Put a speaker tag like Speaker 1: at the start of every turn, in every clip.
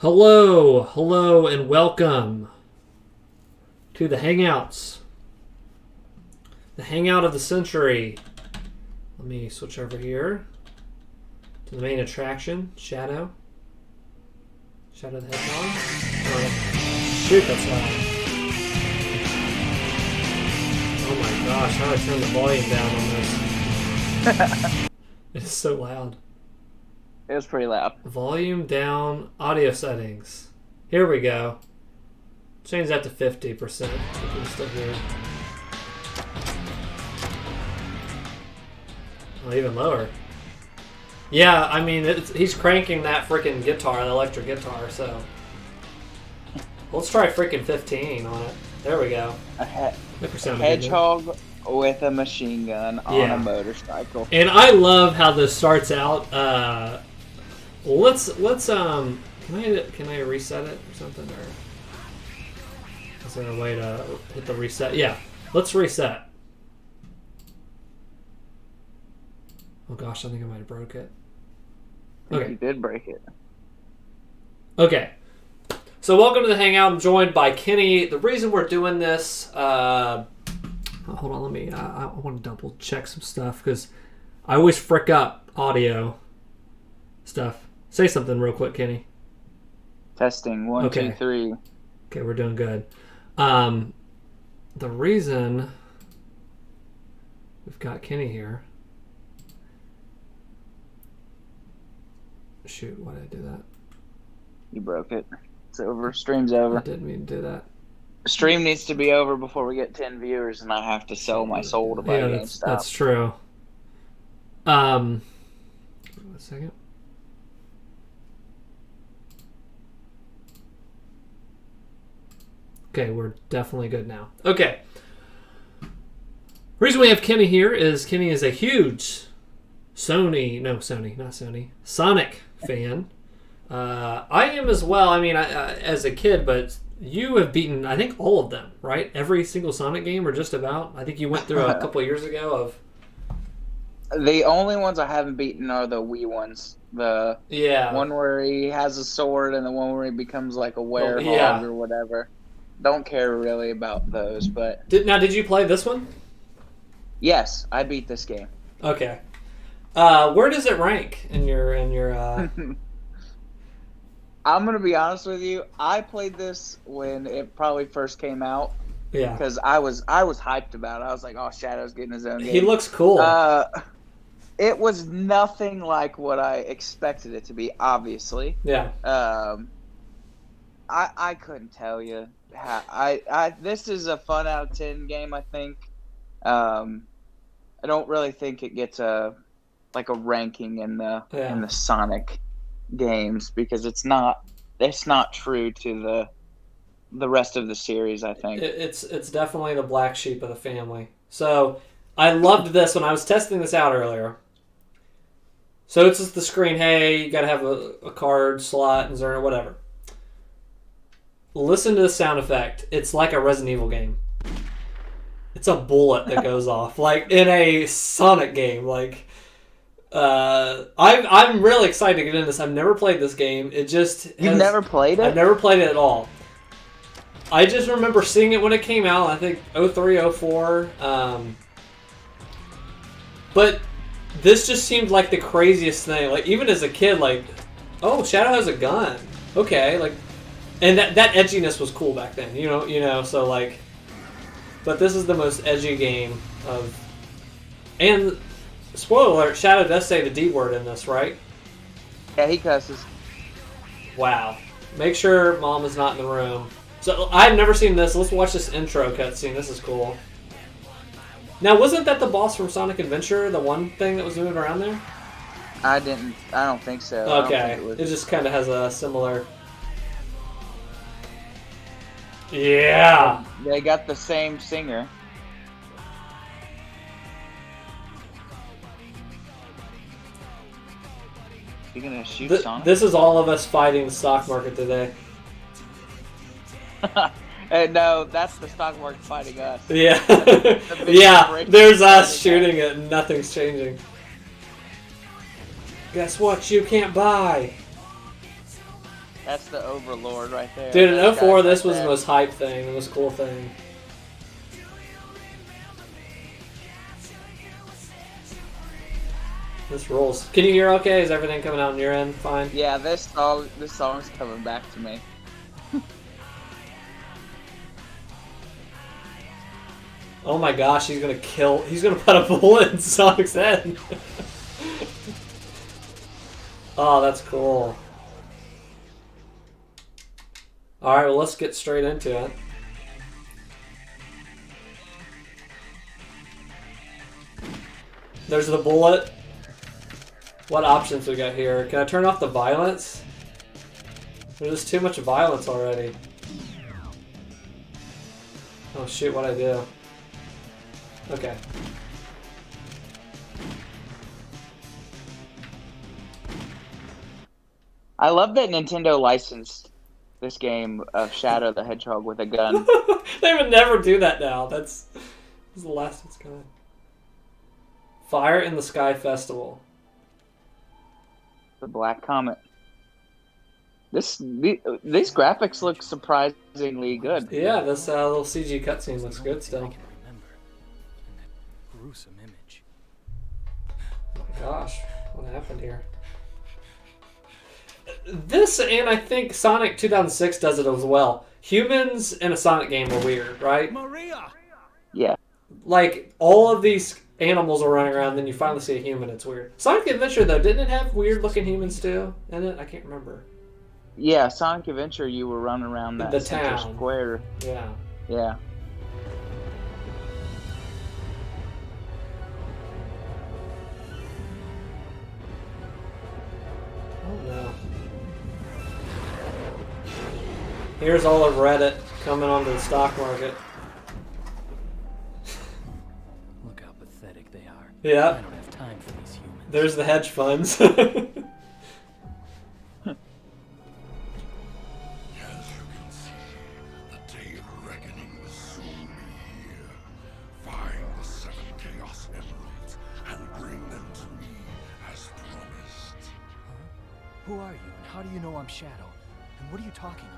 Speaker 1: Hello, and welcome to the Hangouts. The Hangout of the Century. Let me switch over here to the main attraction, Shadow. Shadow the Hedgehog. Oh, shoot, that's loud. Oh my gosh, how do I turn the volume down on this? It's so loud.
Speaker 2: It was pretty loud.
Speaker 1: Volume down, audio settings. Here we go. Change that to 50%. You can still hear. Oh, even lower. Yeah, I mean, he's cranking that freaking guitar, the electric guitar, so. Let's try freaking 15 on it. There we go.
Speaker 2: A hedgehog with a machine gun on a motorcycle.
Speaker 1: And I love how this starts out. Let's can I reset it or something, or is there a way to hit the reset? Yeah, let's reset. Oh gosh, I think I might have broke it. Okay,
Speaker 2: You did break it.
Speaker 1: Okay, so welcome to the Hangout. I'm joined by Kenny. The reason we're doing this, hold on, let me. I want to double check some stuff because I always frick up audio stuff. Say something real quick, Kenny.
Speaker 2: Testing. 1, 2, 3.
Speaker 1: Okay, we're doing good. The reason we've got Kenny here. Shoot, why did I do that?
Speaker 2: You broke it. It's over. Stream's over.
Speaker 1: I didn't mean to do that.
Speaker 2: Stream needs to be over before we get 10 viewers, and I have to sell my soul to buy GameStop.
Speaker 1: That's true. One second. Okay, we're definitely good now. Okay. Reason we have Kenny here is Kenny is a huge Sonic fan. I am as well. I mean, as a kid, but you have beaten, I think, all of them, right? Every single Sonic game, or just about. I think you went through a couple of years ago of.
Speaker 2: The only ones I haven't beaten are the Wii ones. The one where he has a sword and the one where he becomes like a werewolf or whatever. Don't care really about those, but
Speaker 1: did you play this one?
Speaker 2: Yes, I beat this game.
Speaker 1: Okay. Where does it rank in your
Speaker 2: I'm gonna be honest with you. I played this when it probably first came out.
Speaker 1: Yeah.
Speaker 2: Because I was hyped about it. I was like, "Oh, Shadow's getting his own game."
Speaker 1: He looks cool.
Speaker 2: It was nothing like what I expected it to be. Obviously.
Speaker 1: Yeah.
Speaker 2: I couldn't tell you. This is a fun out of 10 game. I think. I don't really think it gets a ranking in the Sonic games because it's not true to the rest of the series. I think
Speaker 1: it's definitely the black sheep of the family. So I loved this when I was testing this out earlier. So it's just the screen. Hey, you got to have a card slot and or whatever. Listen to the sound effect. It's like a Resident Evil game. It's a bullet that goes off, like in a Sonic game. Like, I'm really excited to get into this. I've never played this game.
Speaker 2: You've never played it?
Speaker 1: I've never played it at all. I just remember seeing it when it came out. I think 03, 04. But this just seemed like the craziest thing. Like even as a kid, like, oh, Shadow has a gun. Okay, like. And that edginess was cool back then, you know. So like, but this is the most edgy game of. And spoiler alert: Shadow does say the D word in this, right?
Speaker 2: Yeah, he cusses.
Speaker 1: Wow! Make sure Mom is not in the room. So I've never seen this. Let's watch this intro cutscene. This is cool. Now, wasn't that the boss from Sonic Adventure? The one thing that was moving around there?
Speaker 2: I don't think so.
Speaker 1: Okay, it just kind of has a similar. Yeah.
Speaker 2: They got the same singer. You gonna shoot Sonic?
Speaker 1: This is all of us fighting the stock market today.
Speaker 2: No, that's the stock market fighting us.
Speaker 1: Yeah. Yeah, there's us shooting it and nothing's changing. Guess what? You can't buy.
Speaker 2: That's the Overlord right there.
Speaker 1: Dude, in
Speaker 2: That
Speaker 1: 04,
Speaker 2: guy
Speaker 1: this
Speaker 2: right
Speaker 1: was the
Speaker 2: there.
Speaker 1: most hype thing, the most cool thing. This rules. Can you hear okay? Is everything coming out on your end fine?
Speaker 2: Yeah, this song's coming back to me.
Speaker 1: Oh my gosh, he's gonna put a bullet in Sonic's head. Oh, that's cool. Alright, well, let's get straight into it. There's the bullet. What options we got here? Can I turn off the violence? There's just too much violence already. Oh shoot, what'd I do? Okay.
Speaker 2: I love that Nintendo licensed this game of Shadow the Hedgehog with a gun.
Speaker 1: They would never do that now. That's the last it's gonna. Fire in the Sky Festival.
Speaker 2: The Black Comet. These graphics look surprisingly good.
Speaker 1: Yeah, this little CG cutscene looks good still.
Speaker 3: I can remember. And that gruesome image.
Speaker 1: Oh my gosh, what happened here? This, and I think Sonic 2006 does it as well. Humans in a Sonic game are weird, right?
Speaker 3: Maria!
Speaker 2: Yeah.
Speaker 1: Like, all of these animals are running around, then you finally see a human, it's weird. Sonic Adventure, though, didn't it have weird-looking humans, too, in it? I can't remember.
Speaker 2: Yeah, Sonic Adventure, you were running around that
Speaker 1: The
Speaker 2: center
Speaker 1: town.
Speaker 2: square.
Speaker 1: Yeah.
Speaker 2: Yeah.
Speaker 1: Oh, no. Here's all of Reddit coming onto the stock market.
Speaker 3: Look how pathetic they are.
Speaker 1: Yeah.
Speaker 3: I don't have time for these humans.
Speaker 1: There's the hedge funds.
Speaker 4: As you can see, the day of reckoning will soon be here. Find the 7 Chaos Emeralds and bring them to me as promised.
Speaker 3: Who are you, and how do you know I'm Shadow? And what are you talking about?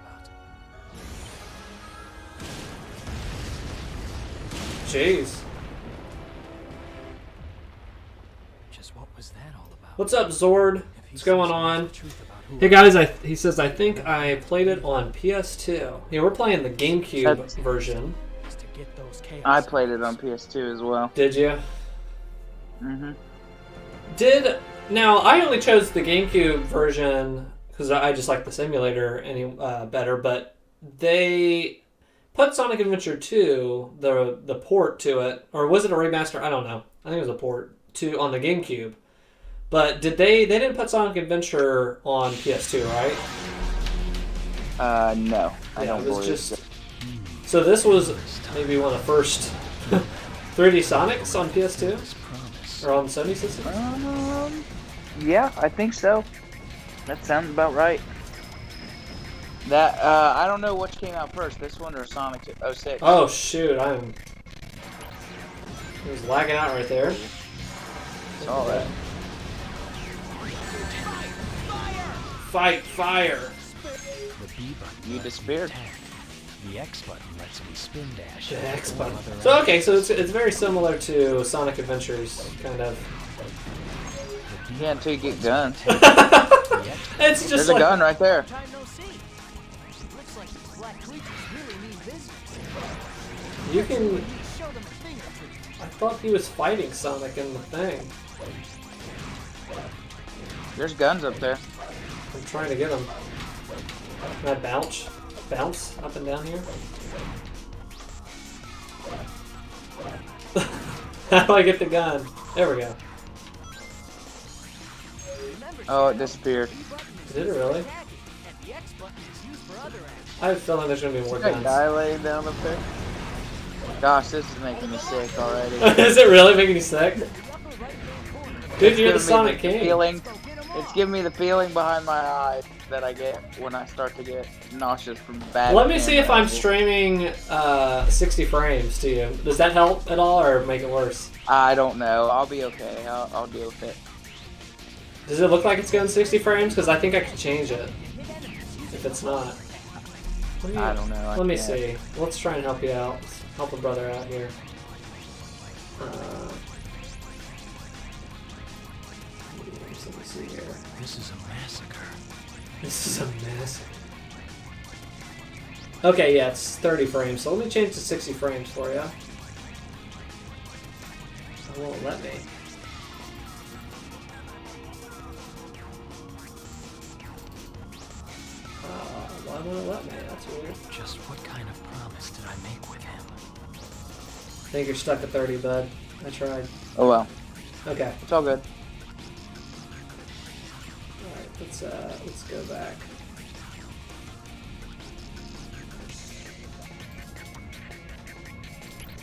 Speaker 1: Jeez.
Speaker 3: Just what was that all about?
Speaker 1: What's up, Zord?
Speaker 3: If he
Speaker 1: What's going
Speaker 3: says he knows
Speaker 1: on?
Speaker 3: the truth about who
Speaker 1: Hey
Speaker 3: I
Speaker 1: guys, he says, I think I played it on PS2. Yeah, we're playing the GameCube version.
Speaker 3: am is to get those chaos.
Speaker 2: I played it on PS2 as well.
Speaker 1: Did you?
Speaker 2: Mm-hmm.
Speaker 1: Now, I only chose the GameCube version because I just like the simulator better, but they put Sonic Adventure 2, the port to it, or was it a remaster? I don't know. I think it was a port on the GameCube. But they didn't put Sonic Adventure on PS2, right?
Speaker 2: No. I don't
Speaker 1: it was
Speaker 2: believe
Speaker 1: just.
Speaker 2: so.
Speaker 1: So this was maybe one of the first 3D Sonics on PS2
Speaker 3: Promise.
Speaker 1: or on Sony system.
Speaker 2: Yeah, I think so. That sounds about right. That I don't know which came out first, this one or Sonic 06.
Speaker 1: Oh shoot! It was lagging out right there.
Speaker 2: Saw that.
Speaker 1: Fight fire!
Speaker 3: The B button.
Speaker 2: You disappeared.
Speaker 3: attack. The X button lets me spin dash.
Speaker 1: The X
Speaker 3: or
Speaker 1: button.
Speaker 3: other
Speaker 1: So okay, so it's very similar to Sonic Adventures, kind of.
Speaker 2: Yeah, until you get guns.
Speaker 1: It's just
Speaker 2: There's
Speaker 1: like
Speaker 2: a gun right there.
Speaker 5: Time no see. Looks like these black creatures really need visitors.
Speaker 1: you can.
Speaker 5: We need to show them a thing or two.
Speaker 1: I thought he was fighting Sonic in the thing.
Speaker 2: There's guns up there.
Speaker 1: I'm trying to get him. Can I bounce up and down here? How do I get the gun? There we go.
Speaker 2: Oh, it disappeared.
Speaker 1: Did it really?
Speaker 5: And the X button is used for other actions.
Speaker 1: I have a feeling there's gonna be more
Speaker 2: That
Speaker 1: guns.
Speaker 2: guy laying down up there. Gosh, this is making me sick already.
Speaker 1: Is it really making you sick?
Speaker 5: The upper right-hand corner.
Speaker 1: Dude, you're the
Speaker 2: Giving me
Speaker 1: Sonic King.
Speaker 2: feeling.
Speaker 5: So get 'em
Speaker 2: It's
Speaker 5: all.
Speaker 2: giving me the feeling behind my eye that I get when I start to get nauseous from bad.
Speaker 1: Let me see if I'm
Speaker 2: camera
Speaker 1: streaming 60 frames to you. Does that help at all or make it worse?
Speaker 2: I don't know. I'll be okay. I'll deal with it.
Speaker 1: Does it look like it's going 60 frames? Because I think I can change it.
Speaker 5: Hit enemies using
Speaker 1: if it's not.
Speaker 2: I don't know.
Speaker 1: Let me see. Let's try and help you out. Let's help a brother out here. Let me see here.
Speaker 3: This is a massacre.
Speaker 1: This is a massacre. Okay, yeah, it's 30 frames. So let me change to 60 frames for you. It won't let me. Why won't it let me? That's weird.
Speaker 3: Just what kind of promise did I make with him?
Speaker 1: I think you're stuck at 30, bud. I tried.
Speaker 2: Oh well.
Speaker 1: Okay.
Speaker 2: It's all good.
Speaker 1: Alright, let's go back.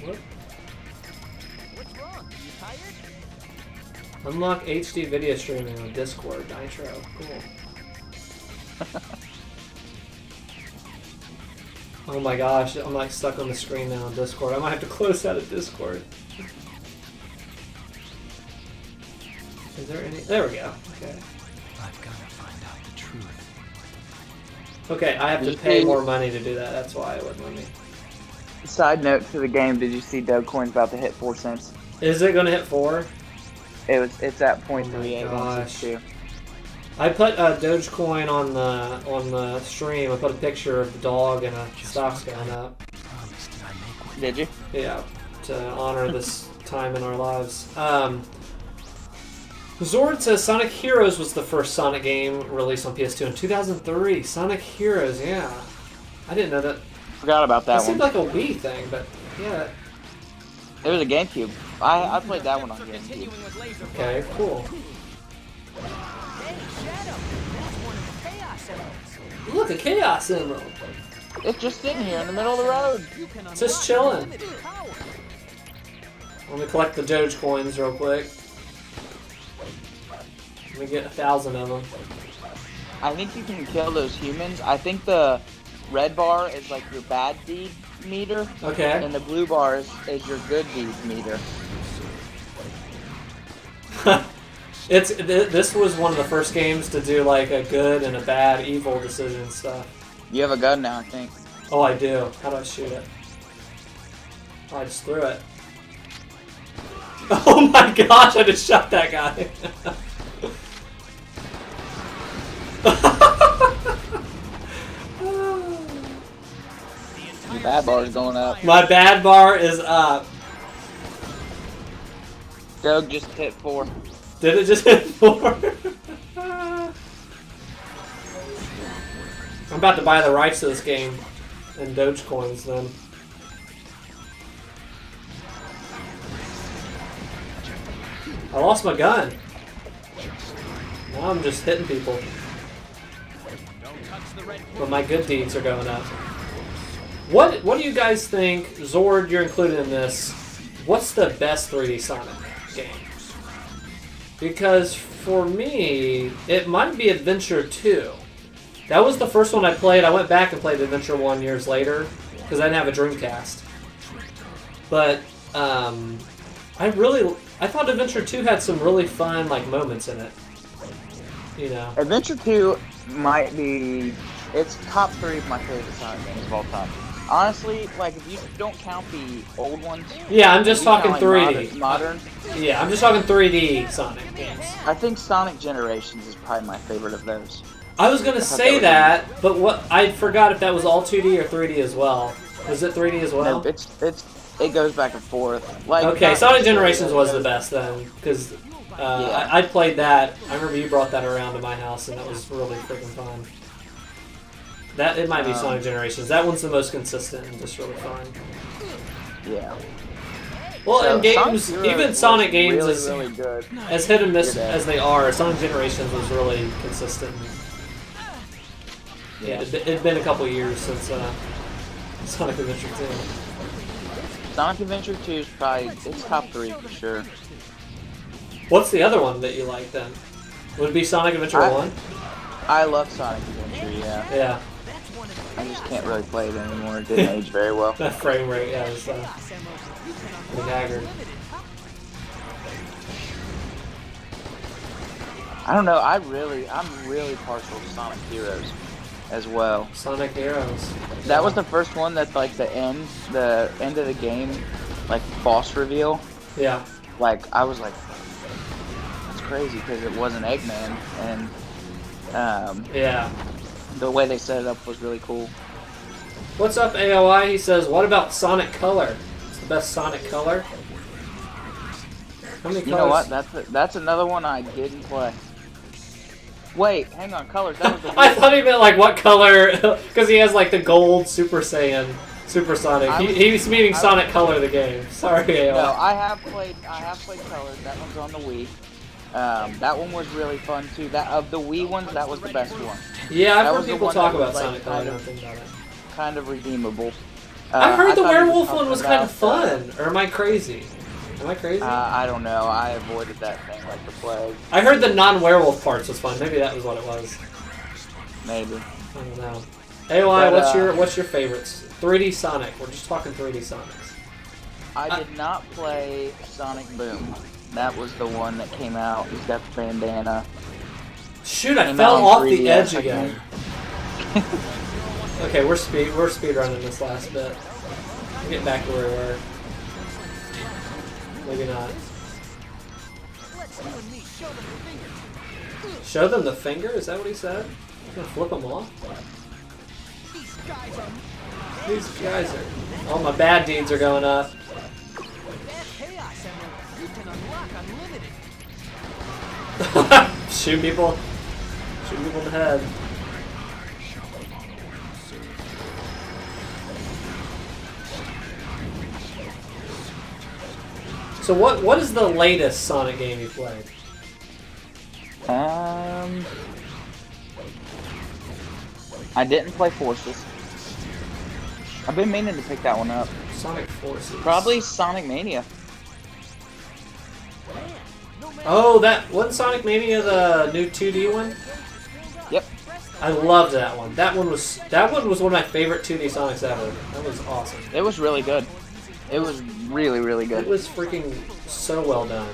Speaker 1: What?
Speaker 5: What's wrong? You tired?
Speaker 1: Unlock HD video streaming on Discord. Nitro. Cool. Oh my gosh, I'm like stuck on the screen now on Discord. I might have to close out of Discord. Is there any? There we go. Okay.
Speaker 3: I've got to find out the truth.
Speaker 1: Okay, I have to pay more money to do that. That's why it wouldn't let me.
Speaker 2: Side note to the game: did you see Dogecoin's about to hit 4 cents?
Speaker 1: Is it gonna hit 4?
Speaker 2: It's at
Speaker 1: Oh my
Speaker 2: 0.38162.
Speaker 1: I put Dogecoin on the stream. I put a picture of the dog and a stock's going up.
Speaker 3: Promise did I make with
Speaker 2: Did you?
Speaker 1: Yeah, to honor this time in our lives. Zord says Sonic Heroes was the first Sonic game released on PS2 in 2003. Sonic Heroes, yeah. I didn't know that.
Speaker 2: Forgot about that
Speaker 1: That seemed
Speaker 2: one.
Speaker 1: like a Wii thing, but yeah.
Speaker 2: It was a GameCube. I played that one on GameCube.
Speaker 5: Continuing with laser
Speaker 1: Okay, cool.
Speaker 5: Hey, Shadow! That's one of the Chaos Emeralds.
Speaker 1: Look, a Chaos Emerald.
Speaker 2: It's just sitting here in the middle of the road.
Speaker 5: You can
Speaker 1: It's just
Speaker 5: unlock
Speaker 1: chilling.
Speaker 5: unlimited power.
Speaker 1: Let me collect the Dogecoins real quick. Let me get 1,000 of them.
Speaker 2: I think you can kill those humans. I think the red bar is like your bad deed meter,
Speaker 1: Okay.
Speaker 2: and the blue bar is your good deed meter.
Speaker 1: This was one of the first games to do like a good and a bad, evil decision stuff.
Speaker 2: You have a gun now, I think.
Speaker 1: Oh, I do. How do I shoot it? Oh, I just threw it. Oh my gosh! I just shot that guy.
Speaker 2: Your bad bar is going up.
Speaker 1: My bad bar is up.
Speaker 2: Doug just hit 4.
Speaker 1: Did it just hit 4? I'm about to buy the rights to this game in Dogecoins then. I lost my gun. Now I'm just hitting people. But my good deeds are going up. What do you guys think, Zord, you're included in this, what's the best 3D Sonic game? Because for me, it might be Adventure 2. That was the first one I played. I went back and played Adventure 1 years later, because I didn't have a Dreamcast. But, I thought Adventure 2 had some really fun, like, moments in it. You know?
Speaker 2: Adventure 2 might be... It's top 3 of my favorite Sonic games of all time. Honestly, like, if you don't count the old ones...
Speaker 1: Yeah, I'm just talking
Speaker 2: count, like,
Speaker 1: 3D.
Speaker 2: Modern.
Speaker 1: Yeah, I'm just talking 3D Sonic games.
Speaker 2: I think Sonic Generations is probably my favorite of those.
Speaker 1: I was gonna say that, but what I forgot if that was all 2D or 3D as well. Was it 3D as well?
Speaker 2: No, it goes back and forth. Like,
Speaker 1: Okay, Sonic Generations was the best then, because I played that. I remember you brought that around to my house, and that was really freaking fun. It might be Sonic Generations. That one's the most consistent and just really fun.
Speaker 2: Yeah.
Speaker 1: Well,
Speaker 2: So,
Speaker 1: and games,
Speaker 2: Sonic
Speaker 1: even
Speaker 2: was
Speaker 1: Sonic games,
Speaker 2: really good.
Speaker 1: as hit and miss as they are, Sonic Generations was really consistent. Yeah, it'd been a couple years since Sonic Adventure 2.
Speaker 2: Sonic Adventure 2 is probably, it's top 3 for sure.
Speaker 1: What's the other one that you like then? Would it be Sonic Adventure 1?
Speaker 2: I love Sonic Adventure, yeah.
Speaker 1: Yeah.
Speaker 2: I just can't really play it anymore. It didn't age very well.
Speaker 1: That frame rate, yeah, was haggard.
Speaker 2: I don't know. I'm really partial to Sonic Heroes. as well.
Speaker 1: Sonic Heroes.
Speaker 2: That was the first one that like the end of the game, like boss reveal.
Speaker 1: Yeah.
Speaker 2: Like I was like, that's crazy because it wasn't Eggman, and
Speaker 1: yeah,
Speaker 2: the way they set it up was really cool.
Speaker 1: What's up, AOI? He says, what about Sonic Color? It's the best Sonic Color. How many colors?
Speaker 2: You know what? That's another one I didn't play. Wait, hang on, colors. That was the
Speaker 1: I thought he meant like what color, because he has like the gold Super Saiyan, Super Sonic. He's meaning Sonic Color the game. Sorry, AOI.
Speaker 2: No, I have played colors. That one's on the Wii. That one was really fun too. That of the Wii ones, that was the best one.
Speaker 1: Yeah, I've
Speaker 2: That
Speaker 1: heard
Speaker 2: was the
Speaker 1: people
Speaker 2: one
Speaker 1: talk
Speaker 2: that
Speaker 1: about
Speaker 2: was,
Speaker 1: Sonic
Speaker 2: like,
Speaker 1: Color. I don't think about it.
Speaker 2: Kind of redeemable.
Speaker 1: I heard the
Speaker 2: thought he
Speaker 1: werewolf one was kind of
Speaker 2: talking
Speaker 1: fun. Or am I crazy? Am I crazy?
Speaker 2: I don't know. I avoided that thing like the plague.
Speaker 1: I heard the non-werewolf parts was fun. Maybe that was what it was.
Speaker 2: Maybe.
Speaker 1: I don't know. AOI,
Speaker 2: But,
Speaker 1: what's your favorites? 3D Sonic. We're just talking 3D Sonics.
Speaker 2: I did not play Sonic Boom. That was the one that came out. He's got the bandana.
Speaker 1: Shoot! I
Speaker 2: Came
Speaker 1: fell
Speaker 2: out
Speaker 1: off
Speaker 2: in
Speaker 1: the
Speaker 2: 3DS,
Speaker 1: edge
Speaker 2: I
Speaker 1: again. Okay, we're speed running this last bit. We'll get back to where we were. Maybe not. Show them the finger? Is that what he said? I'm gonna flip them off? These guys are... All my bad deeds are going up. Shoot people. Shoot people in the head. So what is the latest Sonic game you played?
Speaker 2: I didn't play Forces. I've been meaning to pick that one up.
Speaker 1: Sonic Forces.
Speaker 2: Probably Sonic Mania.
Speaker 1: Oh, that wasn't Sonic Mania the new 2D one?
Speaker 2: Yep.
Speaker 1: I loved that one. That one was one of my favorite 2D Sonics ever. That was awesome.
Speaker 2: It was really good. It was really, really good.
Speaker 1: It was freaking so well done.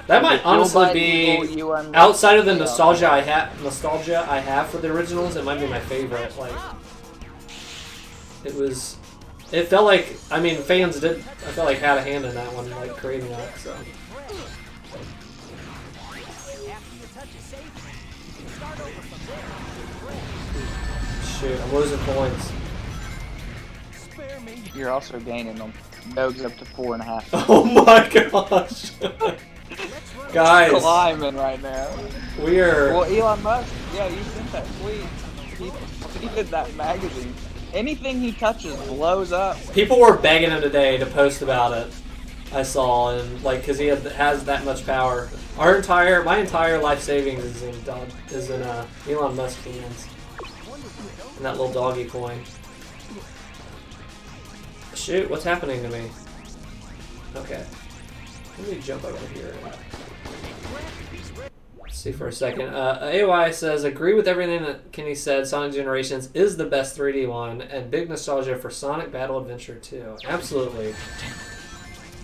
Speaker 1: That might honestly be
Speaker 2: UM
Speaker 1: outside of the nostalgia I have for the originals. It might be my favorite. Like, it felt like, I mean, fans did. I felt like had a hand in that one, like creating that. So. Shoot, I'm losing points.
Speaker 2: You're also gaining them. Dog's up to 4.5.
Speaker 1: Oh my gosh. Guys.
Speaker 2: Climbing right now.
Speaker 1: We're...
Speaker 2: Well, Elon Musk, yeah, you sent that tweet. He tweeted that magazine. Anything he touches blows up.
Speaker 1: People were begging him today to post about it. I saw, and like, because he has that much power. My entire life savings is in Elon Musk's hands. And that little doggy coin. Shoot, what's happening to me? Okay. Let me jump over here. Let's see for a second. AOI says, agree with everything that Kenny said. Sonic Generations is the best 3D one, and big nostalgia for Sonic Battle Adventure 2. Absolutely.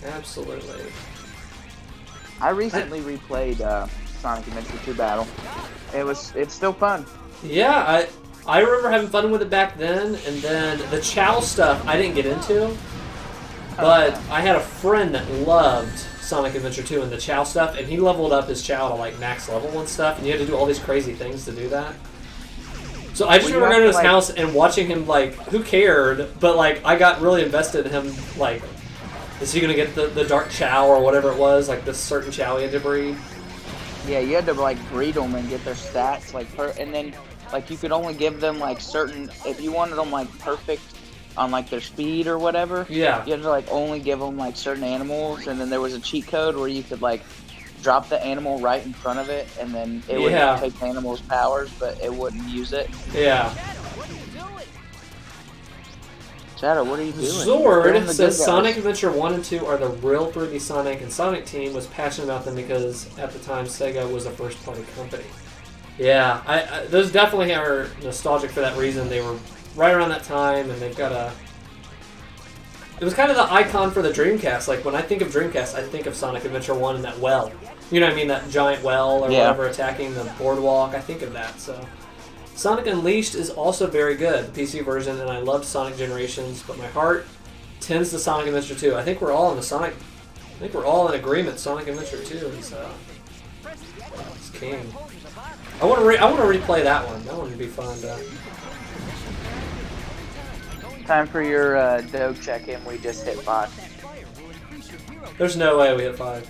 Speaker 1: Absolutely.
Speaker 2: I recently replayed Sonic Adventure 2 Battle. It's still fun.
Speaker 1: Yeah, I remember having fun with it back then, and then the Chow stuff I didn't get into, but I had a friend that loved Sonic Adventure 2 and the Chow stuff, and he leveled up his Chow to like max level and stuff, and you had to do all these crazy things to do that. So I just remember going to his house and watching him, like, who cared, but like I got really invested in him, like, is he going to get the Dark Chow or whatever it was, like this certain Chow he had to breed?
Speaker 2: Yeah, you had to like breed them and get their stats, like, and then like you could only give them like certain, if you wanted them like perfect on like their speed or whatever.
Speaker 1: Yeah.
Speaker 2: You had to like only give them like certain animals, and then there was a cheat code where you could like drop the animal right in front of it, and then it would take the animal's powers, but it wouldn't use it.
Speaker 1: Yeah.
Speaker 2: Shadow, what are you doing?
Speaker 1: Zord says Sonic Adventure 1 and 2 are the real 3D Sonic, and Sonic Team was passionate about them because at the time Sega was a first party company. Yeah, those definitely are nostalgic for that reason. They were right around that time, and they've got a... It was kind of the icon for the Dreamcast. Like, when I think of Dreamcast, I think of Sonic Adventure 1 and that well. You know what I mean? That giant well or whatever attacking the boardwalk. I think of that, so... Sonic Unleashed is also very good, the PC version, and I loved Sonic Generations, but my heart tends to Sonic Adventure 2. I think we're all in the Sonic. I think we're all in agreement. Sonic Adventure 2 is king. I want to replay that one. That one would be fun.
Speaker 2: Time for your Doge check-in. We just hit 5.
Speaker 1: There's no way we hit 5.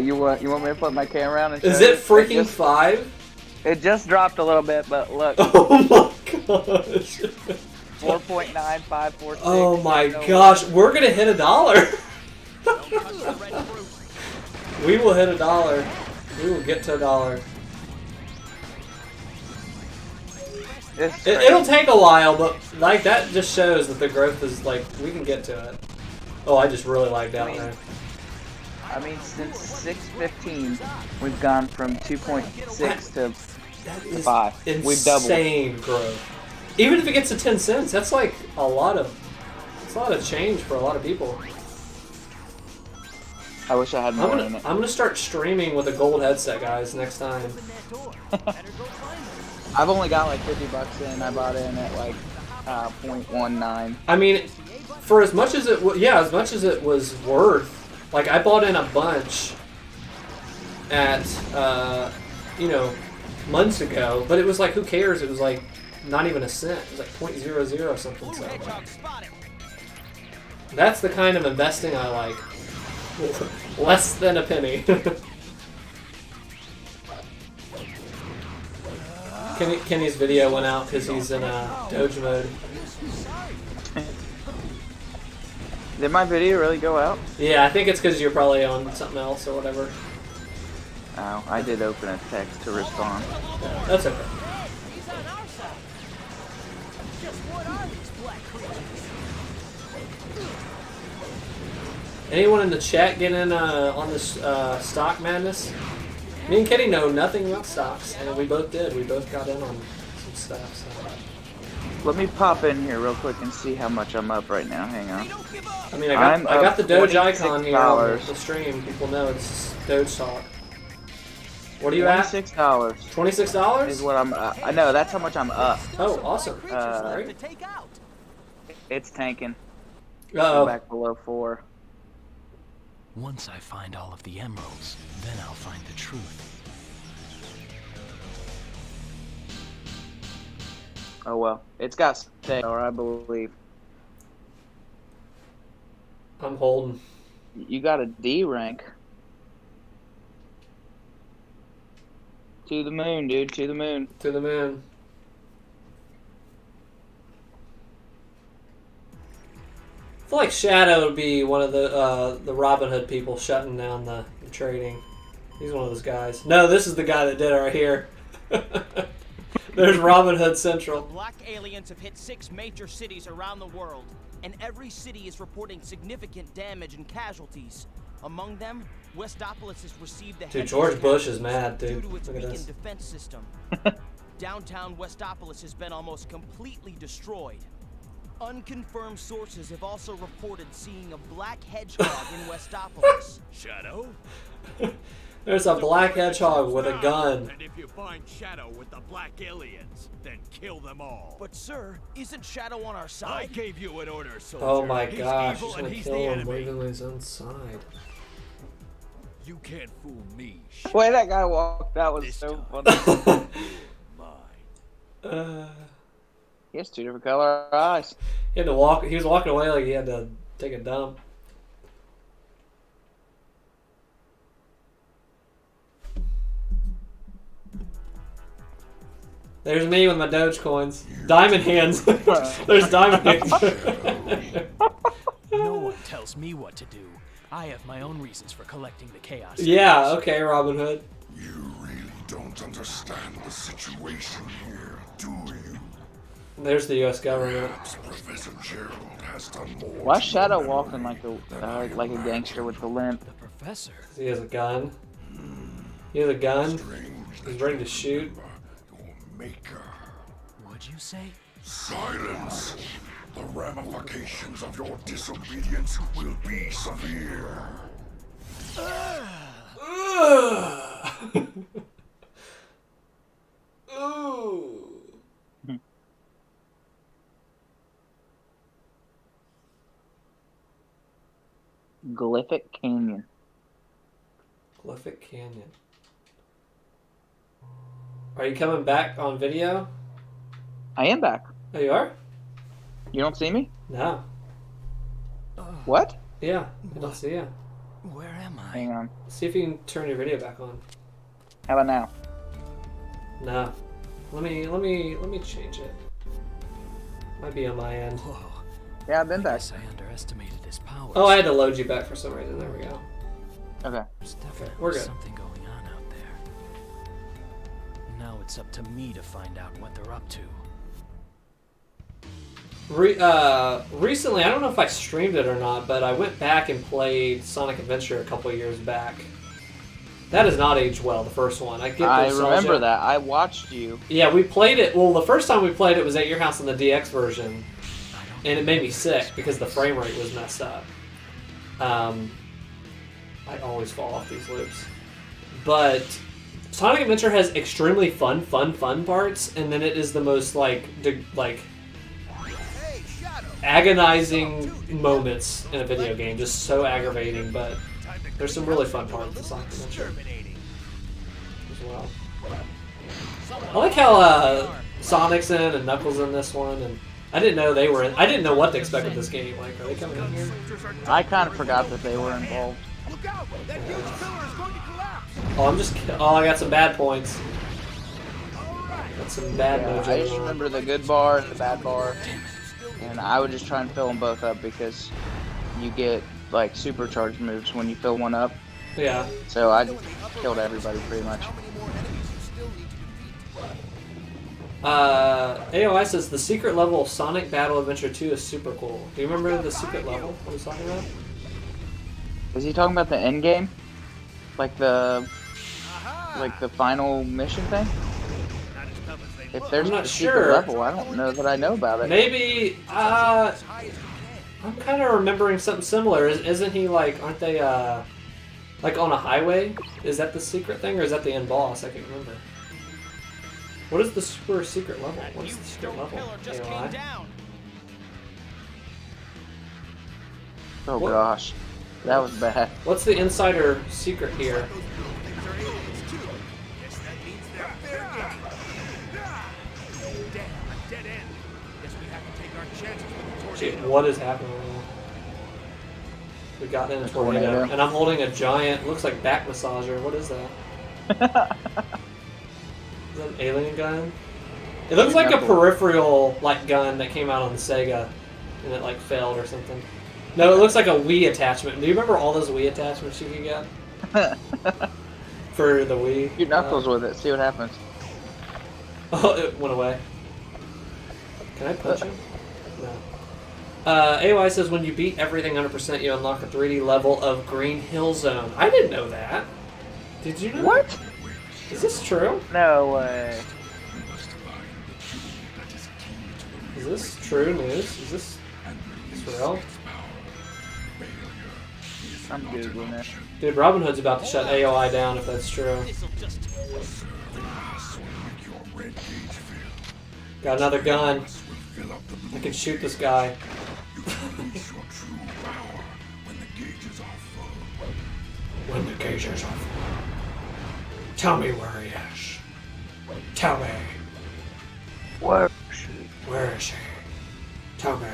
Speaker 2: You want me to put my camera around and show
Speaker 1: Is it
Speaker 2: you?
Speaker 1: freaking 5?
Speaker 2: It just dropped a little bit, but look.
Speaker 1: Oh my gosh.
Speaker 2: 4.9546.
Speaker 1: Oh my gosh, we're gonna hit $1. We will hit $1. We will get to $1. It'll take a while, but like that just shows that the growth is like we can get to it. Oh, I just really lagged out there.
Speaker 2: I mean, since 6.15, we've gone from 2.6 to 5. We've doubled.
Speaker 1: Insane growth. Even if it gets to 10 cents, that's like a lot of change for a lot of people.
Speaker 2: I wish I had more in it.
Speaker 1: I'm gonna start streaming with a gold headset, guys, next time.
Speaker 2: I've only got like $50 in. I bought in at like 0.19.
Speaker 1: I mean, for as much as it was worth. Like I bought in a bunch at months ago, but it was like who cares? It was like not even a cent. It was like 0.00 something. So that's the kind of investing I like. Less than a penny. Kenny's video went out because he's in Doge mode.
Speaker 2: Did my video really go out?
Speaker 1: Yeah, I think it's because you're probably on something else or whatever.
Speaker 2: Oh, I did open a text to respond.
Speaker 1: Yeah, that's okay.
Speaker 5: He's on our side. Just what are these black creatures?
Speaker 1: Anyone in the chat get in on this stock madness? Me and Kenny know nothing about stocks, and we both did. We both got in on some stuff. So.
Speaker 2: Let me pop in here real quick and see how much I'm up right now. Hang on.
Speaker 1: I mean, I got the Doge icon here on the stream. People know it's Doge talk. What are you at?
Speaker 2: $26.
Speaker 1: $26
Speaker 2: is what I'm. I know that's how much I'm up.
Speaker 1: Oh, awesome!
Speaker 2: It's tanking.
Speaker 1: Uh-oh.
Speaker 2: Back below 4.
Speaker 3: Once I find all of the emeralds, then I'll find the truth.
Speaker 2: Oh well, it's got stay, or I believe.
Speaker 1: I'm holding.
Speaker 2: You got a D rank. To the moon, dude. To the moon.
Speaker 1: To the moon. I feel like Shadow would be one of the Robin Hood people shutting down the trading. He's one of those guys. No, this is the guy that did it right here. There's Robin Hood Central.
Speaker 6: Black aliens have hit 6 major cities around the world, and every city is reporting significant damage and casualties. Among them, Westopolis has received the
Speaker 1: Dude, George Bush is mad, dude.
Speaker 6: due to its
Speaker 1: Look at
Speaker 6: weakened
Speaker 1: this.
Speaker 6: defense system. Downtown Westopolis has been almost completely destroyed. Unconfirmed sources have also reported seeing a black hedgehog in Westopolis.
Speaker 4: Shadow?
Speaker 1: There's a black hedgehog with a gun.
Speaker 4: And if you find Shadow with the black aliens, then kill them all.
Speaker 6: But sir, isn't Shadow on our
Speaker 4: I
Speaker 6: side?
Speaker 4: gave you an order, soldier.
Speaker 1: Oh my
Speaker 4: He's
Speaker 1: gosh,
Speaker 4: evil
Speaker 1: he's
Speaker 4: and
Speaker 1: gonna
Speaker 4: he's
Speaker 1: kill
Speaker 4: the
Speaker 1: him
Speaker 4: enemy.
Speaker 1: even on his own side.
Speaker 4: You can't fool me.
Speaker 2: The way that guy walked, that was
Speaker 4: This
Speaker 2: so
Speaker 4: time.
Speaker 2: funny.
Speaker 4: Mine.
Speaker 2: He has 2 different color eyes.
Speaker 1: He had to walk. He was walking away like he had to take a dump. There's me with my Doge coins. Diamond hands. There's diamond hands.
Speaker 3: No one tells me what to do. I have my own reasons for collecting the chaos.
Speaker 1: Yeah, okay, Robin Hood.
Speaker 4: You really don't understand the situation here, do you?
Speaker 1: There's the U.S. government.
Speaker 4: Perhaps Professor Gerald has done more.
Speaker 2: Why is
Speaker 4: to
Speaker 2: Shadow
Speaker 4: you
Speaker 2: walking like a gangster with the limp?
Speaker 3: The professor.
Speaker 1: He has a gun. He has a gun.
Speaker 4: Strange
Speaker 1: He's
Speaker 4: that
Speaker 1: ready
Speaker 4: you
Speaker 1: to shoot.
Speaker 4: remember your maker.
Speaker 3: What'd you say?
Speaker 4: Silence! The ramifications of your disobedience will be severe.
Speaker 1: Ooh.
Speaker 2: Glyphic Canyon.
Speaker 1: Glyphic Canyon. Are you coming back on video?
Speaker 2: I am back.
Speaker 1: Oh, you are?
Speaker 2: You don't see me?
Speaker 1: No.
Speaker 2: What?
Speaker 1: Yeah, I don't see you.
Speaker 3: Where am I?
Speaker 2: Hang on.
Speaker 1: See if you can turn your video back on.
Speaker 2: How about now?
Speaker 1: No. Let me change it. Might be on my end.
Speaker 3: Whoa.
Speaker 2: Yeah, I've been
Speaker 3: I
Speaker 2: back.
Speaker 3: guess I underestimated his powers.
Speaker 1: Oh, I had to load you back for some reason. There we go.
Speaker 2: Okay.
Speaker 3: There's definitely
Speaker 1: we're good.
Speaker 3: something going on out there. Now it's up to me to find out what they're up to.
Speaker 1: Recently, I don't know if I streamed it or not, but I went back and played Sonic Adventure a couple of years back. That has not aged well, the first one. I
Speaker 2: remember that. I watched you.
Speaker 1: Yeah, we played it. Well, the first time we played it was at your house in the DX version, and it made me sick because the frame rate was messed up. I always fall off these loops. But Sonic Adventure has extremely fun parts, and then it is the most agonizing moments in a video game. Just so aggravating, but there's some really fun parts to Sonic Adventure as well. I like how Sonic's in and Knuckles in this one, and I didn't know they were in. I didn't know what to expect with this game. Like, are they coming in here?
Speaker 2: I kind of forgot that they were involved.
Speaker 5: Look out! That huge pillar is going to collapse!
Speaker 1: I got some bad points. Got some bad mojo.
Speaker 2: I just remember the good bar and the bad bar, and I would just try and fill them both up because you get like supercharged moves when you fill one up.
Speaker 1: Yeah.
Speaker 2: So I just killed everybody pretty much.
Speaker 1: AOI says the secret level of Sonic Battle Adventure 2 is super cool. Do you remember the secret level? What he's talking about?
Speaker 2: Is he talking about the end game? Like the final mission thing? If there's
Speaker 1: I'm not
Speaker 2: a secret
Speaker 1: sure.
Speaker 2: level, I don't know that I know about it.
Speaker 1: Maybe, I'm kind of remembering something similar. Isn't he like, aren't they, like on a highway? Is that the secret thing, or is that the end boss? I can't remember. What is the super secret level? What is the secret level? AOI?
Speaker 2: Oh gosh, that was bad.
Speaker 1: What's the insider secret here? Gee, what is happening right now? We got in a tornado, and I'm holding a giant, looks like back massager. What is that? Is that an alien gun? It looks like a peripheral like gun that came out on the Sega, and it like failed or something. No, it looks like a Wii attachment. Do you remember all those Wii attachments you could get for the Wii?
Speaker 2: Shoot Knuckles with it. See what happens.
Speaker 1: Oh, it went away. Can I punch him? No. AOI says when you beat everything 100%, you unlock a 3D level of Green Hill Zone. I didn't know that. Did you know?
Speaker 2: What?
Speaker 1: That? Is this true?
Speaker 2: No way.
Speaker 1: Is this true news? Is this real?
Speaker 2: I'm googling it.
Speaker 1: Dude, Robin Hood's about to shut AOI down if that's true. Got another gun. I can shoot this guy. When the gauges are full. Tell me where he is. Tell me.
Speaker 2: Where is she?
Speaker 1: Where is he? Tell me.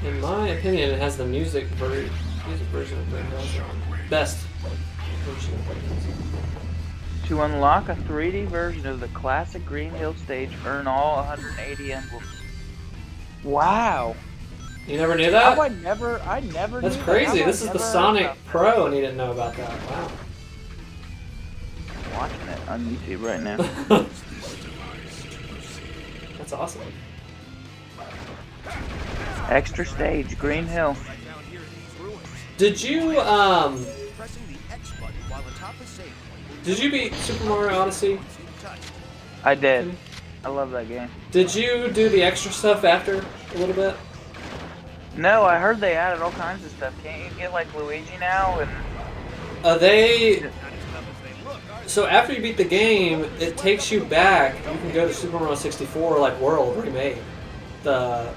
Speaker 1: In my opinion, it has the music version of Green Hill Zone. Best version of Green Hill Zone.
Speaker 2: To unlock a 3D version of the classic Green Hill stage, earn all 180 emblems. Wow.
Speaker 1: You never knew that?
Speaker 2: How I never
Speaker 1: That's
Speaker 2: knew
Speaker 1: crazy.
Speaker 2: That.
Speaker 1: This is the Sonic Pro, and he didn't know about that. Wow.
Speaker 2: I'm watching it on YouTube right now.
Speaker 1: That's awesome.
Speaker 2: Extra stage, Green Hill.
Speaker 1: Did you beat Super Mario Odyssey?
Speaker 2: I did. I love that game.
Speaker 1: Did you do the extra stuff after a little bit?
Speaker 2: No, I heard they added all kinds of stuff. Can't you get like Luigi now? And
Speaker 1: So after you beat the game, it takes you back. You can go to Super Mario 64 like world remade, the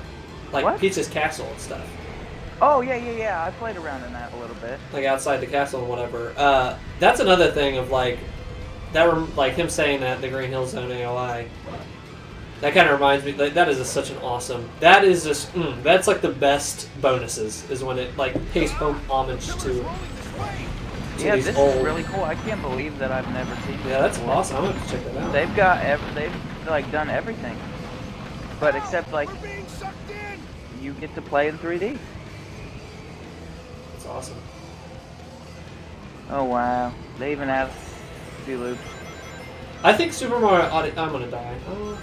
Speaker 1: like
Speaker 2: What?
Speaker 1: Peach's castle and stuff.
Speaker 2: Oh yeah. I played around in that a little bit.
Speaker 1: Like outside the castle and whatever. That's another thing of like like him saying that the Green Hill Zone AOI. That kind of reminds me. Like, that is such an awesome. That is just. That's like the best bonuses is when it like pays homage to.
Speaker 2: Yeah,
Speaker 1: these
Speaker 2: this
Speaker 1: old.
Speaker 2: is really cool. I can't believe that I've never seen this.
Speaker 1: Yeah, that's
Speaker 2: before.
Speaker 1: awesome. I'm gonna have to check that out.
Speaker 2: They've got they've like done everything, but except like you get to play in 3D.
Speaker 1: That's awesome.
Speaker 2: Oh wow, they even have a few loops.
Speaker 1: I think Super Mario Odyssey. I'm gonna die. Oh,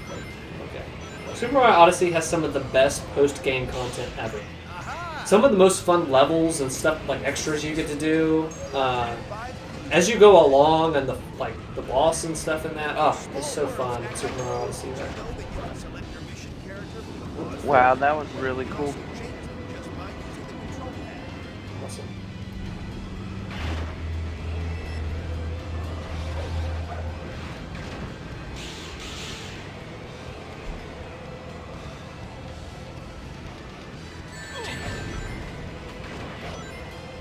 Speaker 1: okay. Super Mario Odyssey has some of the best post-game content ever. Some of the most fun levels and stuff like extras you get to do as you go along, and the boss and stuff in that. Oh, it's so fun. Super Mario Odyssey.
Speaker 2: Wow, that was really cool.
Speaker 1: Awesome.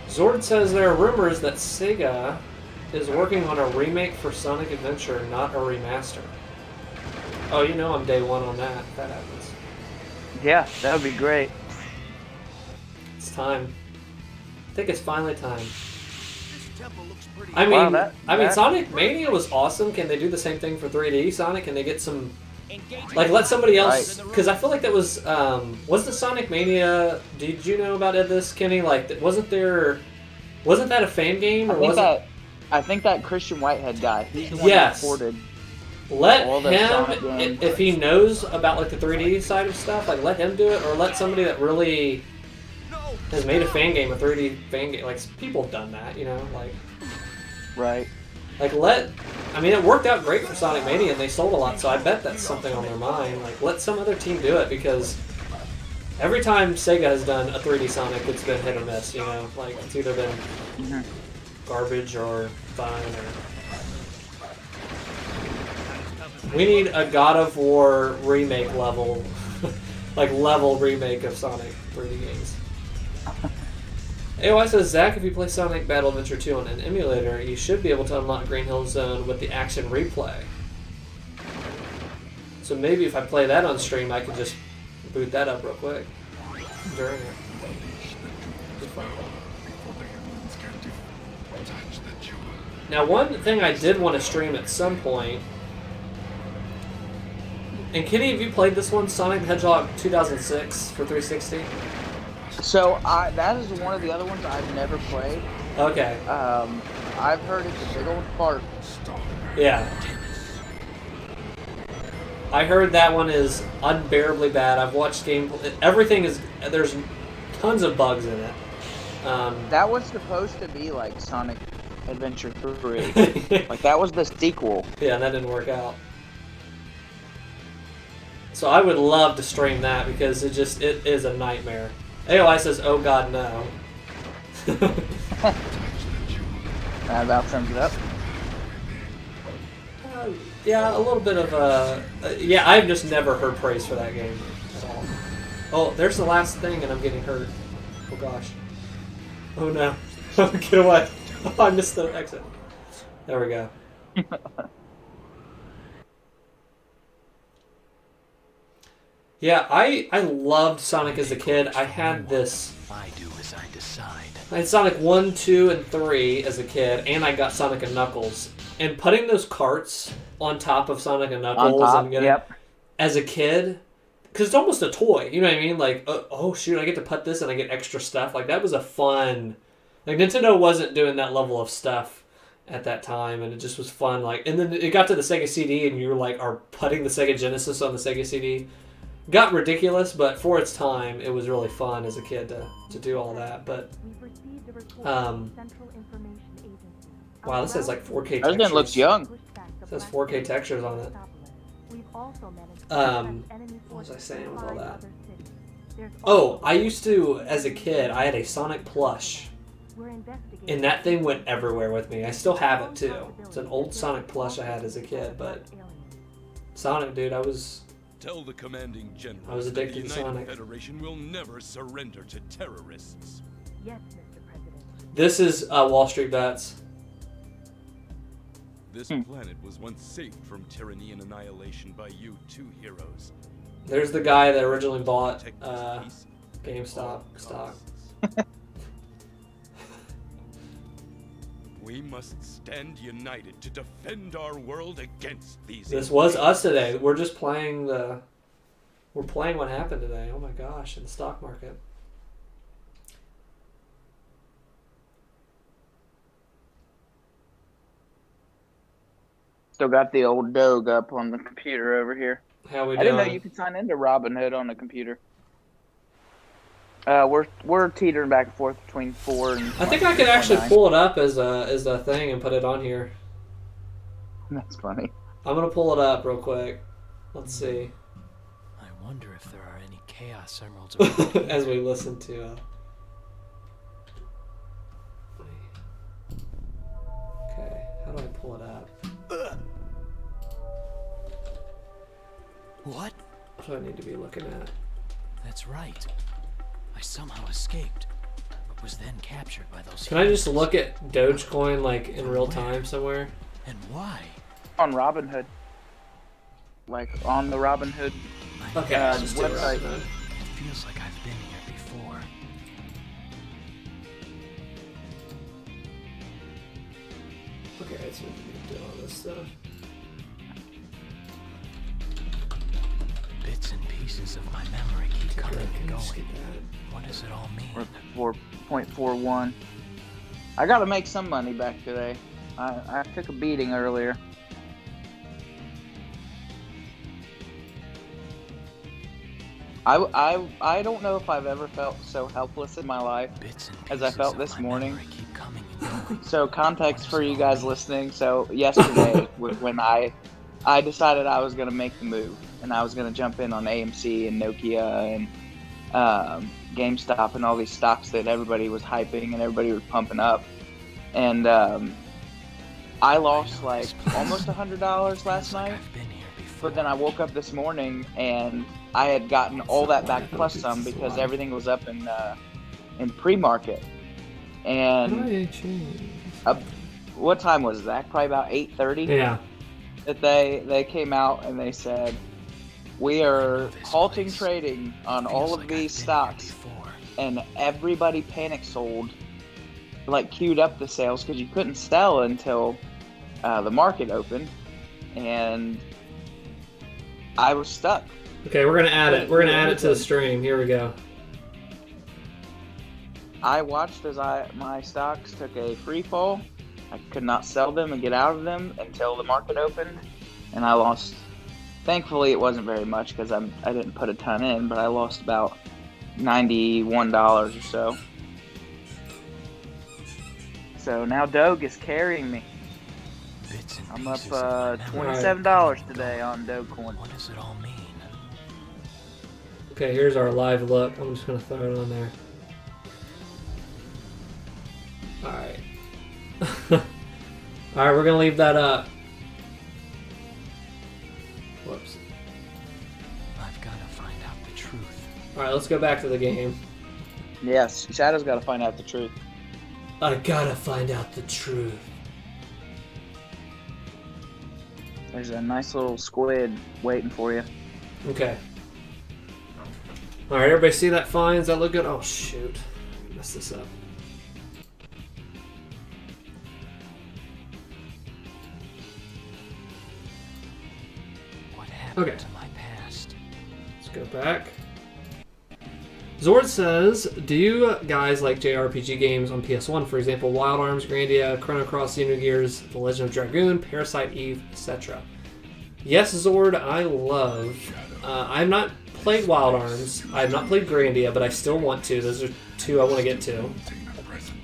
Speaker 1: Zord says there are rumors that Sega is working on a remake for Sonic Adventure, not a remaster. Oh, you know I'm day one on that, if that happens.
Speaker 2: Yeah, that would be great.
Speaker 1: It's time. I think it's finally time.
Speaker 2: Wow,
Speaker 1: I mean, Sonic Mania was awesome. Can they do the same thing for 3D Sonic? Can they get some, like, let somebody else? Because I feel like that was the Sonic Mania? Did you know about this, Kenny? Like, wasn't that a fan game? Or
Speaker 2: I think that Christian Whitehead guy. He's the one
Speaker 1: Yes.
Speaker 2: who recorded.
Speaker 1: Let
Speaker 2: all the Sonic
Speaker 1: him,
Speaker 2: games.
Speaker 1: if he knows about like the 3D side of stuff, like let him do it, or let somebody that really has made a fan game, a 3D fan game. Like people have done that, you know, like.
Speaker 2: Right.
Speaker 1: Like I mean, it worked out great for Sonic Mania, and they sold a lot. So I bet that's something on their mind. Like, let some other team do it, because every time Sega has done a 3D Sonic, it's been hit or miss. You know, like it's either been garbage or fun. We need a God of War remake level, like level remake of Sonic 3D games. AOI says, Zach, if you play Sonic Battle Adventure 2 on an emulator, you should be able to unlock Green Hill Zone with the action replay. So maybe if I play that on stream, I can just boot that up real quick during it. Now, one thing I did want to stream at some point, and Kenny, have you played this one, Sonic the Hedgehog 2006 for 360?
Speaker 2: So that is one of the other ones I've never played.
Speaker 1: Okay.
Speaker 2: I've heard it's a big old fart.
Speaker 1: Yeah. I heard that one is unbearably bad. I've watched gameplay. Everything is. There's tons of bugs in it.
Speaker 2: That was supposed to be like Sonic Adventure 3. Like that was the sequel.
Speaker 1: Yeah, and that didn't work out. So I would love to stream that, because it is a nightmare. AOI says, "Oh God, no."
Speaker 2: That about sums it up.
Speaker 1: Yeah, a little bit of yeah, I've just never heard praise for that game at all. Oh, there's the last thing, and I'm getting hurt. Oh gosh. Oh no. Get away. Oh, I missed the exit. There we go. Yeah, I loved Sonic as a kid. I had this.
Speaker 3: I do as I decide.
Speaker 1: I had Sonic 1, 2, and 3 as a kid, and I got Sonic and Knuckles. And putting those carts on top of Sonic and Knuckles as a kid, because it's almost a toy, you know what I mean? Like, oh shoot, I get to put this and I get extra stuff. Like, that was a fun. Like, Nintendo wasn't doing that level of stuff at that time, and it just was fun. Like, and then it got to the Sega CD, and you were like, are putting the Sega Genesis on the Sega CD. Got ridiculous, but for its time, it was really fun as a kid to do all that. But wow, this has like 4K textures.
Speaker 2: President looks young.
Speaker 1: It says 4K textures on it. What was I saying with all that? Oh, I used to, as a kid, I had a Sonic plush And that thing went everywhere with me. I still have it too. It's an old Sonic plush I had as a kid, but Sonic, dude, I was
Speaker 4: Tell the commanding general
Speaker 1: I was addicted to
Speaker 4: that the United
Speaker 1: Sonic.
Speaker 4: Federation will never surrender to terrorists.
Speaker 7: Yes, Mr. President.
Speaker 1: This is Wall Street Bets.
Speaker 4: This planet was once saved from tyranny and annihilation by you two heroes.
Speaker 1: There's the guy that originally bought
Speaker 4: Protect this peace at
Speaker 1: GameStop
Speaker 4: all
Speaker 1: stock.
Speaker 4: costs. We must stand united to defend our world against these.
Speaker 1: This was us today. We're just playing we're playing what happened today. Oh my gosh, in the stock market.
Speaker 2: Still got the old Doge up on the computer over here.
Speaker 1: How we
Speaker 2: I didn't know
Speaker 1: doing?
Speaker 2: you could sign into Robinhood on the computer. We're teetering back and forth between 4 and.
Speaker 1: I think I could actually
Speaker 2: 4.9.
Speaker 1: pull it up as a thing and put it on here.
Speaker 2: That's funny.
Speaker 1: I'm gonna pull it up real quick. Let's see.
Speaker 3: I wonder if there are any Chaos Emeralds around here.
Speaker 1: As we listen to. Okay, how do I pull it up?
Speaker 3: What?
Speaker 1: What do I need to be looking at?
Speaker 3: That's right. I somehow escaped, but was then captured by those.
Speaker 1: Can I just
Speaker 3: humans.
Speaker 1: look at Dogecoin like in real time somewhere?
Speaker 3: And why?
Speaker 2: On Robinhood. Like on the Robinhood.
Speaker 1: Okay,
Speaker 2: Uh,
Speaker 1: let's just do it
Speaker 2: website.
Speaker 1: right then.
Speaker 3: It feels like I've been here before.
Speaker 1: Okay, let's do all this stuff.
Speaker 3: Bits and pieces of my memory keep coming
Speaker 1: Can
Speaker 3: and
Speaker 1: you just
Speaker 3: going.
Speaker 1: get that?
Speaker 3: What does it all mean?
Speaker 2: We're 4.41. I gotta make some money back today. I took a beating earlier. I don't know if I've ever felt so helpless in my life.
Speaker 3: Bits and
Speaker 2: As I
Speaker 3: pieces
Speaker 2: felt
Speaker 3: of
Speaker 2: this
Speaker 3: my
Speaker 2: morning.
Speaker 3: memory keep coming and going.
Speaker 2: So context for you guys listening. So yesterday was when I decided I was gonna make the move and I was gonna jump in on AMC and Nokia and GameStop and all these stocks that everybody was hyping and everybody was pumping up. And I lost like almost $100 last
Speaker 3: Feels like
Speaker 2: night.
Speaker 3: I've been here before.
Speaker 2: But then I woke up this morning and I had gotten all that back plus some because everything was up in pre-market. And what time was that? Probably about 8:30.
Speaker 1: Yeah.
Speaker 2: That they came out and they said, we are halting trading on all of these stocks, and everybody panic sold, like queued up the sales because you couldn't sell until the market opened, and I was stuck.
Speaker 1: Okay, we're gonna add it. We're gonna add it to the stream. Here we go.
Speaker 2: I watched as my stocks took a free fall. I could not sell them and get out of them until the market opened, and I lost. Thankfully, it wasn't very much because I didn't put a ton in, but I lost about $91 or so. So now Doge is carrying me.
Speaker 3: Bits and
Speaker 2: I'm up
Speaker 3: pieces of my memory
Speaker 2: $27 today on Dogecoin.
Speaker 3: What does it all mean?
Speaker 1: Okay, here's our live look. I'm just gonna throw it on there. Alright. Alright, we're gonna leave that up. Whoops.
Speaker 3: I've got to find out the truth.
Speaker 1: Alright, let's go back to the game.
Speaker 2: Yes, Shadow's got to find out the truth.
Speaker 1: I gotta find out the truth.
Speaker 2: There's a nice little squid waiting for you.
Speaker 1: Okay. Alright, everybody see that fine? Does that look good? Oh, shoot. I messed this up.
Speaker 3: What happened
Speaker 1: Okay.
Speaker 3: to my past?
Speaker 1: Let's go back. Zord says, do you guys like JRPG games on PS1? For example, Wild Arms, Grandia, Chrono Cross, Xenogears, The Legend of Dragoon, Parasite Eve, etc. Yes, Zord, I love. I have not played Wild Arms. I have not played Grandia, but I still want to. Those are two I want to get to.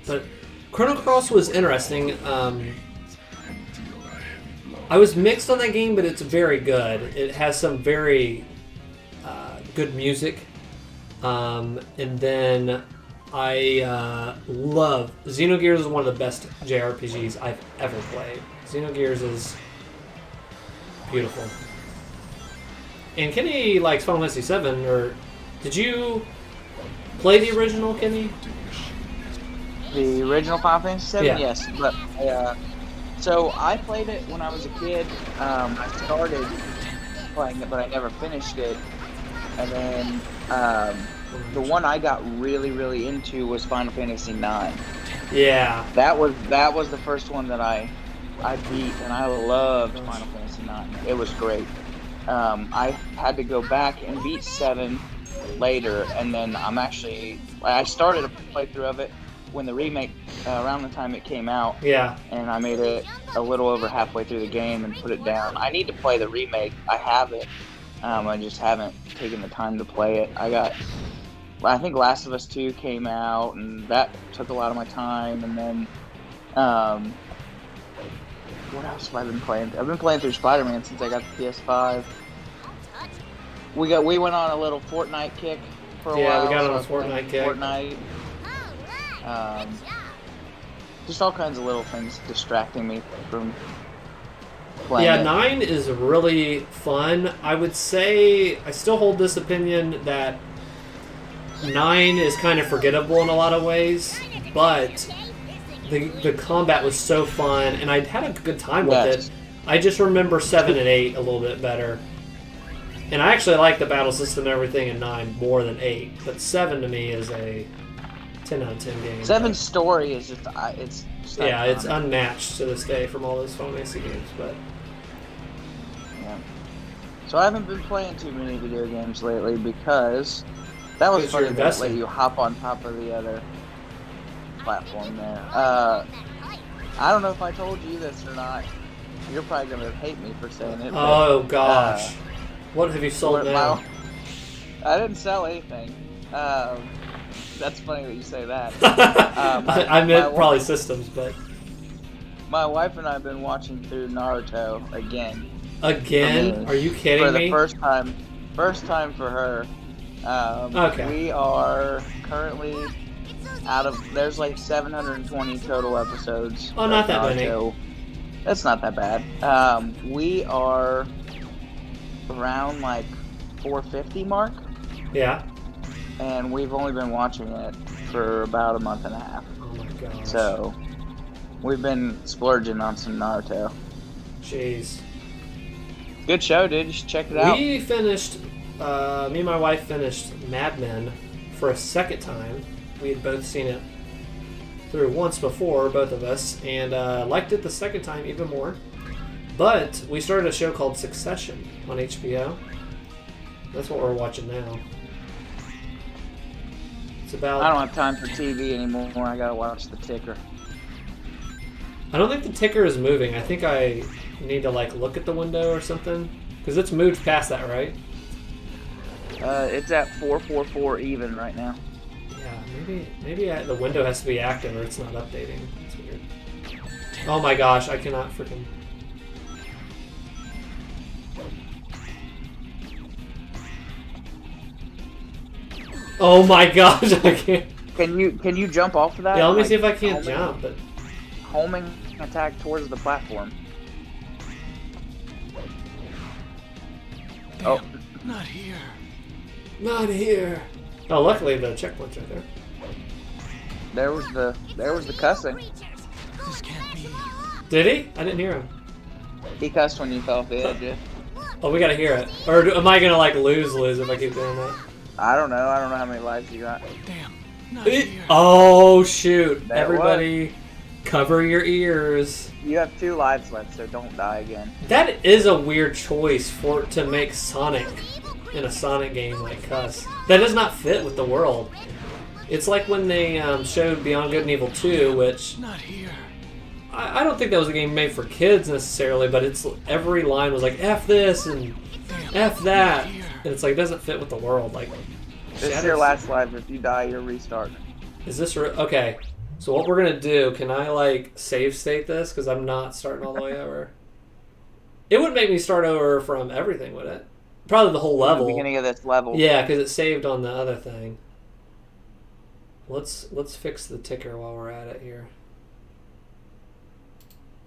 Speaker 1: But Chrono Cross was interesting. I was mixed on that game, but it's very good. It has some very good music. And then I love Xenogears is one of the best JRPGs I've ever played. Xenogears is beautiful. And Kenny likes Final Fantasy VII, or did you play the original, Kenny?
Speaker 2: The original Final Fantasy VII,
Speaker 1: Yeah.
Speaker 2: yes. But so I played it when I was a kid. I started playing it, but I never finished it. And then the one I got really, really into was Final Fantasy IX.
Speaker 1: Yeah.
Speaker 2: That was the first one that I beat, and I loved Final Fantasy IX. It was great. I had to go back and beat 7 later, and then I started a playthrough of it when the remake, around the time it came out.
Speaker 1: Yeah.
Speaker 2: And I made it a little over halfway through the game and put it down. I need to play the remake. I have it. I just haven't taken the time to play it. I think Last of Us 2 came out, and that took a lot of my time. And then, what else have I been playing? I've been playing through Spider-Man since I got the PS5. We went on a little Fortnite kick for a while.
Speaker 1: Yeah, we got on a
Speaker 2: so
Speaker 1: Fortnite kick.
Speaker 2: Fortnite. Just all kinds of little things distracting me from playing.
Speaker 1: Yeah,
Speaker 2: it.
Speaker 1: 9 is really fun. I would say I still hold this opinion that 9 is kind of forgettable in a lot of ways, but the combat was so fun, and I had a good time with it. I just remember 7 and 8 a little bit better. And I actually like the battle system and everything in 9 more than 8, but 7 to me is a 10 out of 10 game.
Speaker 2: 7's story is just it's
Speaker 1: yeah, it's unmatched to this day from all those Final Fantasy games, but
Speaker 2: yeah. So I haven't been playing too many video games lately because that was funny that let you hop on top of the other platform there. I don't know if I told you this or not. You're probably gonna hate me for saying it.
Speaker 1: Oh gosh, what have you sold now?
Speaker 2: I didn't sell anything. That's funny that you say that.
Speaker 1: I meant probably systems, but
Speaker 2: my wife and I have been watching through Naruto again.
Speaker 1: Again? Are you kidding me?
Speaker 2: For the first time for her.
Speaker 1: Okay.
Speaker 2: We are currently there's like 720 total episodes.
Speaker 1: Oh, not that
Speaker 2: Naruto.
Speaker 1: many.
Speaker 2: That's not that bad. We are around like 450 mark.
Speaker 1: Yeah.
Speaker 2: And we've only been watching it for about a month and a half.
Speaker 1: Oh my gosh.
Speaker 2: So, we've been splurging on some Naruto.
Speaker 1: Jeez.
Speaker 2: Good show, dude. You should check it out.
Speaker 1: We finished, me and my wife finished Mad Men for a second time. We had both seen it through once before, both of us, and liked it the second time even more. But we started a show called Succession on HBO. That's what we're watching now. It's about...
Speaker 2: I don't have time for TV anymore. I gotta watch the ticker.
Speaker 1: I don't think the ticker is moving. I think I need to like look at the window or something, because it's moved past that, right?
Speaker 2: It's at 444 even right now.
Speaker 1: Yeah, maybe the window has to be active or it's not updating. It's weird. Oh my gosh, I cannot freaking... Oh my gosh, I can't...
Speaker 2: Can you jump off of that?
Speaker 1: Yeah, let me see if I can't jump. But...
Speaker 2: Homing attack towards the platform.
Speaker 3: Damn,
Speaker 2: oh.
Speaker 3: Not here.
Speaker 1: Not here. Oh, luckily the checkpoint's right there.
Speaker 2: There was the cussing.
Speaker 3: This can't be.
Speaker 1: Did he? I didn't hear him.
Speaker 2: He cussed when you fell off the edge. Yeah.
Speaker 1: Oh, we gotta hear it. Or am I gonna like lose if I keep doing that?
Speaker 2: I don't know how many lives you got.
Speaker 3: Damn, not here.
Speaker 1: Oh shoot!
Speaker 2: That
Speaker 1: Everybody, cover your ears.
Speaker 2: You have 2 lives left, so don't die again.
Speaker 1: That is a weird choice to make Sonic in a Sonic game like cuss. That does not fit with the world. It's like when they showed Beyond Good and Evil 2, which
Speaker 3: Not here.
Speaker 1: I don't think that was a game made for kids necessarily, but it's every line was like F this and F that, and it's like it doesn't fit with the world. Like
Speaker 2: This is your last life. If you die, you're restarting.
Speaker 1: Is this okay? So what we're gonna do? Can I like save state this because I'm not starting all the way over? It would make me start over from everything, would it? Probably the whole level.
Speaker 2: The beginning of this level.
Speaker 1: Yeah, because it saved on the other thing. Let's fix the ticker while we're at it here.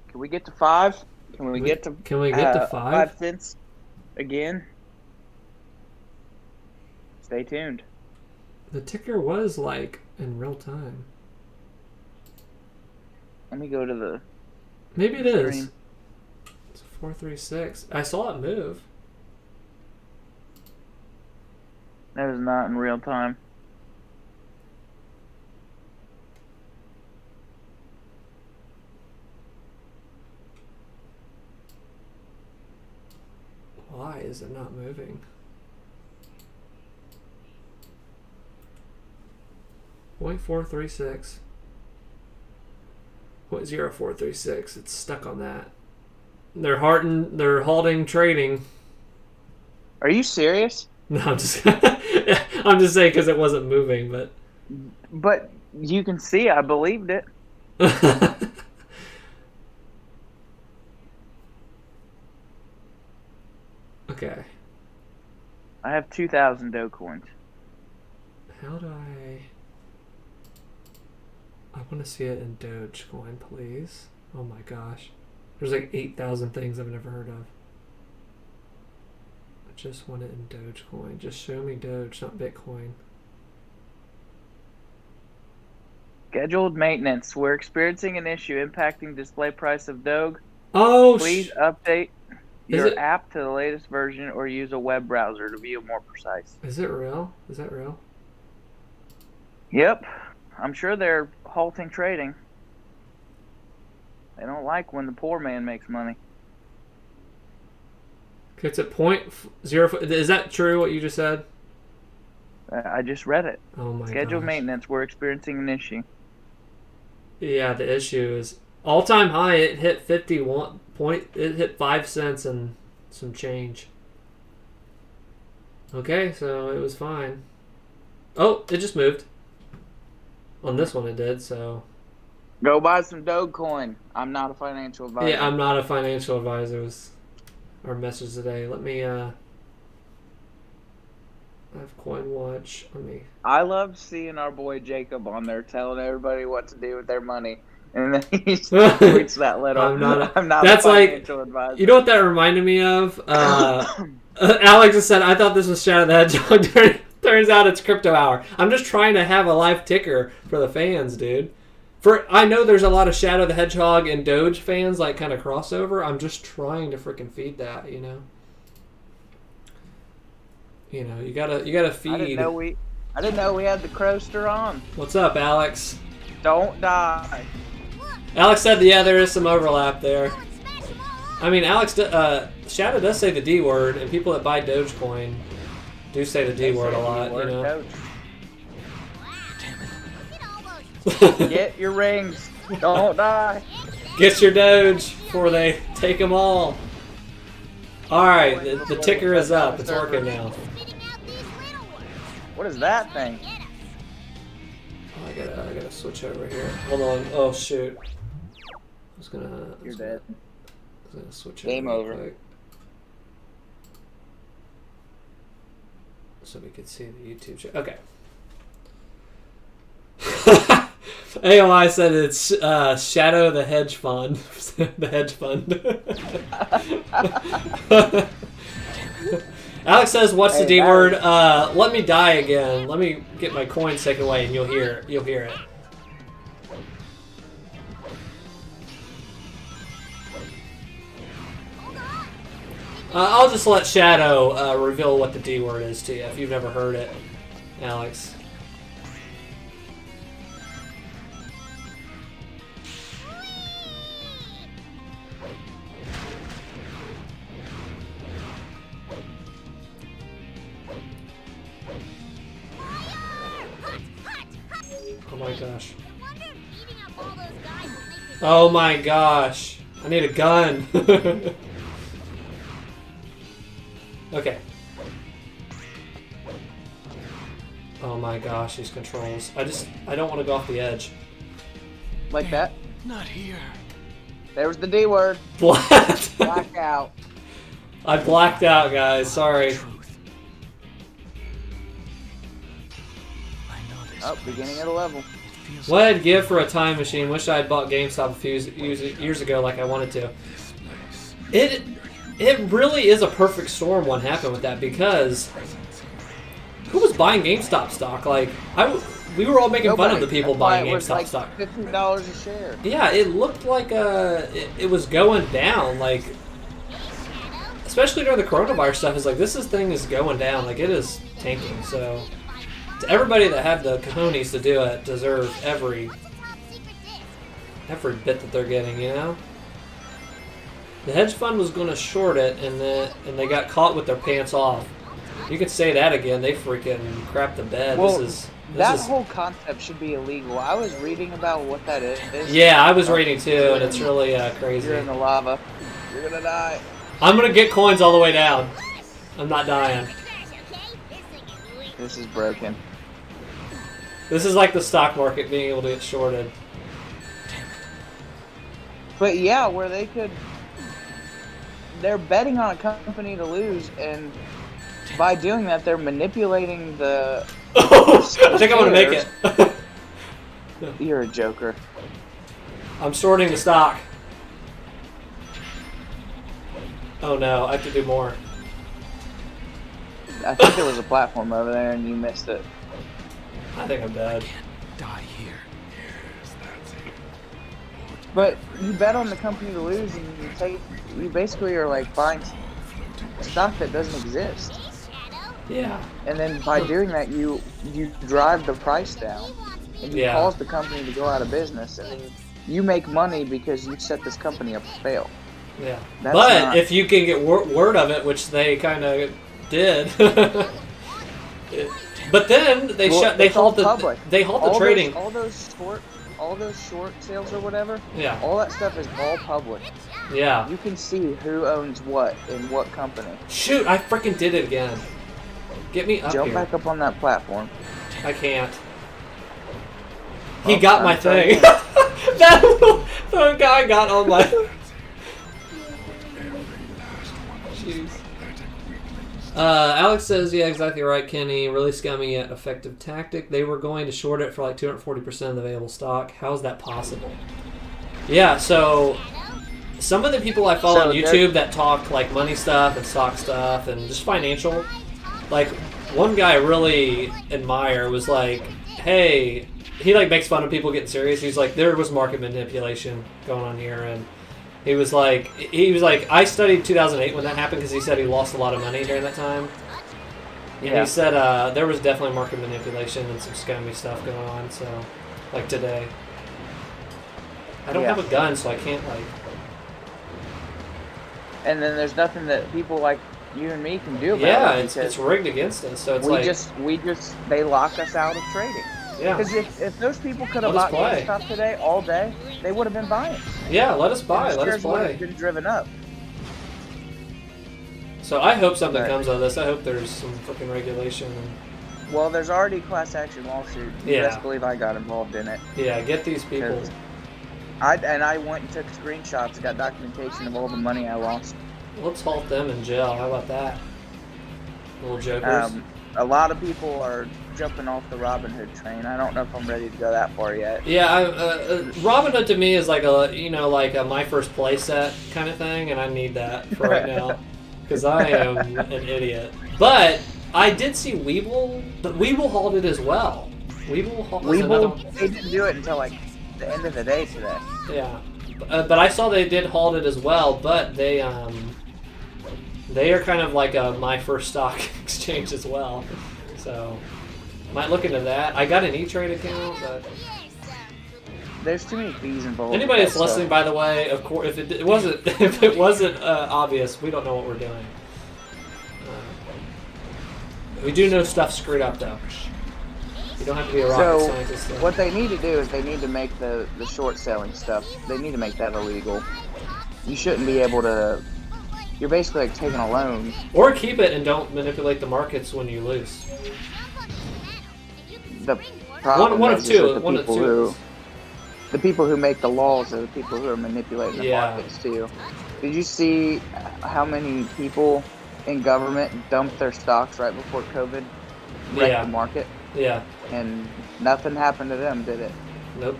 Speaker 2: Can we get to 5? Can we get to
Speaker 1: 5?
Speaker 2: 5 cents again? Stay tuned.
Speaker 1: The ticker was like in real time.
Speaker 2: Let me go to the
Speaker 1: Maybe it is.
Speaker 2: screen.
Speaker 1: It's 436. I saw it move.
Speaker 2: That is not in real time.
Speaker 1: Why is it not moving? 0.436. 0.0436. It's stuck on that. They're halting trading.
Speaker 2: Are you serious?
Speaker 1: No, I'm just I'm just saying because it wasn't moving, but
Speaker 2: But you can see I believed it.
Speaker 1: Okay.
Speaker 2: I have 2,000 Dogecoins.
Speaker 1: How do I want to see it in Dogecoin, please. Oh my gosh. There's like 8,000 things I've never heard of. I just want it in Dogecoin. Just show me Doge, not Bitcoin.
Speaker 2: Scheduled maintenance. We're experiencing an issue impacting display price of Doge.
Speaker 1: Oh,
Speaker 2: Please update
Speaker 1: Is
Speaker 2: your
Speaker 1: it-
Speaker 2: app to the latest version or use a web browser to view more precise.
Speaker 1: Is it real? Is that real?
Speaker 2: Yep. I'm sure they're halting trading. They don't like when the poor man makes money.
Speaker 1: Okay, it's at 0.0. Is that true? What you just said?
Speaker 2: I just read it.
Speaker 1: Oh my
Speaker 2: Scheduled
Speaker 1: gosh.
Speaker 2: maintenance. We're experiencing an issue.
Speaker 1: Yeah, the issue is all-time high. It hit 51 point. It hit 5 cents and some change. Okay, so it was fine. Oh, it just moved. On this one, it did. So
Speaker 2: Go buy some Dogecoin. I'm not a financial advisor.
Speaker 1: yeah, I'm not a financial advisor. Was our message today. Let me. I have Coin Watch. Let me.
Speaker 2: I love seeing our boy Jacob on there telling everybody what to do with their money. And then he tweets that little.
Speaker 1: I'm not
Speaker 2: that's
Speaker 1: a
Speaker 2: financial advisor.
Speaker 1: You know what that reminded me of? Alex has said, I thought this was Shadow the Hedgehog. Turns out it's Crypto Hour. I'm just trying to have a live ticker for the fans, dude. I know there's a lot of Shadow the Hedgehog and Doge fans, like, kind of crossover. I'm just trying to freaking feed that, you know? You know, you gotta feed.
Speaker 2: I didn't know we had the Croaster on.
Speaker 1: What's up, Alex?
Speaker 2: Don't die.
Speaker 1: Alex said, yeah, there is some overlap there. I mean, Shadow does say the D word, and people that buy Dogecoin do say the D word a lot, you know?
Speaker 2: Get your rings. Don't die.
Speaker 1: Get your Doge before they take them all. Alright, the ticker is up. It's working now.
Speaker 2: What is that thing?
Speaker 1: Oh, I gotta switch over here. Hold on. Oh, shoot.
Speaker 2: You're dead.
Speaker 1: I was gonna switch
Speaker 2: Game
Speaker 1: real
Speaker 2: over.
Speaker 1: quick. So we could see the YouTube show. Okay. AOI said it's Shadow the Hedge Fund. The Hedge Fund. Alex says, "What's the D word?" Let me die again. Let me get my coins taken away, and you'll hear it. I'll just let Shadow reveal what the D word is to you if you've never heard it, Alex. Oh my gosh. Oh my gosh. I need a gun. Okay. Oh my gosh, these controls. I don't want to go off the edge.
Speaker 2: Like that?
Speaker 3: Not here.
Speaker 2: There was the D word.
Speaker 1: What?
Speaker 2: Blackout.
Speaker 1: I blacked out, guys. Sorry.
Speaker 3: Truth. I know
Speaker 2: Oh, beginning of the level.
Speaker 1: What I'd give for a time machine. Wish I had bought GameStop a few years ago like I wanted to. It really is a perfect storm what happened with that, because who was buying GameStop stock? Like, we were all making fun of the people buying GameStop stock.
Speaker 2: $50 a share.
Speaker 1: Yeah, it looked like it was going down, like, especially during the coronavirus stuff. It's like, this thing is going down, like, it is tanking. So to everybody that had the cojones to do it deserve every bit that they're getting, you know? The hedge fund was going to short it, and they got caught with their pants off. You could say that again. They freaking crapped the bed.
Speaker 2: Well, that whole concept should be illegal. I was reading about what that is.
Speaker 1: Yeah, I was reading too, and it's really crazy.
Speaker 2: You're in the lava. You're gonna die.
Speaker 1: I'm gonna get coins all the way down. I'm not dying.
Speaker 2: This is broken.
Speaker 1: This is like the stock market being able to get shorted.
Speaker 2: But yeah, where they're betting on a company to lose, and by doing that, they're manipulating the.
Speaker 1: I think I'm gonna make it.
Speaker 2: You're a joker.
Speaker 1: I'm shorting the stock. Oh no, I have to do more.
Speaker 2: I think there was a platform over there, and you missed it.
Speaker 1: I think I'm dead.
Speaker 3: Die here.
Speaker 2: But you bet on the company to lose, and you basically are like buying stock that doesn't exist.
Speaker 1: Yeah.
Speaker 2: And then by doing that, you drive the price down, and you cause the company to go out of business, and then you make money because you set this company up to fail.
Speaker 1: Yeah.
Speaker 2: That's
Speaker 1: if you can get word of it, which they kind of did. But then they halt the trading.
Speaker 2: All those short sales or whatever.
Speaker 1: Yeah.
Speaker 2: All that stuff is all public.
Speaker 1: Yeah.
Speaker 2: You can see who owns what in what company.
Speaker 1: Shoot! I freaking did it again. Get me up
Speaker 2: Jump
Speaker 1: here.
Speaker 2: back up on that platform.
Speaker 1: I can't. He got my thing. The guy got on my. Jeez. Alex says, yeah, exactly right, Kenny. Really scummy yet effective tactic. They were going to short it for like 240% of the available stock. How is that possible? Yeah, so some of the people I follow on YouTube that talk like money stuff and stock stuff and just financial, like one guy I really admire was like, hey, he like makes fun of people getting serious. He's like, there was market manipulation going on here, and he was like, I studied 2008 when that happened because he said he lost a lot of money during that time. And he said there was definitely market manipulation and some scummy stuff going on. So, like today, I don't have a gun, so I can't like.
Speaker 2: And then there's nothing that people like you and me can do about it.
Speaker 1: Yeah, it's rigged against us. So it's
Speaker 2: they lock us out of trading.
Speaker 1: Yeah.
Speaker 2: Because if those people could have bought GameStop today all day, they would have been buying.
Speaker 1: Yeah, let us buy. Let us
Speaker 2: would
Speaker 1: play.
Speaker 2: have been driven up.
Speaker 1: So I hope something comes out of this. I hope there's some freaking regulation.
Speaker 2: Well, there's already a class action lawsuit. You best believe I got involved in it.
Speaker 1: Yeah, get these people.
Speaker 2: I went and took screenshots, got documentation of all the money I lost.
Speaker 1: Let's halt them in jail. How about that? Little jokers.
Speaker 2: A lot of people are jumping off the Robin Hood train. I don't know if I'm ready to go that far yet.
Speaker 1: Yeah, Robin Hood to me is like a my first play set kind of thing, and I need that for right now because I am an idiot. But I did see Weeble, but Weeble halted as well. Weeble,
Speaker 2: they didn't do it until like the end of the day today.
Speaker 1: Yeah, but I saw they did halt it as well. But they are kind of like a my first stock exchange as well. So might look into that. I got an E-Trade account, but
Speaker 2: there's too many fees involved.
Speaker 1: Anybody that's listening, by the way, of course, if it wasn't obvious, we don't know what we're doing. We do know stuff screwed up though. You don't have to be a rocket scientist.
Speaker 2: What they need to do is they need to make the short selling stuff. They need to make that illegal. You shouldn't be able to. You're basically like taking a loan.
Speaker 1: Or keep it and don't manipulate the markets when you lose.
Speaker 2: The problem
Speaker 1: one of two.
Speaker 2: The people who make the laws are the people who are manipulating the markets too. Did you see how many people in government dumped their stocks right before COVID? wrecked the market,
Speaker 1: Yeah.
Speaker 2: and nothing happened to them, did it?
Speaker 1: Nope.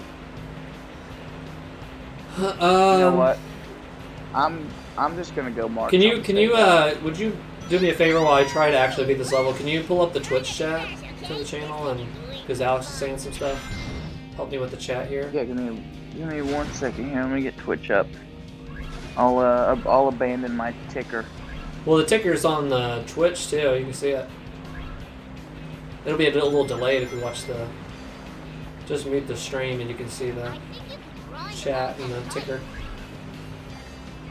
Speaker 2: You know what? I'm just gonna go mark.
Speaker 1: Can you would you do me a favor while I try to actually beat this level? Can you pull up the Twitch chat to the channel, and because Alex is saying some stuff, help me with the chat here.
Speaker 2: Yeah, give me 1 second here. Let me get Twitch up. I'll abandon my ticker.
Speaker 1: Well, the ticker's on the Twitch too. You can see it. It'll be a little delayed if you watch the. Just mute the stream and you can see the chat and the ticker.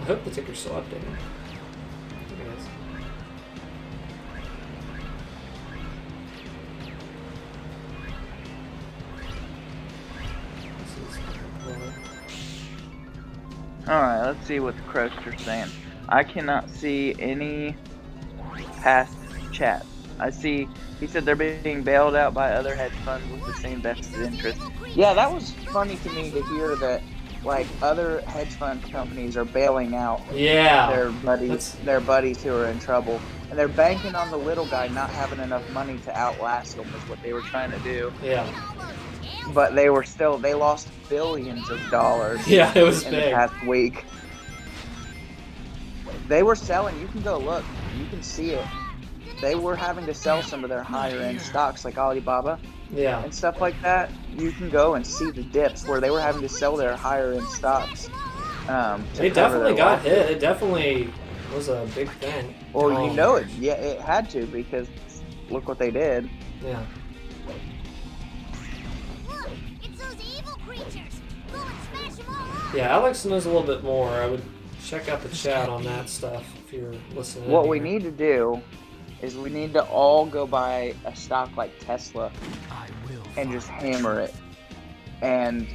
Speaker 1: I hope the ticker's still updated. I think it is.
Speaker 2: Alright, let's see what the Croaster's saying. I cannot see any past chat. I see, he said they're being bailed out by other hedge funds with the same vested interest. Yeah, that was funny to me to hear that, like, other hedge fund companies are bailing out their buddies who are in trouble. And they're banking on the little guy not having enough money to outlast them is what they were trying to do.
Speaker 1: Yeah.
Speaker 2: But they lost billions of dollars.
Speaker 1: Yeah, it was
Speaker 2: in
Speaker 1: big.
Speaker 2: the past week. They were selling, you can go look, you can see it. They were having to sell some of their higher end stocks like Alibaba and stuff like that. You can go and see the dips where they were having to sell their higher end stocks.
Speaker 1: They definitely got hit. It definitely was a big thing.
Speaker 2: Well, you know it. Yeah, it had to because look what they did.
Speaker 1: Yeah.
Speaker 8: Look, it's those evil creatures. Go and smash them all up.
Speaker 1: Yeah, Alex knows a little bit more. I would check out the chat on that stuff if you're listening.
Speaker 2: What we need to do is we need to all go buy a stock like Tesla and just hammer it. And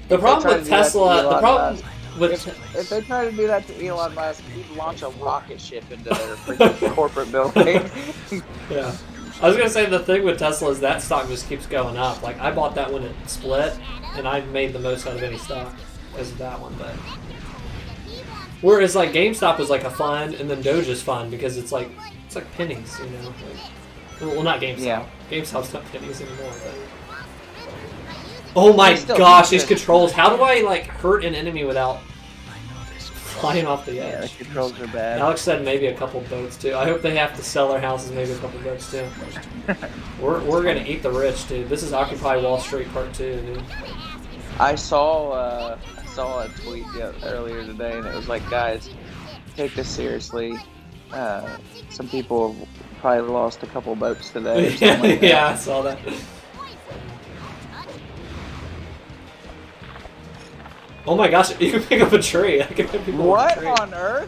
Speaker 1: the problem with Tesla,
Speaker 2: if they try to do that to Elon Musk, he'd launch a rocket ship into their freaking corporate building.
Speaker 1: Yeah. I was gonna say the thing with Tesla is that stock just keeps going up. Like I bought that when it split, and I made the most out of any stock because of that one. But whereas like GameStop was like a fun, and then Doge is fun because it's like pennies, you know. Like, well, not GameStop. Yeah. GameStop's not pennies anymore. But... Oh my gosh, these controls! How do I like hurt an enemy without flying off the edge?
Speaker 2: Yeah, the controls are bad.
Speaker 1: Alex said maybe a couple boats too. I hope they have to sell their houses, maybe a couple boats too. We're gonna eat the rich, dude. This is Occupy Wall Street Part 2, dude.
Speaker 2: I saw a tweet earlier today, and it was like, guys, take this seriously. Some people have probably lost a couple boats today. Or something like that.
Speaker 1: Yeah, I saw that. Oh my gosh, you can pick up a tree. I can pick people
Speaker 2: what
Speaker 1: up a tree.
Speaker 2: On earth?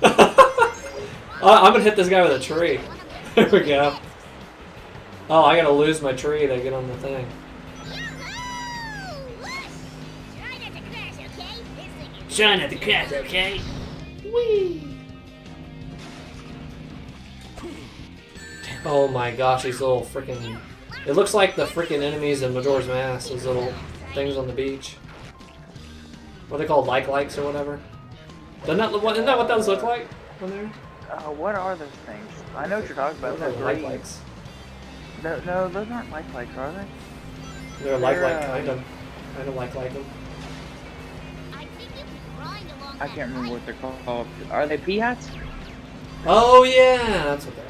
Speaker 1: I'm gonna hit this guy with a tree. There we go. Oh, I gotta lose my tree to get on the thing. Try not to crash, okay? Whee! Oh my gosh, these little freaking... It looks like the freaking enemies in Majora's Mask, those little things on the beach. What are they called, likes or whatever? Isn't that what those look like on there?
Speaker 2: What are those things? I know what you're talking about.
Speaker 1: Those are likes.
Speaker 2: No, those aren't likes, are they?
Speaker 1: They're like kind of like them.
Speaker 2: I can't remember what they're called. Are they peahats?
Speaker 1: Oh yeah, that's what they are.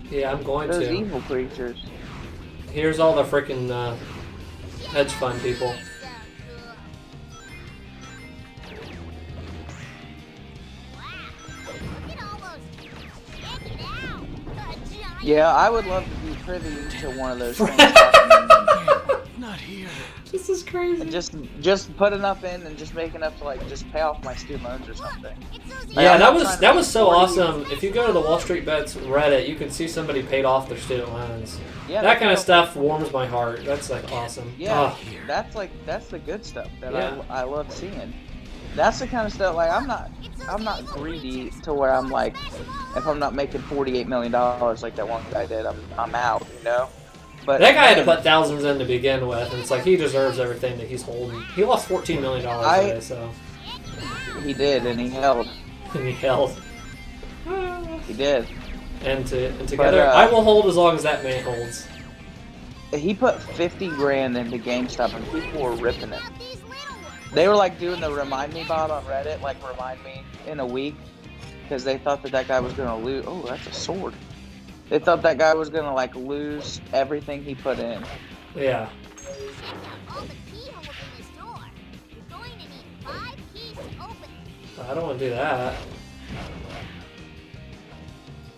Speaker 1: Yeah, I'm going
Speaker 2: Those
Speaker 1: to.
Speaker 2: Those evil creatures.
Speaker 1: Here's all the freaking hedge fund people.
Speaker 2: Yeah, I would love to be privy to one of those things.
Speaker 3: Not here.
Speaker 1: This is crazy.
Speaker 2: And just put enough in and just make enough to like just pay off my student loans or something.
Speaker 1: Yeah, that was so awesome. If you go to the Wall Street Bets Reddit, you can see somebody paid off their student loans. Yeah, that kind of stuff warms my heart. That's like awesome.
Speaker 2: Yeah, that's the good stuff that I love seeing. That's the kind of stuff. Like I'm not greedy to where I'm like, if I'm not making $48 million like that one guy did, I'm out. You know. But
Speaker 1: that guy had to put thousands in to begin with, and it's like he deserves everything that he's holding. He lost $14 million today, so.
Speaker 2: He did, and he held.
Speaker 1: And he held.
Speaker 2: He did.
Speaker 1: And together, I will hold as long as that man holds.
Speaker 2: He put 50 grand into GameStop, and people were ripping it. They were like doing the remind me bot on Reddit, like remind me in a week, because they thought that guy was gonna lose. Oh, that's a sword. They thought that guy was gonna like lose everything he put in.
Speaker 1: Yeah. I don't want to do that.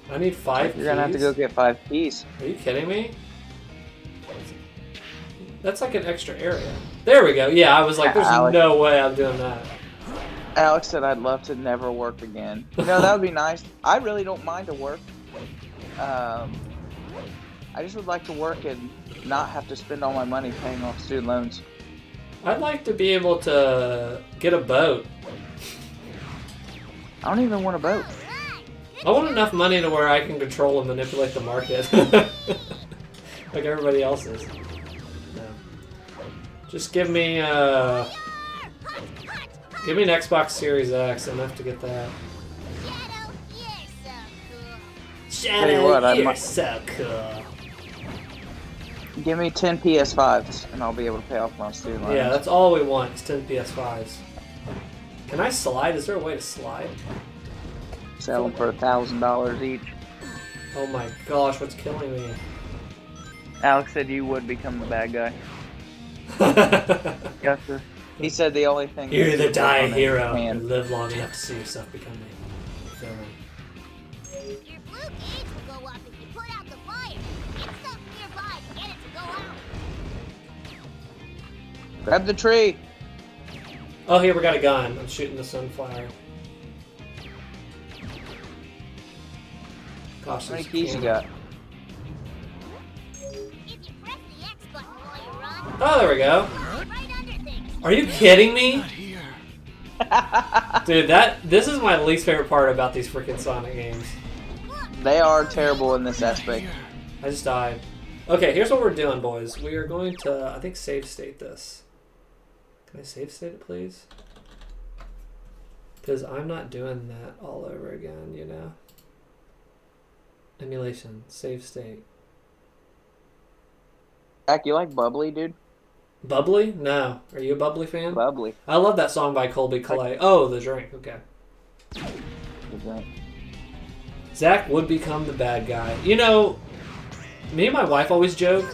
Speaker 1: I need 5 keys.
Speaker 2: You're gonna have to go get 5 keys.
Speaker 1: Are you kidding me? That's like an extra area. There we go. Yeah, I was like, there's no way I'm doing that.
Speaker 2: Alex said I'd love to never work again. You know, that would be nice. I really don't mind to work. I just would like to work and not have to spend all my money paying off student loans.
Speaker 1: I'd like to be able to get a boat.
Speaker 2: I don't even want a boat.
Speaker 1: I want enough money to where I can control and manipulate the market. Like everybody else is. No. Just give me an Xbox Series X. Enough to get that. Shadow, you're so cool.
Speaker 2: Give me 10 PS5s and I'll be able to pay off my student loans.
Speaker 1: Yeah, that's all we want is 10 PS5s. Can I slide? Is there a way to slide?
Speaker 2: Sell them for $1,000 each.
Speaker 1: Oh my gosh, what's killing me?
Speaker 2: Alex said you would become the bad guy. Yes, sir. He said the only thing...
Speaker 1: You're the die hero. You live long enough to see yourself become a villain.
Speaker 8: Your blue gauge will go up if you put out the fire. Get stuff nearby to get it to go out.
Speaker 2: Grab the tree.
Speaker 1: Oh, here, we got a gun. I'm shooting the sunflower. Gosh,
Speaker 2: How many keys you got?
Speaker 8: If you press the X button while you run,
Speaker 1: Oh, there we go.
Speaker 8: right under things.
Speaker 1: Are you kidding me? Dude, this is my least favorite part about these freaking Sonic games.
Speaker 2: They are terrible in this aspect.
Speaker 1: I just died. Okay, here's what we're doing, boys. We are going to, I think, save state this. Can I save state it, please? Because I'm not doing that all over again, you know? Emulation, save state.
Speaker 2: Jack, you like Bubbly, dude?
Speaker 1: Bubbly? No. Are you a Bubbly fan?
Speaker 2: Bubbly.
Speaker 1: I love that song by Colby Calais. Oh, the drink. Okay. Zach would become the bad guy. You know, me and my wife always joke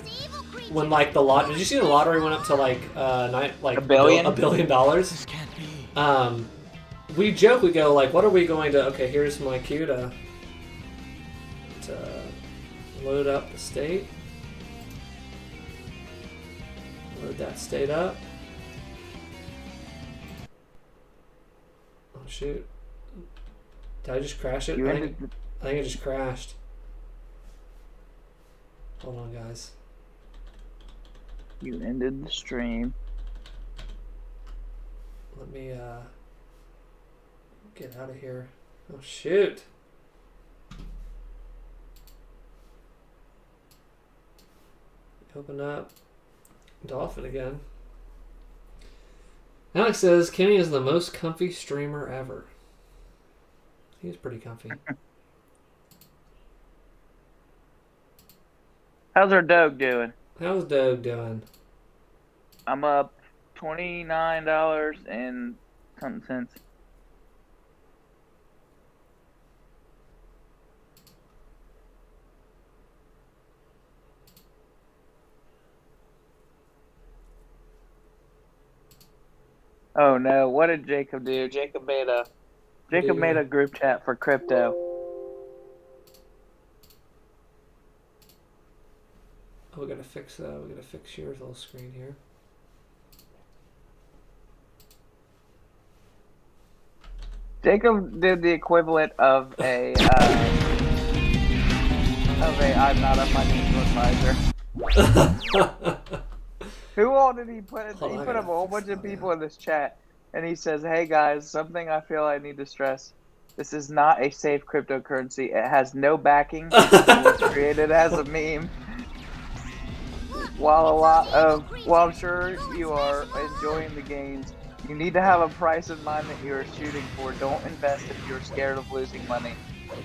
Speaker 1: when like the lot. Did you see the lottery went up to like
Speaker 2: $1 billion?
Speaker 1: $1 billion?
Speaker 3: This can't be.
Speaker 1: We joke. We go like, what are we going to? Okay, here's my cue to load up the state. Load that state up. Oh shoot! Did I just crash it? I think it just crashed. Hold on, guys.
Speaker 2: You ended the stream.
Speaker 1: Let me get out of here. Oh shoot! Open up Dolphin again. Alex says Kenny is the most comfy streamer ever. He's pretty comfy.
Speaker 2: How's our dog doing?
Speaker 1: How's Doug doing?
Speaker 2: I'm up $29 and something cents. Oh no, what did Jacob do? Jacob made a group chat for crypto.
Speaker 1: Oh, we gotta fix your little screen here.
Speaker 2: Jacob did the equivalent of a I'm not a financial advisor. Who all did he put? He put up a whole bunch of people in this chat. And he says, "Hey guys, something I feel I need to stress. This is not a safe cryptocurrency. It has no backing. It was created as a meme. While I'm sure you are enjoying the gains, you need to have a price in mind that you are shooting for. Don't invest if you're scared of losing money.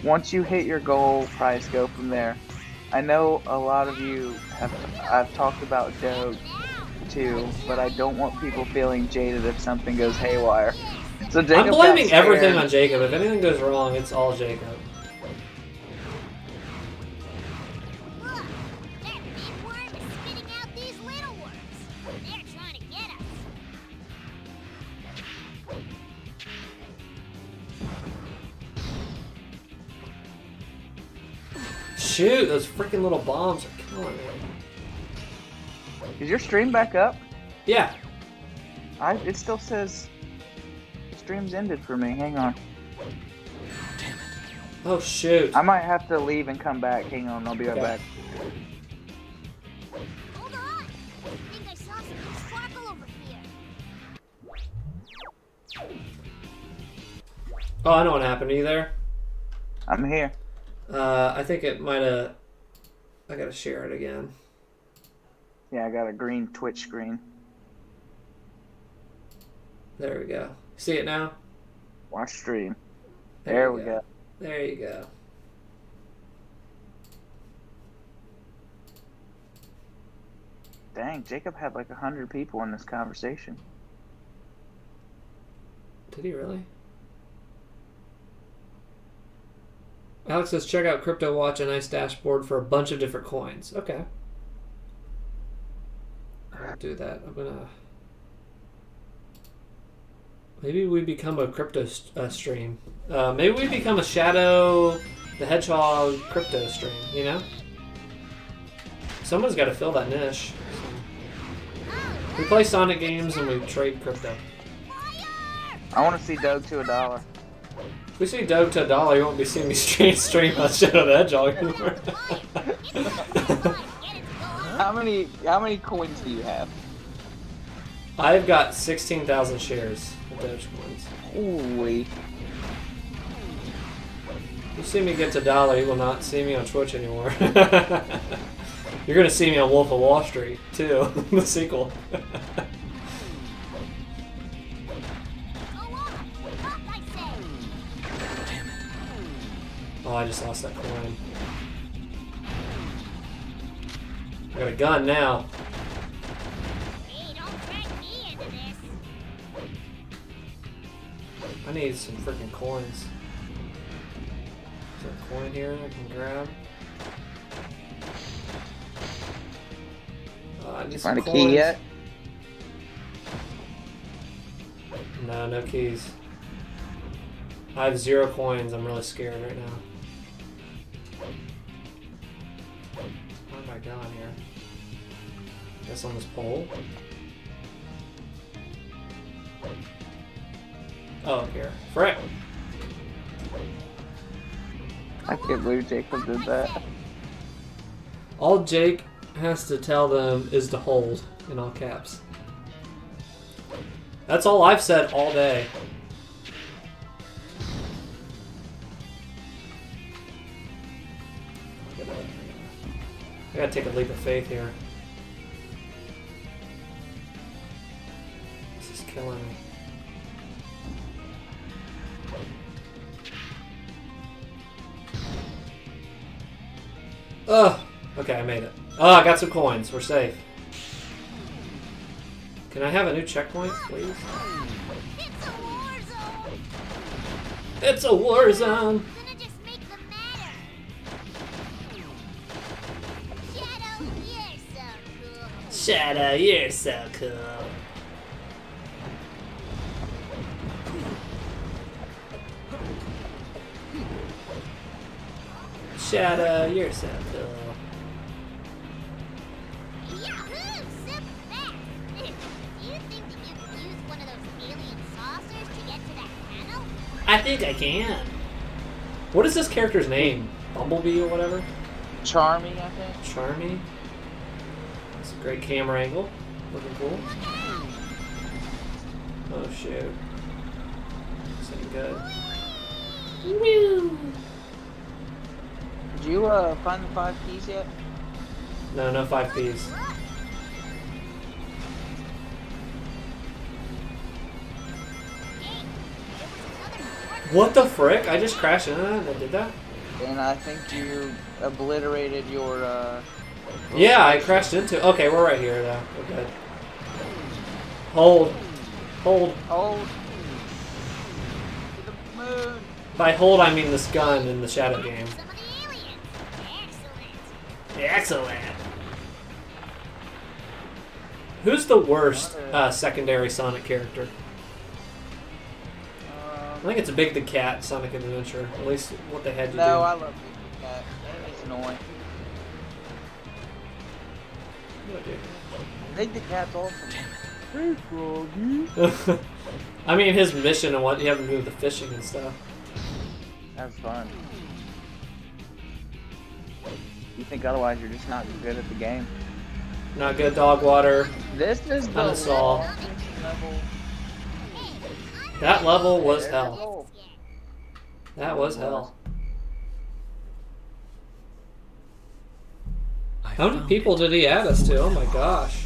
Speaker 2: Once you hit your goal price, go from there. I know a lot of you I've talked about Doge too, but I don't want people feeling jaded if something goes haywire." So Jacob
Speaker 1: I'm blaming
Speaker 2: got
Speaker 1: everything
Speaker 2: scared.
Speaker 1: on Jacob. If anything goes wrong, it's all Jacob.
Speaker 8: Look, that big worm is spitting out these little worms. They're trying to get us.
Speaker 1: Shoot, those freaking little bombs are killing me.
Speaker 2: Is your stream back up?
Speaker 1: Yeah.
Speaker 2: It still says the stream's ended for me. Hang on.
Speaker 1: Oh, shoot.
Speaker 2: I might have to leave and come back. Hang on, I'll be right
Speaker 1: Okay.
Speaker 2: back.
Speaker 8: Hold on. I think I saw something sparkle over here.
Speaker 1: Oh, I know what happened. Are you there?
Speaker 2: I'm here.
Speaker 1: I think it might have... I gotta share it again.
Speaker 2: Yeah, I got a green Twitch screen.
Speaker 1: There we go. See it now?
Speaker 2: Watch stream. There
Speaker 1: you
Speaker 2: we go.
Speaker 1: There you go.
Speaker 2: Dang, Jacob had like 100 people in this conversation.
Speaker 1: Did he really? Alex says, check out Crypto Watch, a nice dashboard for a bunch of different coins. Okay. I'll do that. I'm gonna... Maybe we become a crypto stream. Maybe we become a Shadow the Hedgehog crypto stream, you know? Someone's got to fill that niche. We play Sonic games and we trade crypto.
Speaker 2: I want to see Doug to $1.
Speaker 1: If we see Doug to $1, you won't be seeing me stream Shadow the Hedgehog anymore.
Speaker 2: How many coins do you have?
Speaker 1: I've got 16,000 shares of Dogecoins.
Speaker 2: Holy.
Speaker 1: You see me get to $1, you will not see me on Twitch anymore. You're gonna see me on Wolf of Wall Street too, the sequel. Oh, I just lost that coin. I got a gun now.
Speaker 8: Hey, don't drag me into this.
Speaker 1: I need some freaking coins. Is there a coin here I can grab? I need some
Speaker 2: Find a
Speaker 1: coins.
Speaker 2: key yet?
Speaker 1: No, no keys. I have 0 coins. I'm really scared right now. Where am I going here? Guess on this pole? Oh, here. Frick!
Speaker 2: I can't believe Jacob did that.
Speaker 1: All Jake has to tell them is to hold, in all caps. That's all I've said all day. I gotta take a leap of faith here. This is killing me. Ugh! Okay, I made it. Oh, I got some coins. We're safe. Can I have a new checkpoint, please?
Speaker 8: It's a war zone.
Speaker 1: It's a war zone!
Speaker 8: Gonna just make them madder. Shadow, you're so
Speaker 1: Shadow, you're so
Speaker 8: cool.
Speaker 1: cool. Shadow, you're so cool.
Speaker 8: Yahoo! Super fast. Do you think that you can use one of those alien saucers to get to that panel?
Speaker 1: I think I can. What is this character's name? Bumblebee or whatever?
Speaker 2: Charmy, I think.
Speaker 1: Charmy? That's a great camera angle. Looking cool. Oh shoot. This ain't good. Woo!
Speaker 2: Did you find the 5 keys yet?
Speaker 1: No, no 5 Ps. What the frick? I just crashed into that and I did that?
Speaker 2: And I think you obliterated your,
Speaker 1: Yeah, I crashed into. Okay, we're right here though. We're good. Hold. Hold.
Speaker 2: Hold. To the moon.
Speaker 1: By hold, I mean this gun in the Shadow game.
Speaker 8: Some of the aliens. Excellent.
Speaker 1: Excellent. Who's the worst secondary Sonic character? I think it's Big the Cat, Sonic Adventure. At least what they had you do.
Speaker 2: No, I love Big the Cat. It's annoying. Big the Cat's awesome. Hey, Froggy.
Speaker 1: I mean, his mission and what you have to do with the fishing and stuff.
Speaker 2: That's fun. You think otherwise you're just not good at the game.
Speaker 1: Not good dog water.
Speaker 2: This is the
Speaker 1: Uninstall.
Speaker 2: level.
Speaker 1: That level was hell. That was hell. How many people did he add us to? Oh my gosh.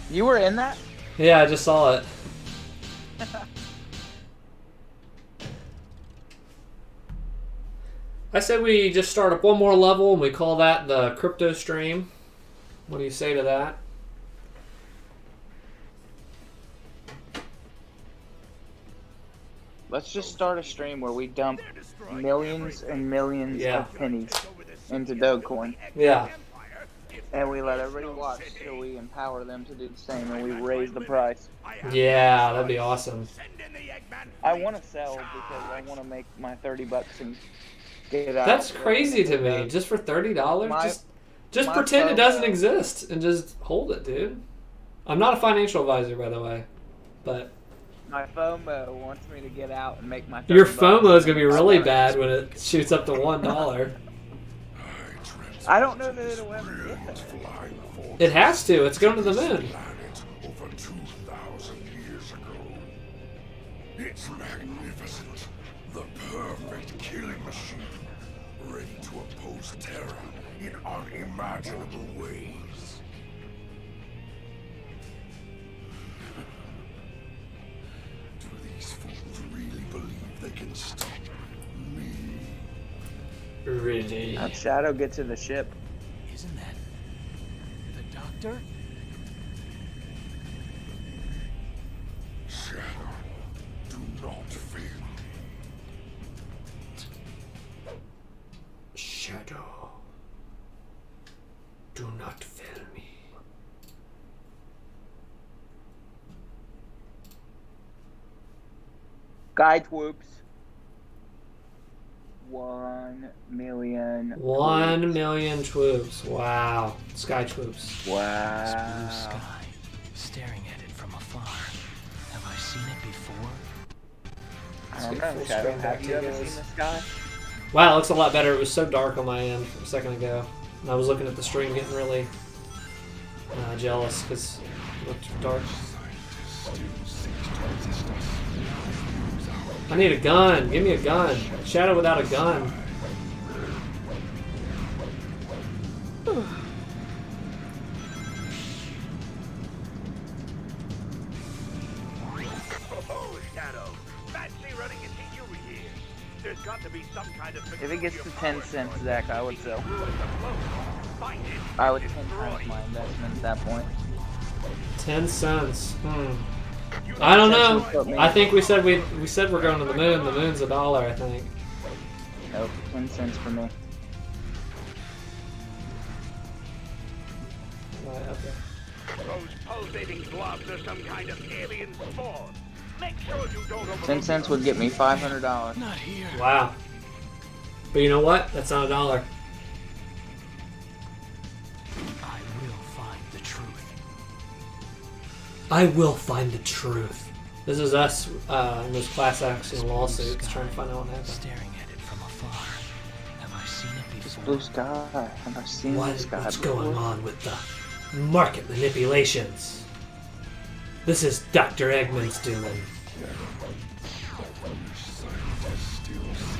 Speaker 2: You were in that?
Speaker 1: Yeah, I just saw it. I said we just start up one more level and we call that the crypto stream. What do you say to that?
Speaker 2: Let's just start a stream where we dump millions and millions of pennies into Dogecoin.
Speaker 1: Yeah.
Speaker 2: And we let everybody watch till we empower them to do the same and we raise the price.
Speaker 1: Yeah, that'd be awesome.
Speaker 2: I want to sell because I want to make my $30 and get it out.
Speaker 1: That's crazy to me. Just for $30? Just pretend it doesn't exist and just hold it, dude. I'm not a financial advisor, by the way. But
Speaker 2: my FOMO wants me to get out and make my $30.
Speaker 1: Your FOMO is going to be really bad when it shoots up to $1.
Speaker 2: I don't know that it'll ever get there.
Speaker 1: It has to. It's going to the moon.
Speaker 4: Over 2,000 years ago. It's magnificent. The perfect killing machine. Ready to oppose terror in unimaginable ways. Do these fools really believe they can stop me?
Speaker 1: Really?
Speaker 2: How'd Shadow get to the ship?
Speaker 3: Isn't that the doctor?
Speaker 4: Shadow, do not fear.
Speaker 1: Shadow, do not fail me.
Speaker 2: Guide whoops. 1 million.
Speaker 1: 1 million twoops. Wow. Sky twoops.
Speaker 2: Wow.
Speaker 3: Blue sky, staring at it from afar. Have I seen it before?
Speaker 2: I don't know, Shadow. Have you ever seen the sky?
Speaker 1: Wow, it looks a lot better. It was so dark on my end a second ago. And I was looking at the stream getting really jealous because it looked dark. I need a gun. Give me a gun. Shadow without a gun.
Speaker 9: Oh, Shadow. Fancy running into you here. There's got to be some kind of...
Speaker 2: If it gets to 10 cents, Zach, I would sell. I would 10 times my investment at that point.
Speaker 1: 10 cents. I don't know. I think we said we're going to the moon. The moon's $1, I think.
Speaker 2: Nope, 10 cents for me.
Speaker 1: Right, okay.
Speaker 9: Those pulsating blobs are some kind of alien spawn. Make sure you don't overlook
Speaker 2: 10 cents would get me $500.
Speaker 3: Not here.
Speaker 1: Wow. But you know what? That's not $1.
Speaker 3: I will find the truth.
Speaker 1: I will find the truth. This is us in those class action lawsuits trying to find out what happened.
Speaker 3: Staring at it from afar. Have I seen it before?
Speaker 2: Blue sky. Have I seen the sky
Speaker 1: What's
Speaker 2: before?
Speaker 1: going on with the market manipulations? This is Dr. Eggman's doing.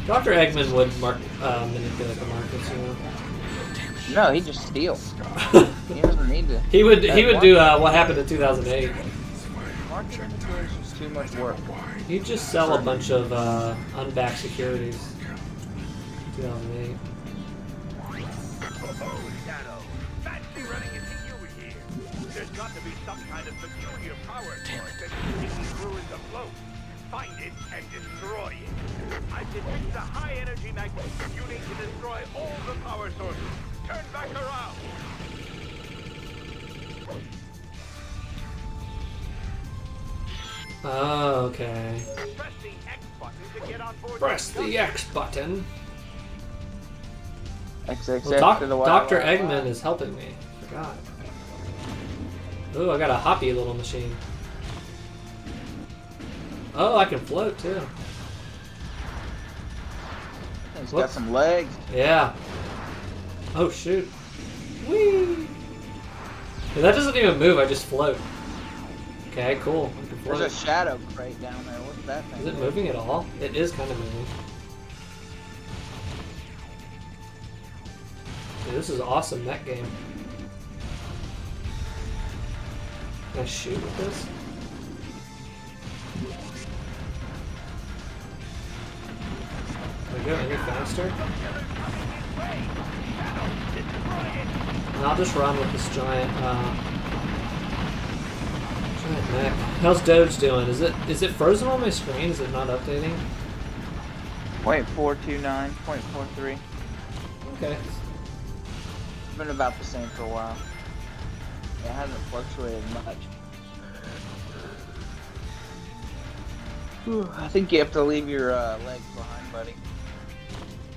Speaker 1: Dr. Eggman would manipulate the markets, you know.
Speaker 2: No, he just steals. He doesn't need to.
Speaker 1: He would do what happened in 2008.
Speaker 2: Market manipulation is too much work.
Speaker 1: He'd just sell a bunch of unbacked securities. 2008.
Speaker 9: Oh, Shadow. Fancy running into you here. There's got to be some kind of peculiar power source that keeps these ruins afloat. Find it and destroy it. I've detected a high-energy magnet. You need to destroy all the power sources. Turn back around.
Speaker 1: Oh, okay.
Speaker 9: Press the X button to get on board.
Speaker 1: Press the X button.
Speaker 2: XXX
Speaker 1: Well,
Speaker 2: to the
Speaker 1: Dr. Eggman is helping me. Forgot. Ooh, I got a hoppy little machine. Oh, I can float too.
Speaker 2: He's got some legs.
Speaker 1: Yeah. Oh shoot. Whee! Yeah, that doesn't even move, I just float. Okay, cool. I can float.
Speaker 2: There's a shadow crate down there. What's that thing?
Speaker 1: Is it moving at all? It is kind of moving. Dude, this is awesome, that game. Can I shoot with this? Can I go any faster? And I'll just run with this giant mech. How's Doge doing? Is it frozen on my screen? Is it not updating?
Speaker 2: 0.429, 0.43.
Speaker 1: Okay.
Speaker 2: It's been about the same for a while. It hasn't fluctuated much. Whew, I think you have to leave your legs behind, buddy.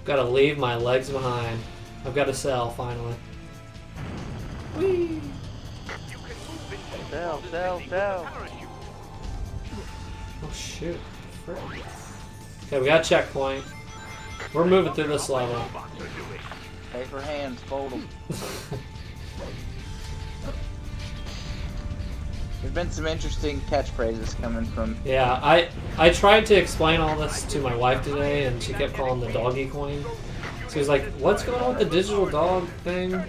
Speaker 1: Gotta leave my legs behind. I've got to sell, finally. Whee!
Speaker 2: Sell.
Speaker 1: Oh shoot. Frick. Okay, we got a checkpoint. We're moving through this level.
Speaker 2: Paper hands, fold them. There's been some interesting catchphrases coming from...
Speaker 1: Yeah, I tried to explain all this to my wife today, and she kept calling the doggy coin. She was like, what's going on with the digital dog thing?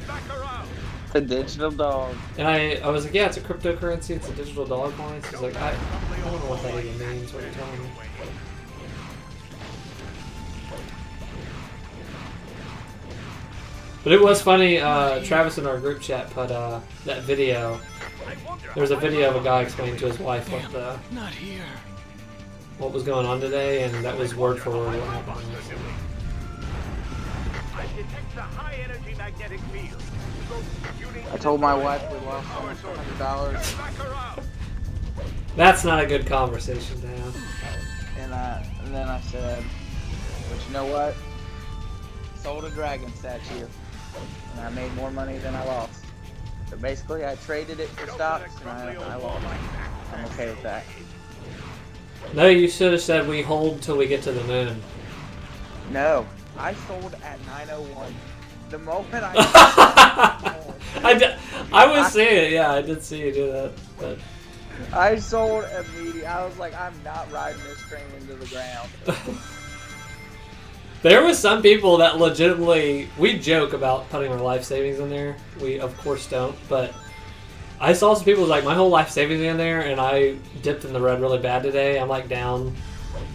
Speaker 2: The digital dog.
Speaker 1: And I was like, yeah, it's a cryptocurrency, it's a digital dog coin. She's like, I don't know what that even means, what are you telling me? But it was funny, Travis in our group chat put that video. There was a video of a guy explaining to his wife what was going on today, and that was word for word what happened.
Speaker 2: I told my wife we lost almost $100.
Speaker 1: That's not a good conversation to have.
Speaker 2: And then I said, but you know what? Sold a dragon statue, and I made more money than I lost. So basically, I traded it for stocks, and I lost. I'm okay with that.
Speaker 1: No, you should have said we hold till we get to the moon.
Speaker 2: No, I sold at 9:01. The moment I
Speaker 1: I was seeing it, yeah, I did see you do that. But
Speaker 2: I sold immediately. I was like, I'm not riding this train into the ground.
Speaker 1: there was some people that legitimately, we joke about putting our life savings in there. We of course don't, but I saw some people like, my whole life savings in there, and I dipped in the red really bad today. I'm like down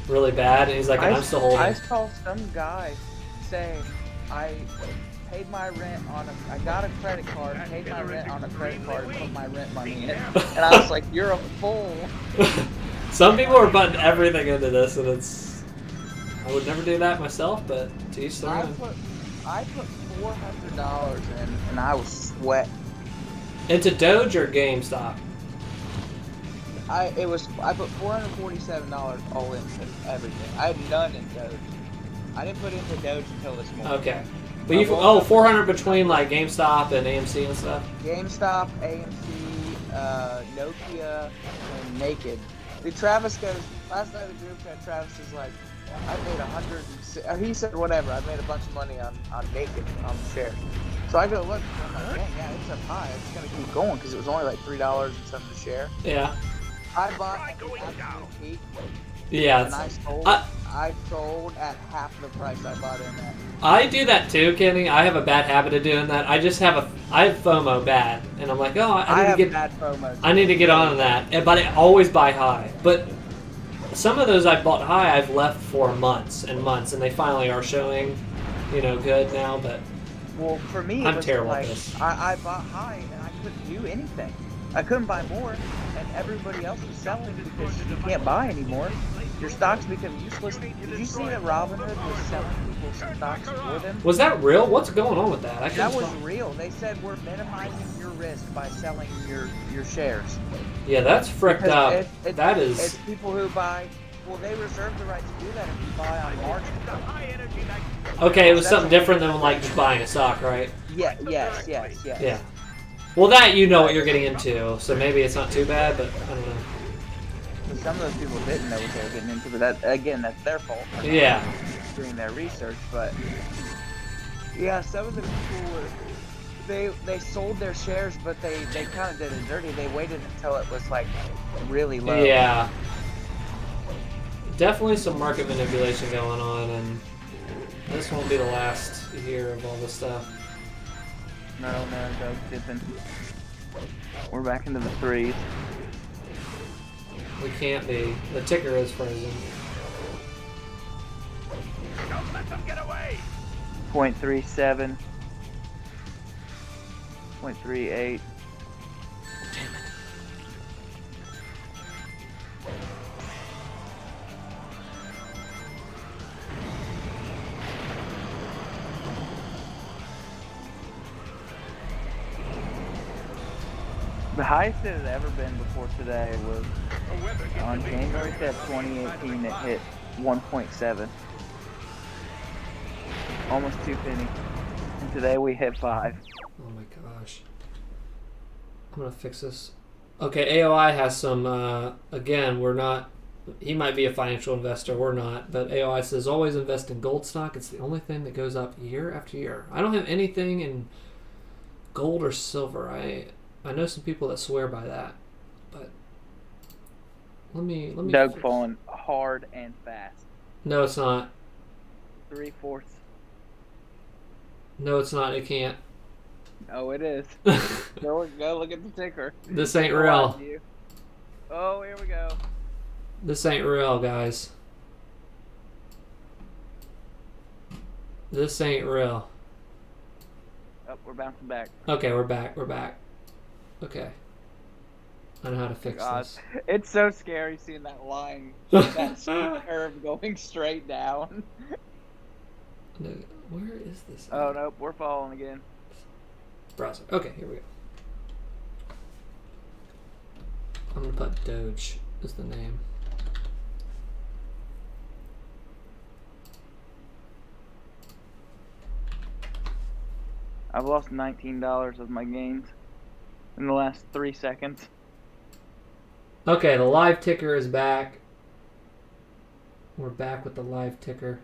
Speaker 1: really bad, and he's like, and I'm still holding.
Speaker 2: I saw some guy say, I paid my rent on I got a credit card, paid my rent on a credit card, and put my rent money in. And I was like, you're a fool.
Speaker 1: Some people are putting everything into this, and it's, I would never do that myself, but to each their own.
Speaker 2: I put $400 in, and I was sweating.
Speaker 1: Into Doge or GameStop?
Speaker 2: I put $447 all into everything. I had none in Doge. I didn't put into Doge until this morning.
Speaker 1: Okay. But you 400 between like GameStop and AMC and stuff?
Speaker 2: GameStop, AMC, Nokia, and Naked. Dude, Travis goes, last night in the group chat, Travis is like, I made 106, he said whatever, I made a bunch of money on Naked, on the share. So I go look, and I'm like, dang, yeah, it's up high, it's going to keep going, because it was only like $3 and something a share.
Speaker 1: Yeah.
Speaker 2: I bought at the absolute peak,
Speaker 1: Yeah,
Speaker 2: and I sold at half the price I bought in at.
Speaker 1: I do that too, Kenny. I have a bad habit of doing that. I have FOMO bad, and I'm like, oh, I need to get
Speaker 2: bad FOMO.
Speaker 1: I need to get on that, but I always buy high. But some of those I bought high, I've left for months and months, and they finally are showing, good now. But
Speaker 2: well, for me,
Speaker 1: I'm
Speaker 2: it was
Speaker 1: terrible
Speaker 2: like
Speaker 1: at this.
Speaker 2: I bought high and I couldn't do anything. I couldn't buy more, and everybody else was selling because you can't buy anymore. Your stocks become useless. Did you see that Robinhood was selling people's stocks for them?
Speaker 1: Was that real? What's going on with that?
Speaker 2: That was real. They said we're minimizing your risk by selling your shares.
Speaker 1: Yeah, that's fricked up.
Speaker 2: It's people who buy. Well, they reserve the right to do that if you buy on margin.
Speaker 1: Okay, it was something different than like just buying a stock, right?
Speaker 2: Yeah. Yes.
Speaker 1: Yeah. Well, that you know what you're getting into, so maybe it's not too bad, but I don't know.
Speaker 2: Some of those people didn't know what they were getting into, but that's their fault.
Speaker 1: Yeah.
Speaker 2: Doing their research, but yeah, some of the people were they sold their shares, but they kind of did it dirty. They waited until it was like really low.
Speaker 1: Yeah. Definitely some market manipulation going on, and this won't be the last year of all this stuff.
Speaker 2: No, Doug dipping. We're back into the threes.
Speaker 1: We can't be. The ticker is frozen.
Speaker 9: Don't let them get away.
Speaker 2: 0.37. 0.38.
Speaker 3: Damn it.
Speaker 2: The highest it had ever been before today was on January 5th, 2018. It hit 1.7, almost 2 pennies. And today we hit 5.
Speaker 1: Oh my gosh. I'm gonna fix this. Okay, AOI has some. Again, we're not. He might be a financial investor. We're not. But AOI says always invest in gold stock. It's the only thing that goes up year after year. I don't have anything in gold or silver. I know some people that swear by that, but let me.
Speaker 2: Doug falling hard and fast.
Speaker 1: No, it's not.
Speaker 2: 3/4.
Speaker 1: No, it's not. It can't.
Speaker 2: Oh, it is. Go look at the ticker.
Speaker 1: This ain't real.
Speaker 2: Oh, here we go.
Speaker 1: This ain't real, guys. This ain't real.
Speaker 2: Oh, we're bouncing back.
Speaker 1: Okay, we're back. Okay. I know how to fix this.
Speaker 2: It's so scary seeing that line, that curve going straight down.
Speaker 1: No, where is this?
Speaker 2: Oh, nope, we're falling again.
Speaker 1: Browser. Okay, here we go. I'm gonna put Doge as the name.
Speaker 2: I've lost $19 of my gains in the last 3 seconds.
Speaker 1: Okay, the live ticker is back. We're back with the live ticker.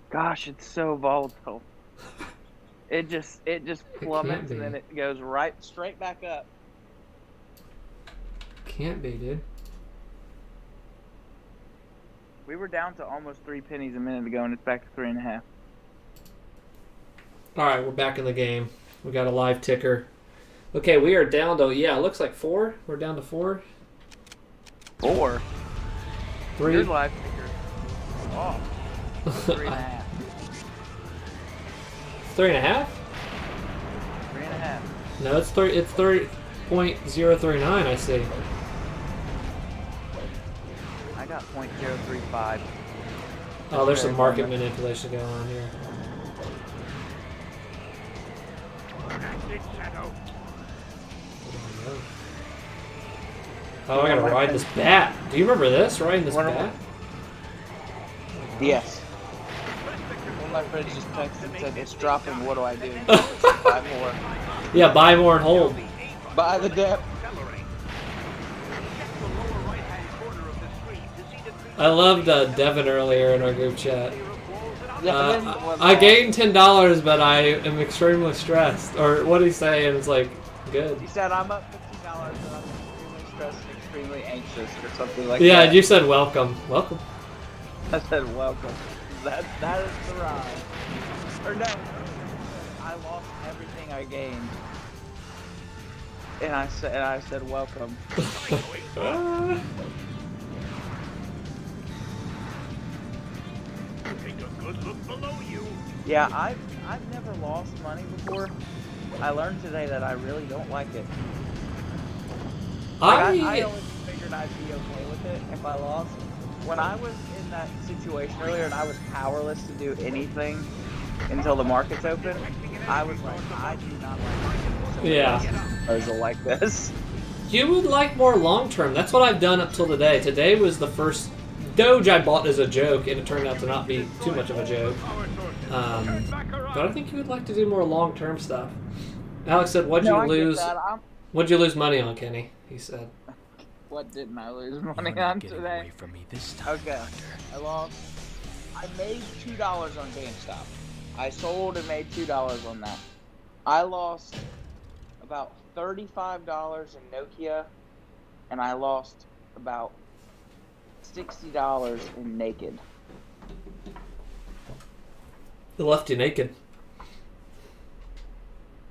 Speaker 2: Gosh, it's so volatile. It just plummets and then it goes straight back up.
Speaker 1: Can't be, dude.
Speaker 2: We were down to almost 3 pennies a minute ago, and it's back to 3.5.
Speaker 1: All right, we're back in the game. We got a live ticker. Okay, we are down to, it looks like 4. We're down to 4.
Speaker 2: 4?
Speaker 1: 3.
Speaker 2: Your live ticker. Oh. 3.5.
Speaker 1: 3.5?
Speaker 2: 3.5.
Speaker 1: No, it's 30.039. I see.
Speaker 2: I got 0.035.
Speaker 1: Oh, there's some market manipulation going on here. Oh, I gotta ride this bat. Do you remember this? Riding this bat?
Speaker 2: Yes. One of my friends just texted and said, it's dropping, what do I do? Buy more.
Speaker 1: Yeah, buy more and hold.
Speaker 2: Buy the dip.
Speaker 1: I loved Devin earlier in our group chat. I gained $10, but I am extremely stressed. Or what did he say? And it's like, good.
Speaker 2: He said, I'm up $15 and I'm extremely stressed and extremely anxious or something like
Speaker 1: Yeah,
Speaker 2: that.
Speaker 1: and you said welcome. Welcome.
Speaker 2: I said, welcome. That is the ride. Or no, I lost everything I gained. And I said, welcome.
Speaker 9: Take a good look below you.
Speaker 2: Yeah, I've never lost money before. I learned today that I really don't like it. Like, I always figured I'd be okay with it if I lost. When I was in that situation earlier and I was powerless to do anything until the markets open, I was like, I do not like
Speaker 1: Yeah.
Speaker 2: a proposal like this.
Speaker 1: You would like more long-term. That's what I've done up till today. Today was the first Doge I bought as a joke, and it turned out to not be too much of a joke. But I think you would like to do more long-term stuff. Alex said, what'd you lose? What'd you lose money on, Kenny? He said.
Speaker 2: What didn't I lose money
Speaker 3: You're not
Speaker 2: on
Speaker 3: getting
Speaker 2: today?
Speaker 3: away from me this time,
Speaker 2: Okay,
Speaker 3: Doctor.
Speaker 2: I made $2 on GameStop. I sold and made $2 on that. I lost about $35 in Nokia, and I lost about $60 in Naked.
Speaker 1: It left you naked.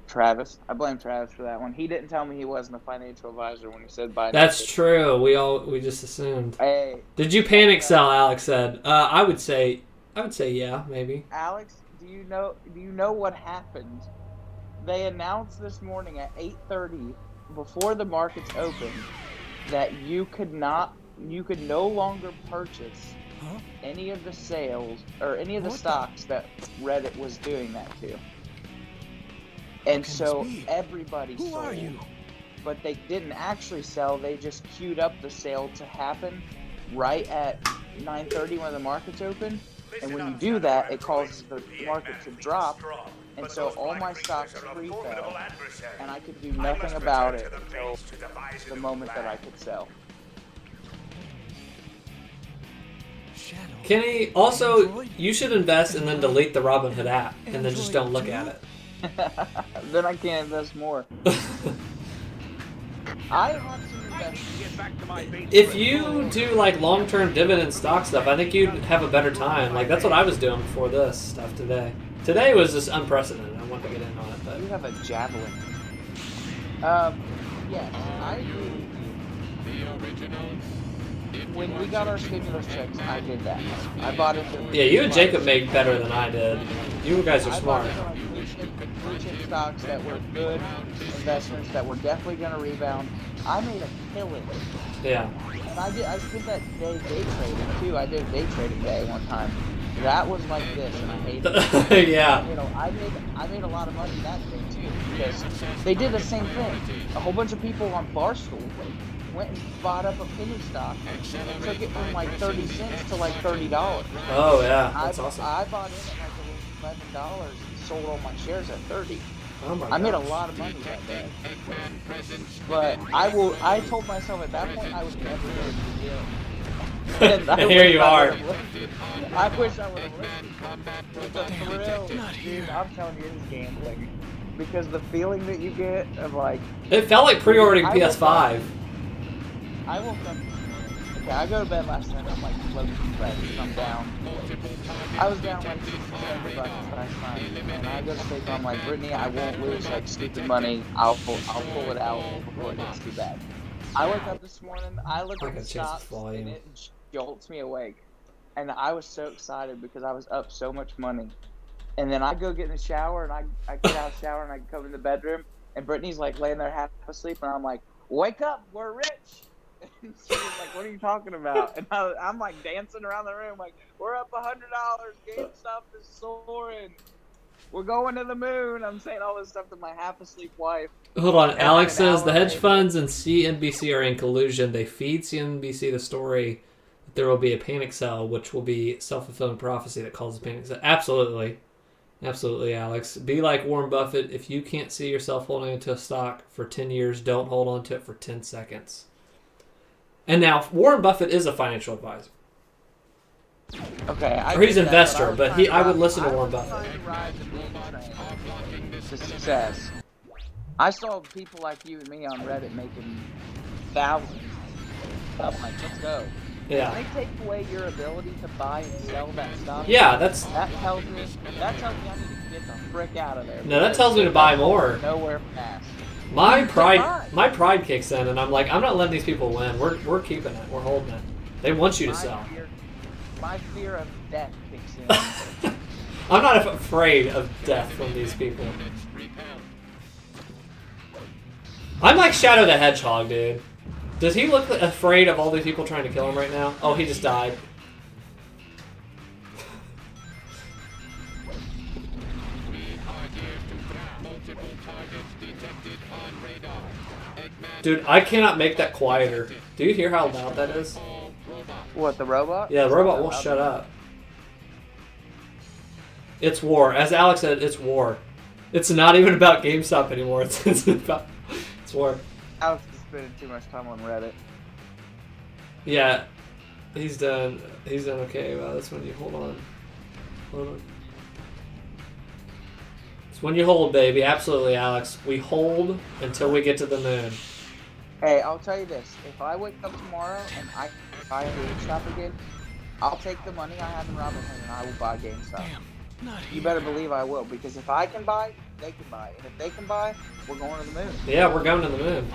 Speaker 2: Travis. I blame Travis for that one. He didn't tell me he wasn't a financial advisor when he said buy
Speaker 1: That's
Speaker 2: Naked.
Speaker 1: true. We just assumed.
Speaker 2: Hey.
Speaker 1: Did you panic sell? Alex said. I would say yeah, maybe.
Speaker 2: Alex, do you know what happened? They announced this morning at 8:30 before the markets opened that you could no longer purchase any of the sales or any of the stocks that Reddit was doing that to. And so everybody sold. Who are you? But they didn't actually sell. They just queued up the sale to happen right at 9:30 when the markets open. And when you do that, it causes the market to drop. And so all my stocks free fell. And I could do nothing about it until the moment that I could sell.
Speaker 1: Kenny, also, you should invest and then delete the Robinhood app and then just don't look at it.
Speaker 2: Then I can't invest more. I want to invest.
Speaker 1: If you do like long-term dividend stock stuff, I think you'd have a better time. Like that's what I was doing before this stuff today. Today was just unprecedented. I wanted to get in on it, but
Speaker 2: you have a javelin. Yes, I agree. When we got our stimulus checks, I did that. I bought into.
Speaker 1: Yeah, you and Jacob made better than I did. You guys are smart.
Speaker 2: I bought into blue chip stocks that were good investments that were definitely going to rebound. I made a killing.
Speaker 1: Yeah.
Speaker 2: And I spent that day trading too. I did a day trading day one time. That was like this, and I hated it.
Speaker 1: Yeah.
Speaker 2: You know, I made a lot of money that day too because they did the same thing. A whole bunch of people on Barstool went and bought up a penny stock and took it from like 30 cents to like $30.
Speaker 1: Oh yeah, that's awesome.
Speaker 2: I bought in at like $11 and sold all my shares at 30.
Speaker 1: Oh my
Speaker 2: I made a lot of money that day. But I told myself at that point I would never go to the gym.
Speaker 1: And here you are.
Speaker 2: I wish I would have listened. It's a thrill, dude. I'm telling you, it's gambling. Because the feeling that you get of like...
Speaker 1: It felt like pre-ordering PS5.
Speaker 2: I woke up this morning. Okay, I go to bed last night. I'm like low depressed and I'm down. I was down like $60 last night. And I go to sleep and I'm like, Brittany, I won't lose like stupid money. I'll pull it out before it gets too bad. I wake up this morning, I look at the stocks and it jolts me awake. And I was so excited because I was up so much money. And then I go get in the shower and I get out of the shower and I come in the bedroom and Brittany's like laying there half asleep and I'm like, wake up, we're rich. And she was like, what are you talking about? And I'm like dancing around the room like, we're up $100, GameStop is soaring. We're going to the moon. I'm saying all this stuff to my half asleep wife.
Speaker 1: Hold on, Alex says the hedge funds and CNBC are in collusion. They feed CNBC the story that there will be a panic sell, which will be self-fulfilling prophecy that causes panic sell. Absolutely. Absolutely, Alex. Be like Warren Buffett. If you can't see yourself holding onto a stock for 10 years, don't hold on to it for 10 seconds. And now, Warren Buffett is a financial advisor.
Speaker 2: Okay,
Speaker 1: or he's an investor, but I would listen to Warren Buffett.
Speaker 2: Trying to ride the meme train to success. I saw people like you and me on Reddit making thousands. I'm like, let's go.
Speaker 1: Yeah.
Speaker 2: When they take away your ability to buy and sell that stuff.
Speaker 1: Yeah,
Speaker 2: that tells me I need to get the frick out of there.
Speaker 1: No, that tells me to buy more.
Speaker 2: Nowhere fast.
Speaker 1: My pride kicks in, and I'm like, I'm not letting these people win. We're keeping it. We're holding it. They want you to sell.
Speaker 2: My fear of death kicks in.
Speaker 1: I'm not afraid of death from these people. I'm like Shadow the Hedgehog, dude. Does he look afraid of all these people trying to kill him right now? Oh, he just died. Dude, I cannot make that quieter. Do you hear how loud that is?
Speaker 2: What, the robot?
Speaker 1: Yeah, the robot won't shut up. It's war. As Alex said, it's war. It's not even about GameStop anymore. It's war.
Speaker 2: Alex is spending too much time on Reddit.
Speaker 1: Yeah, he's done okay. Well, that's when you hold on. It's when you hold, baby. Absolutely, Alex. We hold until we get to the moon.
Speaker 2: Hey, I'll tell you this. If I wake up tomorrow and I buy a GameStop again, I'll take the money I have in Robinhood and I will buy GameStop. You better believe I will, because if I can buy, they can buy. And if they can buy, we're going to the moon.
Speaker 1: Yeah, we're going to the moon.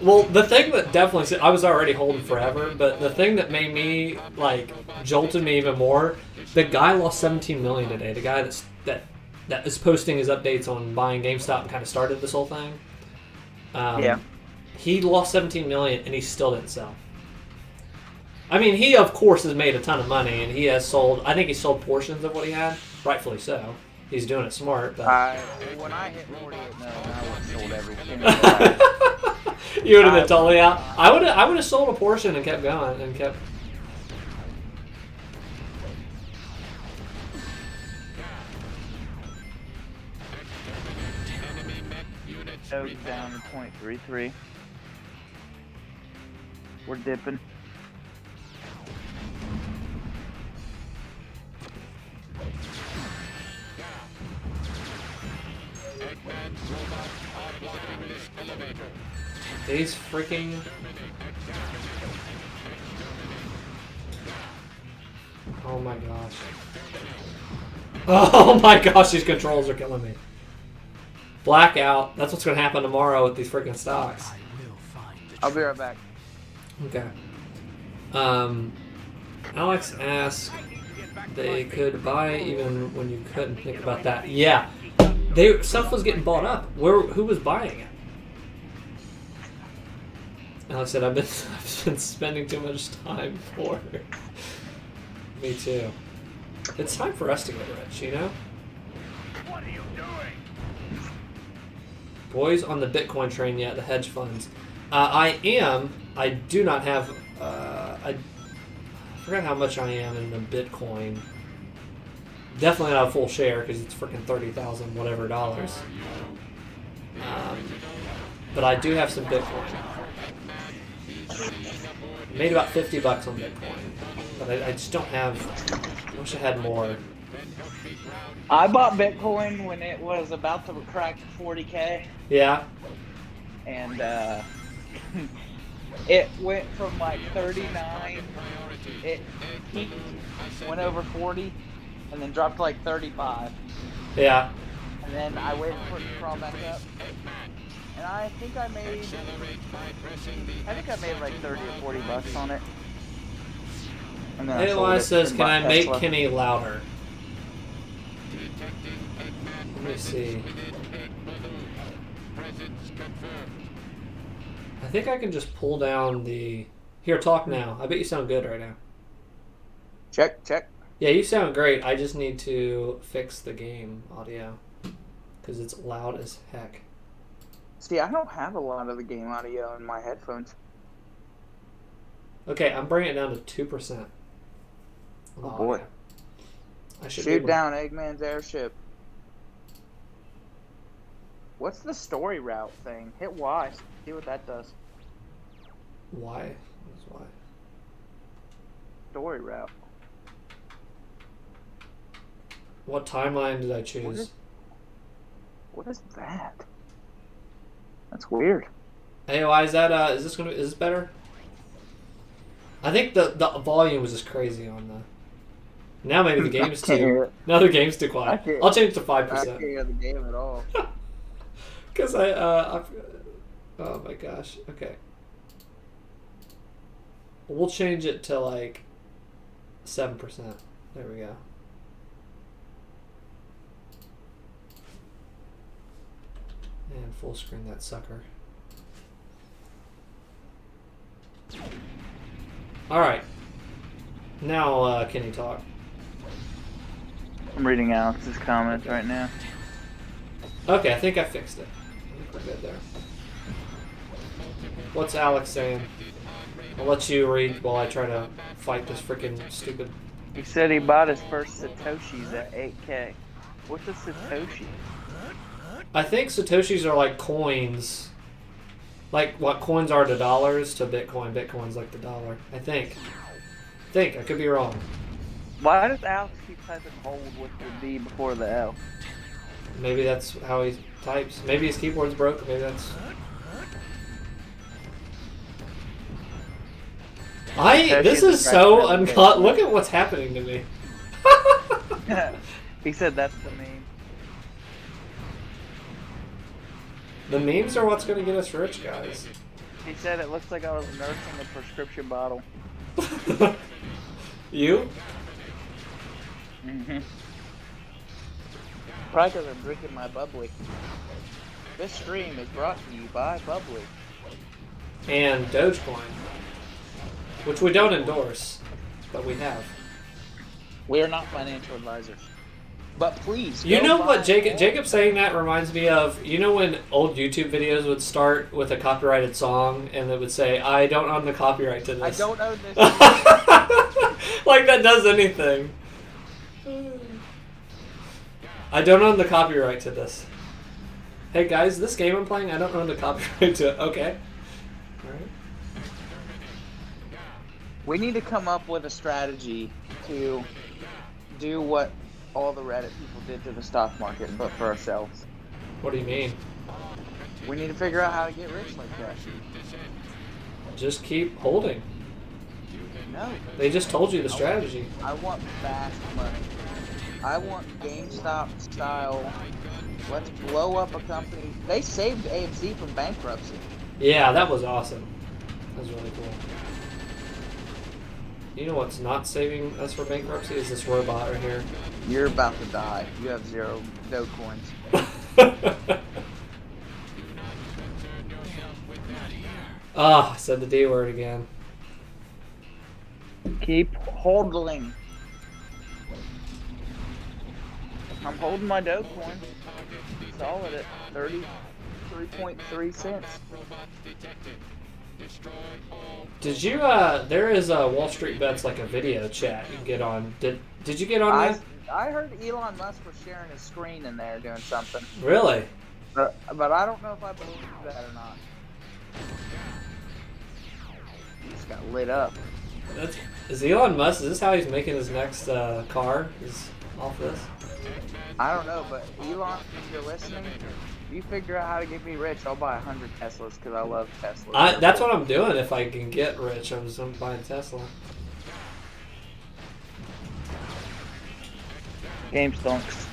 Speaker 1: Well, the thing that definitely... I was already holding forever, but the thing that made me, like, jolted me even more, the guy lost $17 million today. The guy that is posting his updates on buying GameStop and kind of started this whole thing.
Speaker 2: Yeah.
Speaker 1: He lost $17 million and he still didn't sell. I mean, he of course has made a ton of money, and he has sold. I think he sold portions of what he had, rightfully so. He's doing it smart. But
Speaker 2: when I hit 48 million, I would have sold everything.
Speaker 1: You would have been totally out. I would have sold a portion and kept going and kept.
Speaker 2: Down to 0.33. We're dipping.
Speaker 1: These freaking... Oh my gosh. Oh my gosh, these controls are killing me. Blackout. That's what's going to happen tomorrow with these freaking stocks.
Speaker 2: I'll be right back.
Speaker 1: Okay. Alex asked they could buy even when you couldn't think about that. Yeah. Stuff was getting bought up. Who was buying it? Alex said, I've been spending too much time for it. Me too. It's time for us to get rich, you know?
Speaker 9: What are you doing?
Speaker 1: Boys on the Bitcoin train yet, the hedge funds. I am. I do not have... I forgot how much I am in the Bitcoin. Definitely not a full share because it's freaking 30,000 whatever dollars. But I do have some Bitcoin. Made about $50 on Bitcoin, but I just don't have. I wish I had more.
Speaker 2: I bought Bitcoin when it was about to crack 40K.
Speaker 1: Yeah.
Speaker 2: And it went from like 39. It peaked, went over 40, and then dropped to like 35.
Speaker 1: Yeah.
Speaker 2: And then I waited for it to crawl back up. And I think I made like 30 or 40 bucks on it. And then
Speaker 1: Eli says, can I make Kenny louder? Let me see. I think I can just pull down the... Here, talk now. I bet you sound good right now.
Speaker 2: Check.
Speaker 1: Yeah, you sound great. I just need to fix the game audio. Because it's loud as heck.
Speaker 2: See, I don't have a lot of the game audio in my headphones.
Speaker 1: Okay, I'm bringing it down to 2%.
Speaker 2: Oh boy.
Speaker 1: I should
Speaker 2: Shoot down Eggman's airship. What's the story route thing? Hit Y. See what that does.
Speaker 1: Why? What's Y?
Speaker 2: story route.
Speaker 1: What timeline did I choose?
Speaker 2: What is that? That's weird.
Speaker 1: Hey, why is that? Is this better? I think the volume was just crazy on the. Now maybe the game's too. Now the game's too quiet. I'll change it to 5%.
Speaker 2: I can't hear the game at all.
Speaker 1: Because oh my gosh. Okay. We'll change it to like 7%. There we go. And full screen that sucker. Alright. Now, can you talk?
Speaker 2: I'm reading Alex's comments right now.
Speaker 1: Okay, I think I fixed it. I think we're good there. What's Alex saying? I'll let you read while I try to fight this freaking stupid...
Speaker 2: He said he bought his first Satoshis at 8K. What's a Satoshi?
Speaker 1: I think Satoshis are like coins. Like what coins are to dollars to Bitcoin. Bitcoin's like the dollar. I think. I could be wrong.
Speaker 2: Why does Alex keep typing hold with the D before the L?
Speaker 1: Maybe that's how he types. Maybe his keyboard's broke. Maybe that's... This is so uncut. Look at what's happening to me.
Speaker 2: He said that's the meme.
Speaker 1: The memes are what's going to get us rich, guys.
Speaker 2: He said it looks like I was nursing a prescription bottle.
Speaker 1: You?
Speaker 2: Mm-hmm. Probably because I'm drinking my bubbly. This stream is brought to you by Bubbly.
Speaker 1: And Dogecoin. Which we don't endorse, but we have.
Speaker 2: We are not financial advisors. But please,
Speaker 1: you know what Jacob saying that reminds me of, you know when old YouTube videos would start with a copyrighted song and it would say, I don't own the copyright to this.
Speaker 2: I don't own this.
Speaker 1: Like that does anything. I don't own the copyright to this. Hey guys, this game I'm playing, I don't own the copyright to it. Okay. Alright.
Speaker 2: We need to come up with a strategy to do what all the Reddit people did to the stock market, but for ourselves.
Speaker 1: What do you mean?
Speaker 2: We need to figure out how to get rich like that.
Speaker 1: Just keep holding.
Speaker 2: No.
Speaker 1: They just told you the strategy.
Speaker 2: I want fast money. I want GameStop style. Let's blow up a company. They saved AMC from bankruptcy.
Speaker 1: Yeah, that was awesome. That was really cool. You know what's not saving us from bankruptcy is this robot right here.
Speaker 2: You're about to die. You have 0 Dogecoins.
Speaker 1: Ah, I said the D word again.
Speaker 2: Keep holding. I'm holding my Dogecoin. Solid at 33.3 cents.
Speaker 1: Did you, there is a Wall Street Bets like a video chat you can get on. Did you get on that?
Speaker 2: I heard Elon Musk was sharing his screen in there doing something.
Speaker 1: Really?
Speaker 2: But I don't know if I believe that or not. He just got lit up.
Speaker 1: Is Elon Musk, is this how he's making his next car? Is off this?
Speaker 2: I don't know, but Elon, if you're listening, if you figure out how to get me rich, I'll buy 100 Teslas because I love Teslas.
Speaker 1: That's what I'm doing if I can get rich. I'm buying Tesla.
Speaker 2: Game stonks.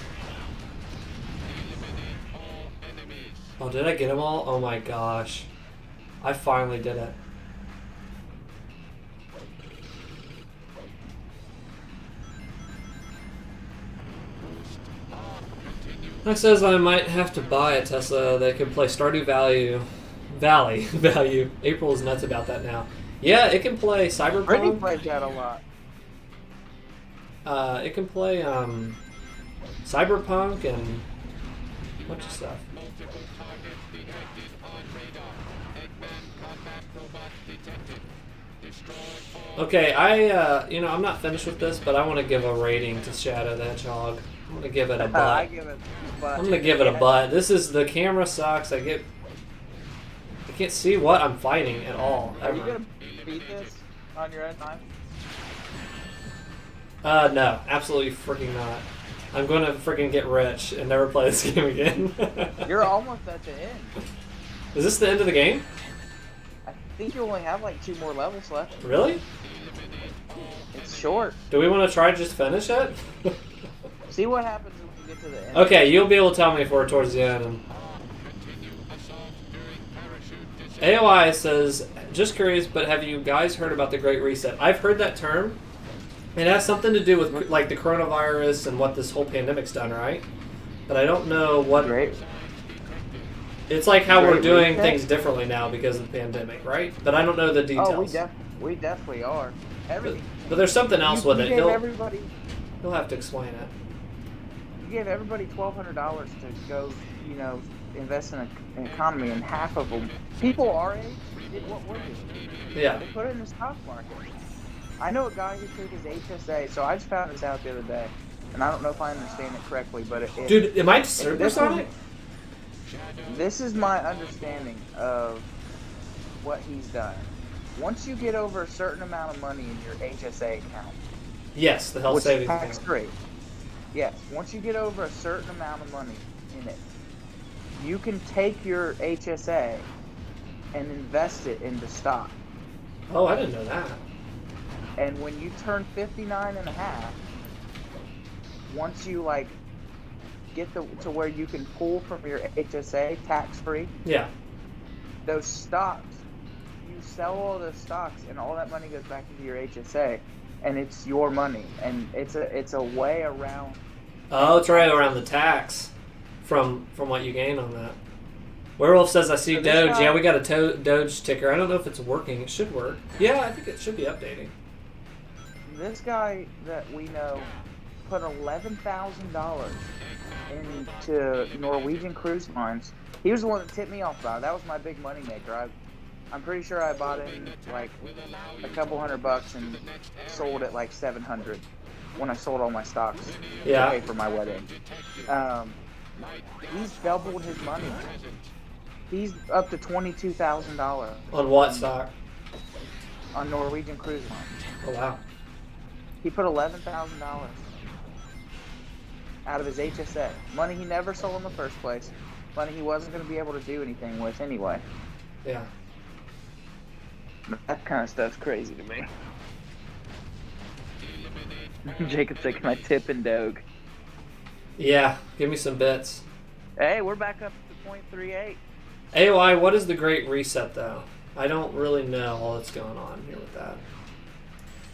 Speaker 1: Oh, did I get them all? Oh my gosh. I finally did it. Next says I might have to buy a Tesla that can play Stardew Valley. April is nuts about that now. Yeah, it can play Cyberpunk.
Speaker 2: Brittany plays that a lot.
Speaker 1: It can play Cyberpunk and a bunch of stuff. Okay, I'm not finished with this, but I want to give a rating to Shadow the Hedgehog. I'm gonna give it a butt. I'm gonna give it a butt. The camera sucks. I can't see what I'm fighting at all.
Speaker 2: Are you gonna beat this on your own time?
Speaker 1: No, absolutely freaking not. I'm going to freaking get rich and never play this game again.
Speaker 2: You're almost at the end.
Speaker 1: Is this the end of the game?
Speaker 2: I think you only have like 2 more levels left.
Speaker 1: Really?
Speaker 2: It's short.
Speaker 1: Do we want to try to just finish it?
Speaker 2: See what happens when you get to the end.
Speaker 1: Okay, you'll be able to tell me if we're towards the end. AOI says, just curious, but have you guys heard about the Great Reset? I've heard that term. It has something to do with like the coronavirus and what this whole pandemic's done, right? But I don't know what.
Speaker 2: Great.
Speaker 1: It's like how we're doing
Speaker 2: Reset?
Speaker 1: things differently now because of the pandemic, right? But I don't know the details.
Speaker 2: Oh, we definitely are.
Speaker 1: But there's something else with it.
Speaker 2: Gave everybody,
Speaker 1: He'll have to explain it.
Speaker 2: you gave everybody $1,200 to go, you know, invest in an economy, and half of them, people our age, did what we're doing.
Speaker 1: Yeah.
Speaker 2: They put it in the stock market. I know a guy who took his HSA, so I just found this out the other day, and I don't know if I understand it correctly, but
Speaker 1: Dude, am I supersonic?
Speaker 2: This is my understanding of what he's done. Once you get over a certain amount of money in your HSA account,
Speaker 1: Yes, the health
Speaker 2: which
Speaker 1: savings
Speaker 2: is
Speaker 1: account.
Speaker 2: tax-free. Yes, once you get over a certain amount of money in it, you can take your HSA and invest it into stock.
Speaker 1: Oh, I didn't know that.
Speaker 2: And when you turn 59 and a half, once you like get to where you can pull from your HSA tax-free,
Speaker 1: Yeah.
Speaker 2: those stocks, you sell all those stocks and all that money goes back into your HSA, and it's your money, and it's a way around.
Speaker 1: Oh, it's right around the tax from what you gain on that. Werewolf says, I see
Speaker 2: So this
Speaker 1: Doge.
Speaker 2: guy-
Speaker 1: Yeah, we got a Doge ticker. I don't know if it's working. It should work. Yeah, I think it should be updating.
Speaker 2: This guy that we know put $11,000 into Norwegian Cruise Lines. He was the one that tipped me off about it. That was my big money maker. I'm pretty sure I bought in like a couple $100 and sold it like 700 when I sold all my stocks
Speaker 1: Yeah.
Speaker 2: to pay for my wedding. He's doubled his money. He's up to $22,000
Speaker 1: On what stock?
Speaker 2: on Norwegian Cruise Line.
Speaker 1: Oh, wow.
Speaker 2: He put $11,000 out of his HSA. Money he never sold in the first place. Money he wasn't going to be able to do anything with anyway.
Speaker 1: Yeah.
Speaker 2: That kind of stuff's crazy to me. Jacob said, can I tip in Doge?
Speaker 1: Yeah, give me some bits.
Speaker 2: Hey, we're back up to 0.38.
Speaker 1: AOI, what is the Great Reset, though? I don't really know all that's going on here with that.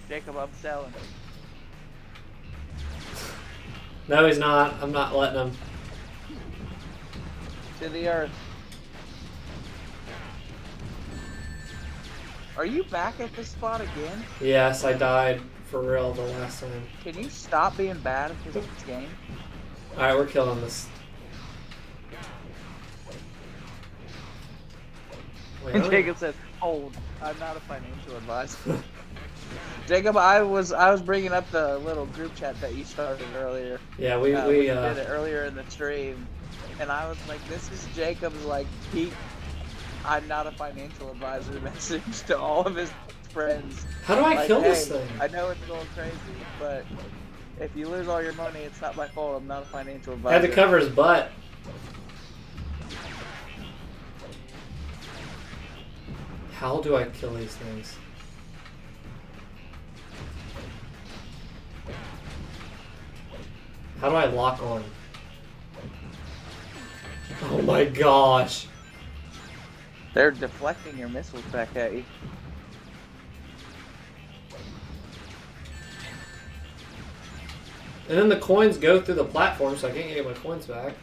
Speaker 2: Jacob, I'm selling.
Speaker 1: No, he's not. I'm not letting him.
Speaker 2: To the earth. Are you back at this spot again?
Speaker 1: Yes, I died for real the last time.
Speaker 2: Can you stop being bad at this game?
Speaker 1: Alright, we're killing this. Wait, I don't-
Speaker 2: Jacob said, "Hold, I'm not a financial advisor." Jacob, I was bringing up the little group chat that you started earlier.
Speaker 1: Yeah, we
Speaker 2: did it earlier in the stream, and I was like, "This is Jacob's like peak. I'm not a financial advisor" message to all of his friends.
Speaker 1: How do I
Speaker 2: Like,
Speaker 1: kill this
Speaker 2: "Hey,
Speaker 1: thing?
Speaker 2: I know it's going crazy, but if you lose all your money, it's not my fault. I'm not a financial advisor."
Speaker 1: I had to cover his butt. How do I kill these things? How do I lock on? Oh my gosh.
Speaker 2: They're deflecting your missiles back at you.
Speaker 1: And then the coins go through the platform, so I can't get my coins back.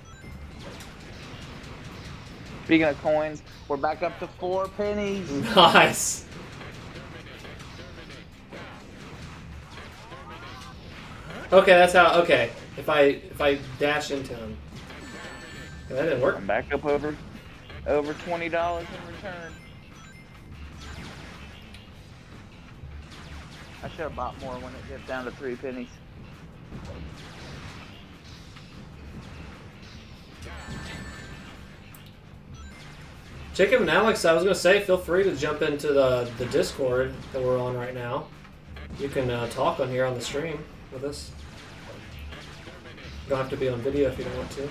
Speaker 2: Speaking of coins, we're back up to 4 pennies.
Speaker 1: Nice. Okay, that's how. Okay, if I dash into him, that didn't work.
Speaker 2: I'm back up over $20 in return. I should have bought more when it dipped down to 3 pennies.
Speaker 1: Jacob and Alex, I was gonna say, feel free to jump into the Discord that we're on right now. You can talk on here on the stream. with this. You don't have to be on video if you don't want to.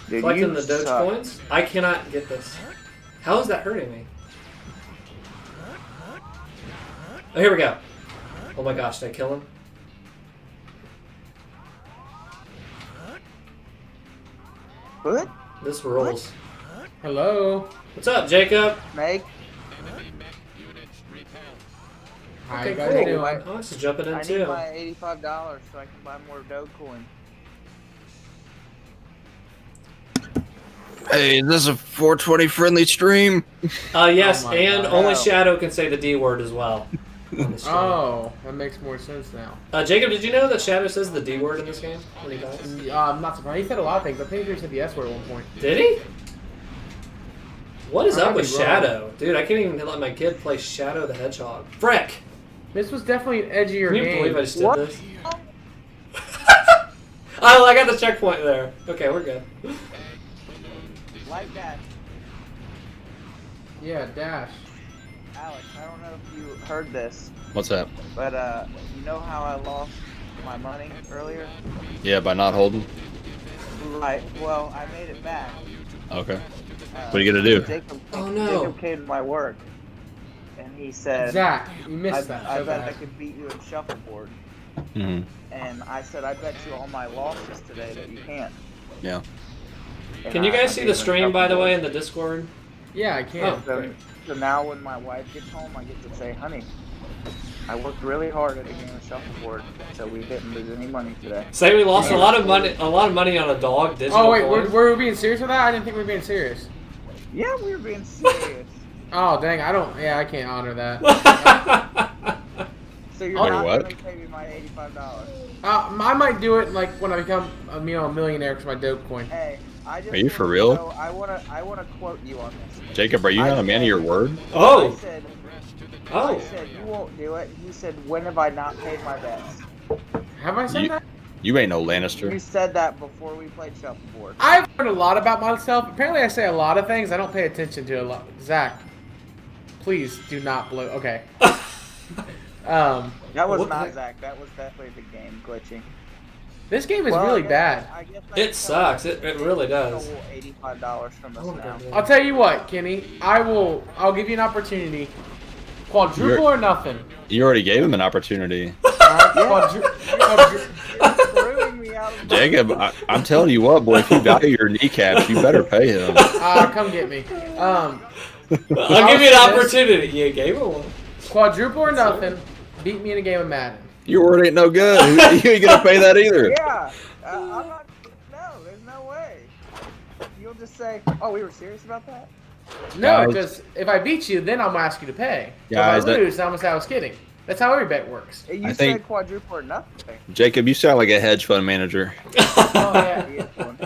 Speaker 2: Dude,
Speaker 1: Collecting
Speaker 2: you
Speaker 1: the Doge
Speaker 2: suck.
Speaker 1: coins? I cannot get this. How is that hurting me? Oh, here we go. Oh my gosh, did I kill him?
Speaker 2: What?
Speaker 1: This rules.
Speaker 10: Hello.
Speaker 1: What's up, Jacob?
Speaker 2: Meg?
Speaker 10: How
Speaker 1: Okay,
Speaker 10: you guys
Speaker 1: cool.
Speaker 10: doing?
Speaker 1: Alex is jumping in
Speaker 2: I
Speaker 1: too.
Speaker 2: need my $85 so I can buy more Dogecoin.
Speaker 11: Hey, is this a 420 friendly stream?
Speaker 1: Yes,
Speaker 10: Oh my
Speaker 1: and
Speaker 10: God.
Speaker 1: only
Speaker 2: No.
Speaker 1: Shadow can say the D word as well. On the stream.
Speaker 10: Oh, that makes more sense now.
Speaker 1: Jacob, did you know that Shadow says the D word in this game when he dies?
Speaker 10: I'm not surprised. He said a lot of things. I think he said the S word at one point.
Speaker 1: Did he? What is
Speaker 10: I
Speaker 1: up
Speaker 10: might
Speaker 1: with
Speaker 10: be wrong.
Speaker 1: Shadow? Dude, I can't even let my kid play Shadow the Hedgehog. Frick!
Speaker 10: This was definitely an edgier
Speaker 1: Can you
Speaker 10: game.
Speaker 1: believe I just did
Speaker 2: What?
Speaker 1: this? Oh, I got the checkpoint there. Okay, we're good.
Speaker 2: Like that.
Speaker 10: Yeah, Dash.
Speaker 2: Alex, I don't know if you heard this,
Speaker 11: What's that?
Speaker 2: but you know how I lost my money earlier?
Speaker 11: Yeah, by not holding.
Speaker 2: Right. Well, I made it back.
Speaker 11: Okay. What are you gonna do?
Speaker 2: Jacob,
Speaker 1: Oh, no.
Speaker 2: Jacob came to my work, and he said,
Speaker 10: Zach, you missed
Speaker 2: I
Speaker 10: that.
Speaker 2: bet
Speaker 10: So
Speaker 2: I
Speaker 10: bad.
Speaker 2: could beat you in shuffleboard.
Speaker 11: Hmm.
Speaker 2: And I said, I bet you all my losses today that you can't.
Speaker 11: Yeah.
Speaker 2: And
Speaker 1: Can you
Speaker 2: I
Speaker 1: guys see
Speaker 2: gave
Speaker 1: the
Speaker 2: him
Speaker 1: stream, by the way, in
Speaker 2: shuffleboard.
Speaker 1: the Discord?
Speaker 10: Yeah, I can.
Speaker 1: Oh.
Speaker 2: So, so now when my wife gets home, I get to say, honey, I worked really hard at a game of shuffleboard, so we didn't lose any money today.
Speaker 1: Say we lost a lot of money on a dog. Digital
Speaker 10: Oh wait,
Speaker 1: coin.
Speaker 10: were we being serious with that? I didn't think we were being serious.
Speaker 2: Yeah, we were being serious.
Speaker 10: Oh dang, I don't. Yeah, I can't honor that.
Speaker 2: So you're
Speaker 11: Honor
Speaker 2: not
Speaker 11: what?
Speaker 2: going to pay me my $85.
Speaker 10: I might do it like when I become a millionaire because my Dogecoin.
Speaker 2: Hey, I just
Speaker 11: Are you
Speaker 2: want
Speaker 11: for
Speaker 2: to
Speaker 11: real?
Speaker 2: know- I wanna quote you on this.
Speaker 11: Jacob, are you not a man of your word?
Speaker 2: I
Speaker 1: Oh!
Speaker 2: said,
Speaker 1: Oh!
Speaker 2: I said you won't do it. You said, when have I not paid my bets?
Speaker 10: Have I said
Speaker 11: You-
Speaker 10: that?
Speaker 11: You ain't no
Speaker 2: You
Speaker 11: Lannister.
Speaker 2: said that before we played shuffleboard.
Speaker 10: I've learned a lot about myself. Apparently, I say a lot of things I don't pay attention to a lot. Zach, please do not blow. Okay.
Speaker 2: That was
Speaker 1: What the
Speaker 2: not
Speaker 1: heck?
Speaker 2: Zach. That was definitely the game glitching.
Speaker 10: This game is
Speaker 2: Well,
Speaker 10: really
Speaker 2: I guess-
Speaker 10: bad.
Speaker 2: I guess I
Speaker 1: It
Speaker 2: can
Speaker 1: sucks.
Speaker 2: tell
Speaker 1: It really does.
Speaker 2: stole $85 from
Speaker 1: I
Speaker 2: us
Speaker 1: wanna
Speaker 2: now.
Speaker 1: go
Speaker 10: I'll tell you what, Kenny. I'll give you an opportunity. Quadruple
Speaker 11: You're-
Speaker 10: or nothing.
Speaker 11: You already gave him an opportunity.
Speaker 2: Screwing me out of my-
Speaker 11: Jacob, I'm telling you what, boy, if you value your kneecaps, you better pay him.
Speaker 10: Come get me.
Speaker 1: I'll give you an opportunity. You gave it one.
Speaker 10: Quadruple or nothing. Beat me in a game of Madden.
Speaker 11: Your word ain't no good. You ain't gonna pay that either.
Speaker 2: Yeah. I'm not. No, there's no way. You'll just say, "Oh, we were serious about that."
Speaker 10: No,
Speaker 11: Guys.
Speaker 10: because if I beat you, then I'm gonna ask you to pay.
Speaker 11: Guys,
Speaker 10: If I lose, then I'm gonna say I was kidding. That's how every bet works.
Speaker 2: You
Speaker 11: I
Speaker 2: said
Speaker 11: think-
Speaker 2: quadruple or nothing.
Speaker 11: Jacob, you sound like a hedge fund manager.
Speaker 10: Oh yeah.
Speaker 2: He is one.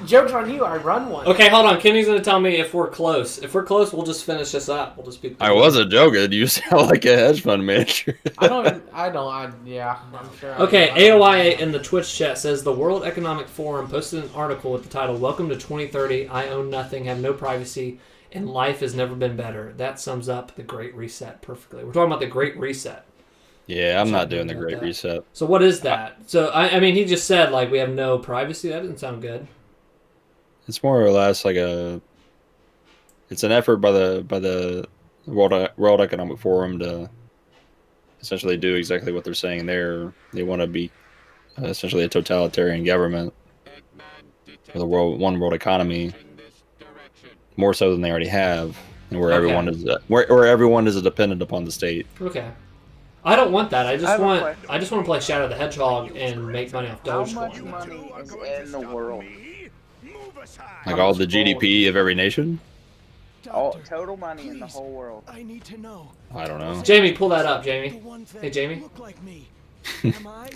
Speaker 10: Joke's on you. I run one.
Speaker 1: Okay, hold on. Kenny's gonna tell me if we're close. If we're close, we'll just finish this up. We'll just be.
Speaker 11: I wasn't joking. You sound like a hedge fund manager.
Speaker 10: Yeah, I'm sure.
Speaker 1: Okay, AOI in the Twitch chat says the World Economic Forum posted an article with the title "Welcome to 2030. I own nothing, have no privacy, and life has never been better." That sums up the Great Reset perfectly. We're talking about the Great Reset.
Speaker 11: Yeah, I'm not doing the
Speaker 1: Something
Speaker 11: Great
Speaker 1: like that.
Speaker 11: Reset.
Speaker 1: So what is that? So I mean, he just said like we have no privacy. That doesn't sound good.
Speaker 11: It's more or less like it's an effort by the World Economic Forum to essentially do exactly what they're saying there. They want to be essentially a totalitarian government with a one world economy, more so than they already have, and where
Speaker 1: Okay.
Speaker 11: everyone is dependent upon the state.
Speaker 1: Okay. I don't want that. I
Speaker 2: I have
Speaker 1: just
Speaker 2: a
Speaker 1: want
Speaker 2: question.
Speaker 1: to play Shadow the Hedgehog and make money off
Speaker 2: How
Speaker 1: Dogecoin.
Speaker 2: much money is in the world?
Speaker 9: Move aside.
Speaker 11: Like all the GDP of every nation.
Speaker 2: All total money in the whole world.
Speaker 6: I need to know.
Speaker 11: I don't know.
Speaker 1: Jamie, pull that up,
Speaker 6: The
Speaker 1: Jamie.
Speaker 6: one thing
Speaker 1: Hey, Jamie.
Speaker 6: look like me. Am I?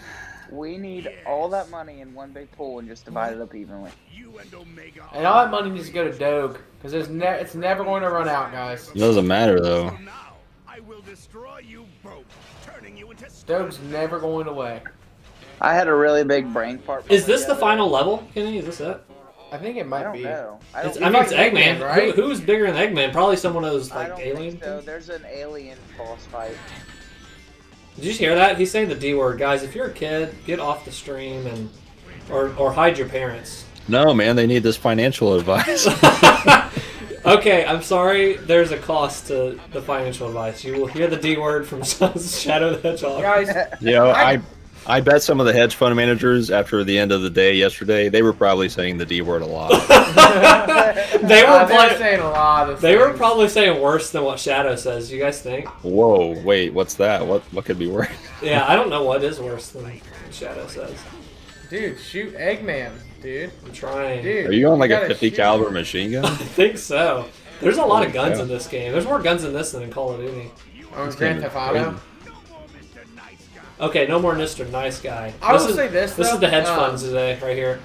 Speaker 2: We need all that money in one big pool and just divide it up evenly.
Speaker 9: You and Omega
Speaker 10: And all that money needs to go to Doge because it's never going to run out, guys.
Speaker 11: It doesn't matter though.
Speaker 9: So now I will destroy you both, turning you into
Speaker 10: Doge's never going away.
Speaker 2: I had a really big brain fart.
Speaker 1: Is this the
Speaker 2: moment
Speaker 1: final level, Kenny? Is this it?
Speaker 10: I think it
Speaker 2: I
Speaker 10: might
Speaker 2: don't
Speaker 10: be.
Speaker 2: know. I
Speaker 1: It's,
Speaker 2: don't,
Speaker 1: I mean, it's
Speaker 10: like
Speaker 1: Eggman,
Speaker 10: Eggman, right?
Speaker 1: Who's bigger than Eggman? Probably some one of those
Speaker 2: I
Speaker 1: like
Speaker 2: don't
Speaker 1: alien
Speaker 2: think so.
Speaker 1: things.
Speaker 2: There's an alien boss fight.
Speaker 1: Did you hear that? He's saying the D word, guys. If you're a kid, get off the stream and or hide your parents.
Speaker 11: No, man, they need this financial advice.
Speaker 1: Okay, I'm sorry. There's a cost to the financial advice. You will hear the D word from Shadow the Hedgehog.
Speaker 10: Guys,
Speaker 11: You know, I bet some of the hedge fund managers after the end of the day yesterday, they were probably saying the D word a lot.
Speaker 1: They were
Speaker 10: saying a lot of
Speaker 1: They were
Speaker 10: things.
Speaker 1: probably saying worse than what Shadow says. You guys think?
Speaker 11: Whoa, wait, what's that? What could be worse?
Speaker 1: Yeah, I don't know what is worse than what Shadow says.
Speaker 10: Dude, shoot Eggman, dude.
Speaker 1: I'm trying.
Speaker 10: Dude,
Speaker 11: Are you on like a
Speaker 10: gotta
Speaker 11: 50
Speaker 10: shoot
Speaker 11: caliber machine gun?
Speaker 1: I think so. There's a lot of guns
Speaker 11: Yeah.
Speaker 1: in this game. There's more guns in this than in Call of Duty.
Speaker 10: On Grand Theft Auto.
Speaker 1: Okay, no more Mr. Nice Guy.
Speaker 10: I will say this,
Speaker 1: This
Speaker 10: though,
Speaker 1: is the hedge funds today, right here.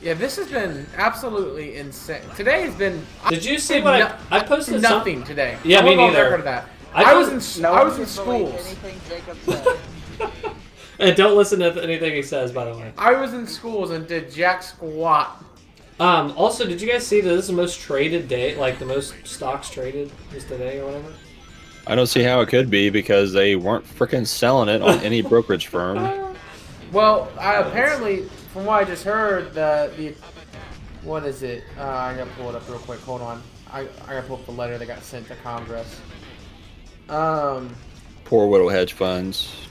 Speaker 10: Yeah, this has been absolutely insane. Today has been.
Speaker 1: Did you see what I posted?
Speaker 10: Nothing today.
Speaker 1: Yeah,
Speaker 10: I
Speaker 1: me
Speaker 10: won't go on
Speaker 1: neither.
Speaker 10: record of that.
Speaker 1: I
Speaker 10: I was
Speaker 1: posted-
Speaker 10: in
Speaker 2: No
Speaker 10: I
Speaker 2: one
Speaker 10: was in
Speaker 2: can believe
Speaker 10: schools.
Speaker 2: anything Jacob said.
Speaker 1: And don't listen to anything he says, by the way.
Speaker 10: I was in schools and did jack squat.
Speaker 1: Also, did you guys see that this is the most traded day, like the most stocks traded is today or whatever?
Speaker 11: I don't see how it could be because they weren't freaking selling it on any brokerage firm.
Speaker 10: Well, apparently, from what I just heard, the what is it? I gotta pull it up real quick. Hold on. I gotta pull up the letter that got sent to Congress.
Speaker 11: Poor little hedge funds.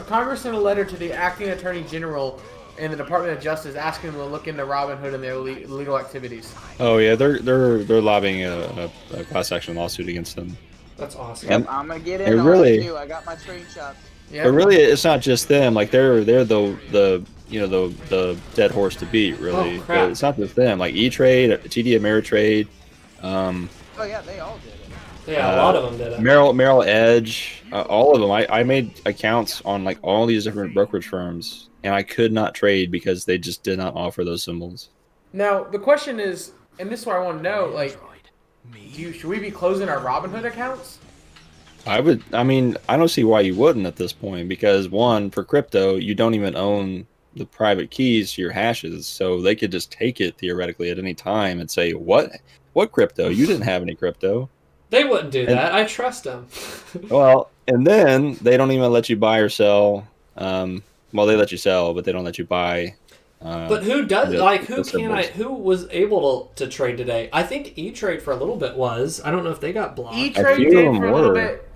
Speaker 10: Congress sent a letter to the acting attorney general and the Department of Justice asking them to look into Robinhood and their illegal activities.
Speaker 11: Oh yeah, they're lobbying a class action lawsuit against them.
Speaker 1: That's awesome.
Speaker 2: Yep, I'm gonna get
Speaker 11: It
Speaker 2: in on
Speaker 11: really-
Speaker 2: it too. I got my screenshots.
Speaker 10: Yeah.
Speaker 11: But really, it's not just them. Like they're the dead horse to beat. Really,
Speaker 1: Oh, crap.
Speaker 11: It's not just them. Like E-Trade, TD Ameritrade,
Speaker 2: Oh yeah, they all did it.
Speaker 1: Yeah, a lot of them did it.
Speaker 11: Merrill Edge, all of them. I made accounts on like all these different brokerage firms, and I could not trade because they just did not offer those symbols.
Speaker 10: Now the question is, and this is what I want to know: like, should we be closing our Robinhood accounts?
Speaker 11: I don't see why you wouldn't at this point, because one, for crypto, you don't even own the private keys to your hashes, so they could just take it theoretically at any time and say, what crypto? You didn't have any crypto.
Speaker 1: They wouldn't do that. I trust them.
Speaker 11: Well, and then they don't even let you buy or sell. Well, they let you sell, but they don't let you buy.
Speaker 1: But who does who
Speaker 11: symbols.
Speaker 1: who was able to trade today? I think E-Trade for a little bit was. I don't know if they got blocked.
Speaker 10: E-Trade
Speaker 11: few of
Speaker 10: did
Speaker 11: them
Speaker 10: for a little
Speaker 11: were.
Speaker 10: bit.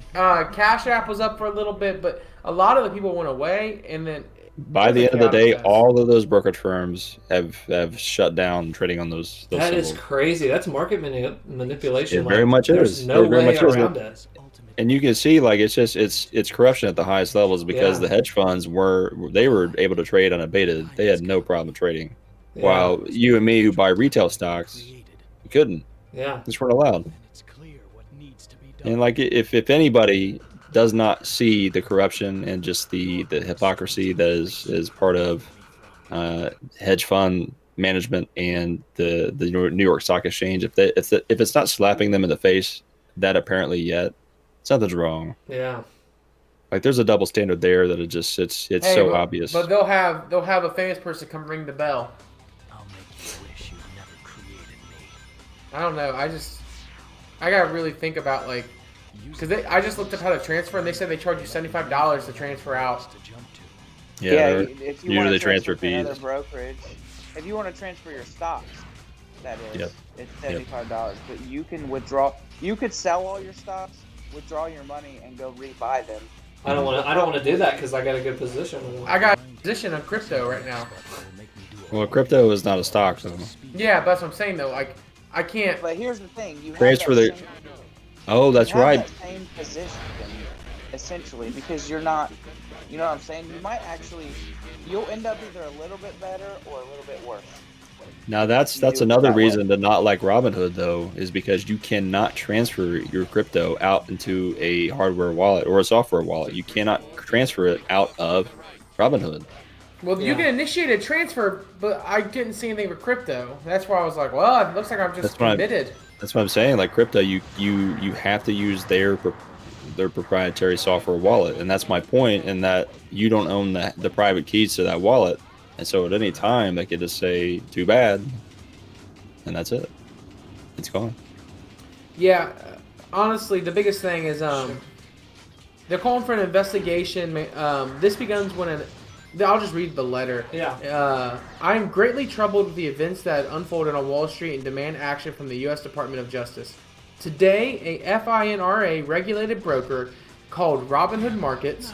Speaker 10: Cash App was up for a little bit, but a lot of the people went away, and then
Speaker 11: By the end of the day,
Speaker 10: chaotic mess.
Speaker 11: all of those brokerage firms have shut down trading on those
Speaker 1: That is
Speaker 11: symbols.
Speaker 1: crazy. That's market manipulation.
Speaker 11: It very much
Speaker 1: there's
Speaker 11: is.
Speaker 1: no
Speaker 11: It very
Speaker 1: way
Speaker 11: much is.
Speaker 1: around it.
Speaker 11: And you can see, like, it's corruption at the highest levels because
Speaker 1: Yeah.
Speaker 11: the hedge funds were able to trade unabated. They had no problem trading,
Speaker 1: Yeah.
Speaker 11: while you and me who buy retail stocks, you couldn't.
Speaker 1: Yeah.
Speaker 11: Just weren't allowed.
Speaker 3: It's clear what needs to be done.
Speaker 11: And like, if anybody does not see the corruption and just the hypocrisy that is part of hedge fund management and the New York Stock Exchange, if it's not slapping them in the face that apparently yet, something's wrong.
Speaker 1: Yeah.
Speaker 11: Like there's a double standard there that it's
Speaker 10: Hey,
Speaker 11: so
Speaker 10: but-
Speaker 11: obvious.
Speaker 10: But they'll have a famous person come ring the bell.
Speaker 3: I'll make you wish you never created me.
Speaker 10: I don't know. I gotta really think about like, because I just looked up how to transfer, and they said they charge you $75 to transfer out.
Speaker 3: To jump to.
Speaker 11: yeah,
Speaker 2: if you
Speaker 11: usually
Speaker 2: want to
Speaker 11: transfer
Speaker 2: to another
Speaker 11: fees.
Speaker 2: brokerage, if you want to transfer your stocks, that is,
Speaker 11: Yep.
Speaker 2: it's $75. But you can withdraw. You could sell all your stocks, withdraw your money, and go rebuy them.
Speaker 1: I don't want to do that because I got a good position with them.
Speaker 10: I got a position on crypto right now.
Speaker 11: Well, crypto is not a stock, though.
Speaker 10: Yeah, but that's what I'm saying though. Like, I can't.
Speaker 2: But here's the thing: you
Speaker 11: Transfer
Speaker 2: have
Speaker 11: the-
Speaker 2: that same,
Speaker 11: Oh, that's
Speaker 2: you have
Speaker 11: right.
Speaker 2: that same position, essentially, because you're not. You know what I'm saying? You might actually, you'll end up either a little bit better or a little bit worse.
Speaker 11: Now that's
Speaker 2: You
Speaker 11: another
Speaker 2: that way.
Speaker 11: reason to not like Robinhood, though, is because you cannot transfer your crypto out into a hardware wallet or a software wallet. You cannot transfer it out of Robinhood.
Speaker 10: Well, you
Speaker 1: Yeah.
Speaker 10: can initiate a transfer, but I didn't see anything for crypto. That's why I was like, well, it looks like I'm just
Speaker 11: That's what I'm-
Speaker 10: committed.
Speaker 11: That's what I'm saying. Like crypto, you have to use their proprietary software wallet, and that's my point. In that you don't own the private keys to that wallet, and so at any time they could just say "too bad," and that's it. It's gone.
Speaker 10: Yeah, honestly, the biggest thing is They're calling for an investigation. This begins when I'll just read the letter.
Speaker 1: Yeah.
Speaker 10: I am greatly troubled with the events that unfolded on Wall Street and demand action from the U.S. Department of Justice. Today, a FINRA regulated broker called Robinhood Markets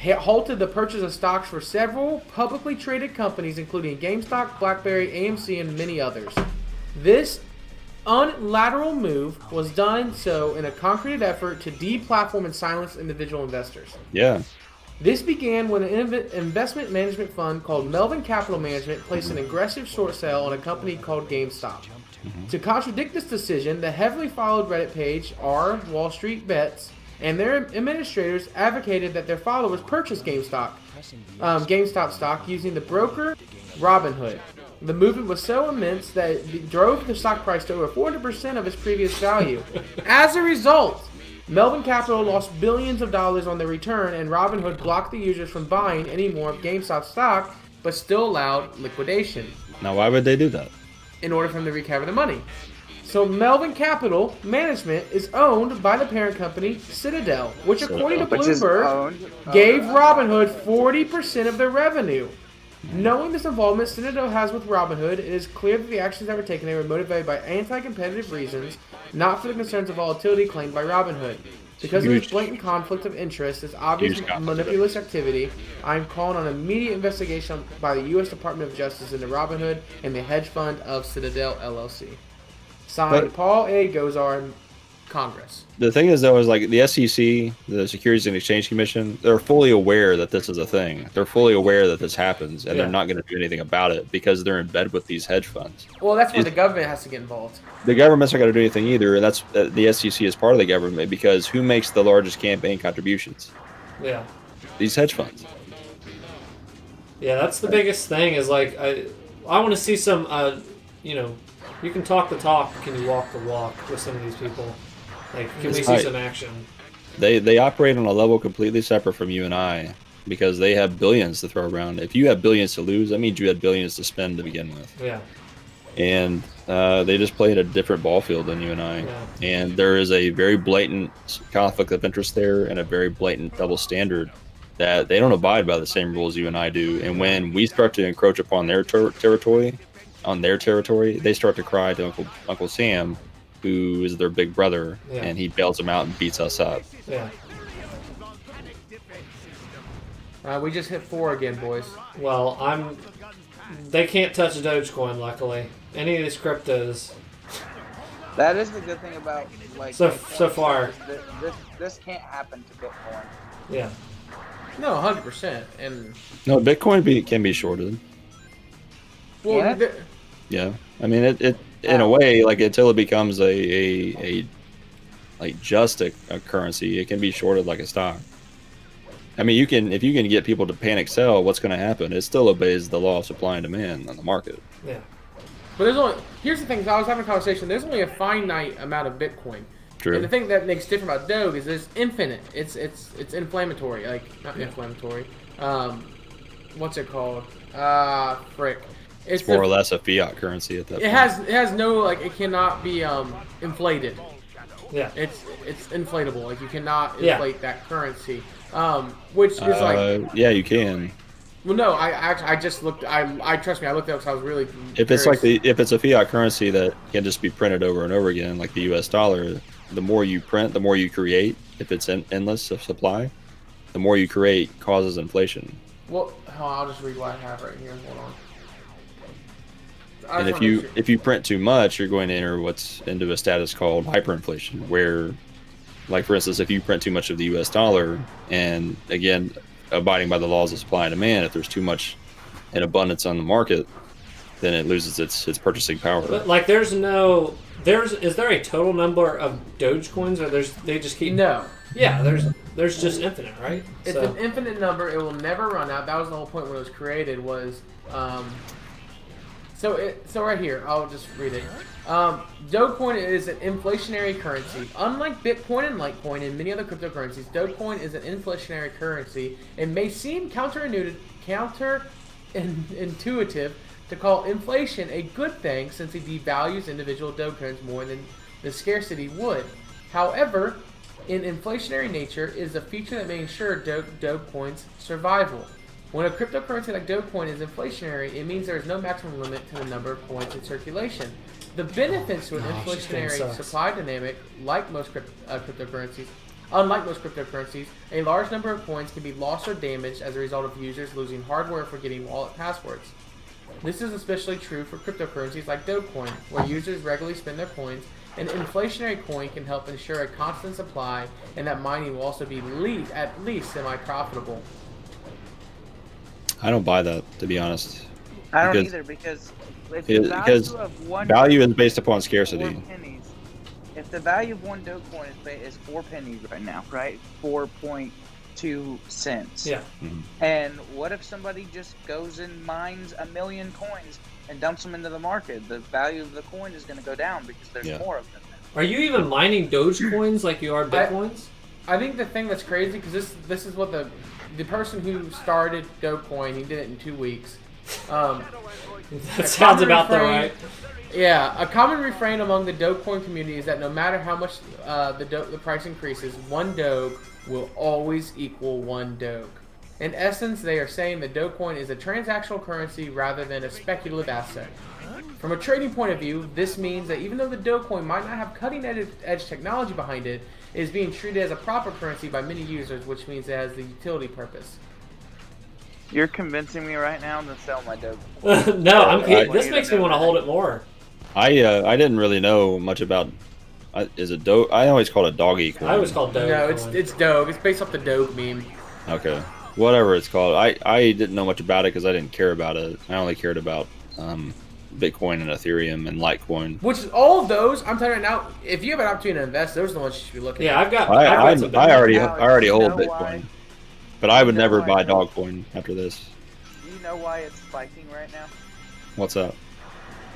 Speaker 10: halted the purchase of stocks for several publicly traded companies, including GameStop, BlackBerry, AMC, and many others. This unilateral move was done so in a concrete effort to deplatform and silence individual investors.
Speaker 11: Yeah.
Speaker 10: This began when an investment management fund called Melvin Capital Management placed an aggressive short sale on a company called GameStop. To contradict this decision, the heavily followed Reddit page r Wall Street Bets and their administrators advocated that their followers purchase GameStop stock using the broker Robinhood. The movement was so immense that it drove the stock price to over 400% of its previous value. As a result, Melvin Capital lost billions of dollars on their return, and Robinhood blocked the users from buying any more of GameStop stock, but still allowed liquidation.
Speaker 11: Now, why would they do that?
Speaker 10: In order for them to recover the money. So Melvin Capital Management is owned by the parent company Citadel, which according to Bloomberg gave Robinhood 40% of their revenue. Knowing this involvement Citadel has with Robinhood, it is clear that the actions that were taken were motivated by anti-competitive reasons, not for the concerns of volatility claimed by Robinhood. Because of this blatant conflict of interest, this obvious manipulous activity, I am calling on immediate investigation by the U.S. Department of Justice into Robinhood and the hedge fund of Citadel LLC. Signed, Paul A. Gosar, Congress.
Speaker 11: The thing is, though, is like the SEC, the Securities and Exchange Commission, they're fully aware that this is a thing. They're fully aware that this happens, and they're not going to do anything about it because they're in bed with these hedge funds.
Speaker 10: Well, that's where the government has to get involved.
Speaker 11: The government's not going to do anything either, and that's the SEC is part of the government because who makes the largest campaign contributions?
Speaker 1: Yeah.
Speaker 11: These hedge funds.
Speaker 1: Yeah, that's the biggest thing is like I want to see some you can talk the talk, but can you walk the walk with some of these people? Like, can we see some action?
Speaker 11: They operate on a level completely separate from you and I because they have billions to throw around. If you have billions to lose, that means you had billions to spend to begin with.
Speaker 1: Yeah.
Speaker 11: And they just play at a different ball field than you and I.
Speaker 1: Yeah.
Speaker 11: And there is a very blatant conflict of interest there and a very blatant double standard that they don't abide by the same rules you and I do. And when we start to encroach upon their territory, they start to cry to Uncle Sam, who is their big brother, and he bails them out and beats us up.
Speaker 1: Yeah.
Speaker 10: We just hit 4 again, boys.
Speaker 1: Well, they can't touch Dogecoin, luckily. Any of these cryptos.
Speaker 2: That is the good thing about
Speaker 1: so far.
Speaker 2: This can't happen to Bitcoin.
Speaker 1: Yeah.
Speaker 10: No, 100%. And
Speaker 11: no, Bitcoin can be shorted.
Speaker 10: Well,
Speaker 11: yeah. I mean, it in a way, like until it becomes a just a currency, it can be shorted like a stock. I mean, if you can get people to panic sell, what's going to happen? It still obeys the law of supply and demand on the market.
Speaker 10: Yeah. But here's the thing. I was having a conversation. There's only a finite amount of Bitcoin.
Speaker 11: True.
Speaker 10: And the thing that makes different about Doge is it's infinite. It's inflammatory. Like not inflammatory. What's it called? Frick.
Speaker 11: It's more or less a fiat currency at that point.
Speaker 10: It has no it cannot be inflated.
Speaker 1: Yeah.
Speaker 10: It's inflatable. Like you cannot inflate that currency. Which is
Speaker 11: yeah, you can.
Speaker 10: Well, no, I just looked. I trust me. I looked it up because I was really.
Speaker 11: If it's if it's a fiat currency that can just be printed over and over again, like the U.S. dollar, the more you print, the more you create. If it's endless of supply, the more you create causes inflation.
Speaker 10: Well, I'll just read what I have right here. Hold on.
Speaker 11: And if you print too much, you're going to enter what's into a status called hyperinflation, where, like for instance, if you print too much of the U.S. dollar, and again, abiding by the laws of supply and demand, if there's too much in abundance on the market, then it loses its purchasing power.
Speaker 1: But like, is there a total number of Dogecoins, or they just keep?
Speaker 10: No.
Speaker 1: Yeah, there's just infinite, right?
Speaker 10: It's an infinite number. It will never run out. That was the whole point when it was created. So right here, I'll just read it. Dogecoin is an inflationary currency. Unlike Bitcoin and Litecoin and many other cryptocurrencies, Dogecoin is an inflationary currency. It may seem counterintuitive to call inflation a good thing since it devalues individual Dogecoins more than the scarcity would. However, in inflationary nature is a feature that may ensure Dogecoin's survival. When a cryptocurrency like Dogecoin is inflationary, it means there is no maximum limit to the number of coins in circulation. The benefits to an inflationary supply dynamic, like most cryptocurrencies, unlike most cryptocurrencies, a large number of coins can be lost or damaged as a result of users losing hardware or forgetting wallet passwords. This is especially true for cryptocurrencies like Dogecoin, where users regularly spend their coins. An inflationary coin can help ensure a constant supply, and that mining will also be at least semi-profitable.
Speaker 11: I don't buy that, to be honest.
Speaker 2: I don't either, because if the value of one
Speaker 11: value is based upon scarcity.
Speaker 2: 4 pennies. If the value of one Dogecoin is 4 pennies right now, right? 4.2 cents.
Speaker 1: Yeah.
Speaker 11: Mm-hmm.
Speaker 2: And what if somebody just goes and mines 1 million coins and dumps them into the market? The value of the coin is going to go down because there's more of them.
Speaker 1: Are you even mining Dogecoins like you are Bitcoins?
Speaker 10: I think the thing that's crazy, because this is what the person who started Dogecoin, he did it in 2 weeks.
Speaker 1: That sounds about right.
Speaker 10: Yeah, a common refrain among the Dogecoin community is that no matter how much the price increases, 1 Doge will always equal 1 Doge. In essence, they are saying that Dogecoin is a transactional currency rather than a speculative asset. From a trading point of view, this means that even though the Dogecoin might not have cutting-edge technology behind it, it is being treated as a proper currency by many users, which means it has the utility purpose.
Speaker 2: You're convincing me right now to sell my Dogecoin.
Speaker 1: No, this makes me want to hold it more.
Speaker 11: I didn't really know much about. Is it Doge? I always called it Doggy coin.
Speaker 1: I always called Doge.
Speaker 10: No, it's Doge. It's based off the Doge meme.
Speaker 11: Okay, whatever it's called. I didn't know much about it because I didn't care about it. I only cared about Bitcoin and Ethereum and Litecoin.
Speaker 10: Which is all of those. I'm telling you right now, if you have an opportunity to invest, those are the ones you should be looking at.
Speaker 1: Yeah, I've got.
Speaker 11: I already hold Bitcoin, but I would never buy Dogecoin after this.
Speaker 2: Do you know why it's spiking right now?
Speaker 11: What's up?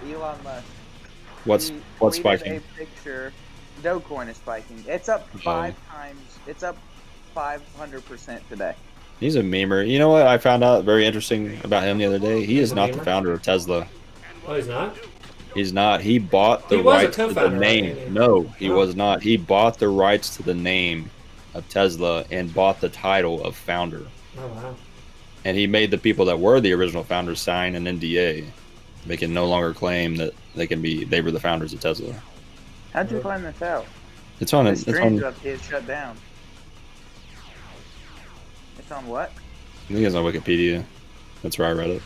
Speaker 2: Elon Musk.
Speaker 11: What's spiking?
Speaker 2: A picture. Dogecoin is spiking. It's up 5 times. It's up 500% today.
Speaker 11: He's a memer. You know what I found out very interesting about him the other day? He is not the founder of Tesla.
Speaker 1: Oh, he's not?
Speaker 11: He's not. He bought the rights to the name. Right? No, he was not. He bought the rights to the name of Tesla and bought the title of founder.
Speaker 1: Oh, wow.
Speaker 11: And he made the people that were the original founders sign an NDA. They can no longer claim that they were the founders of Tesla.
Speaker 2: How'd you find this out?
Speaker 11: It's on.
Speaker 2: It's shut down. It's on what?
Speaker 11: I think it's on Wikipedia. That's where I read it.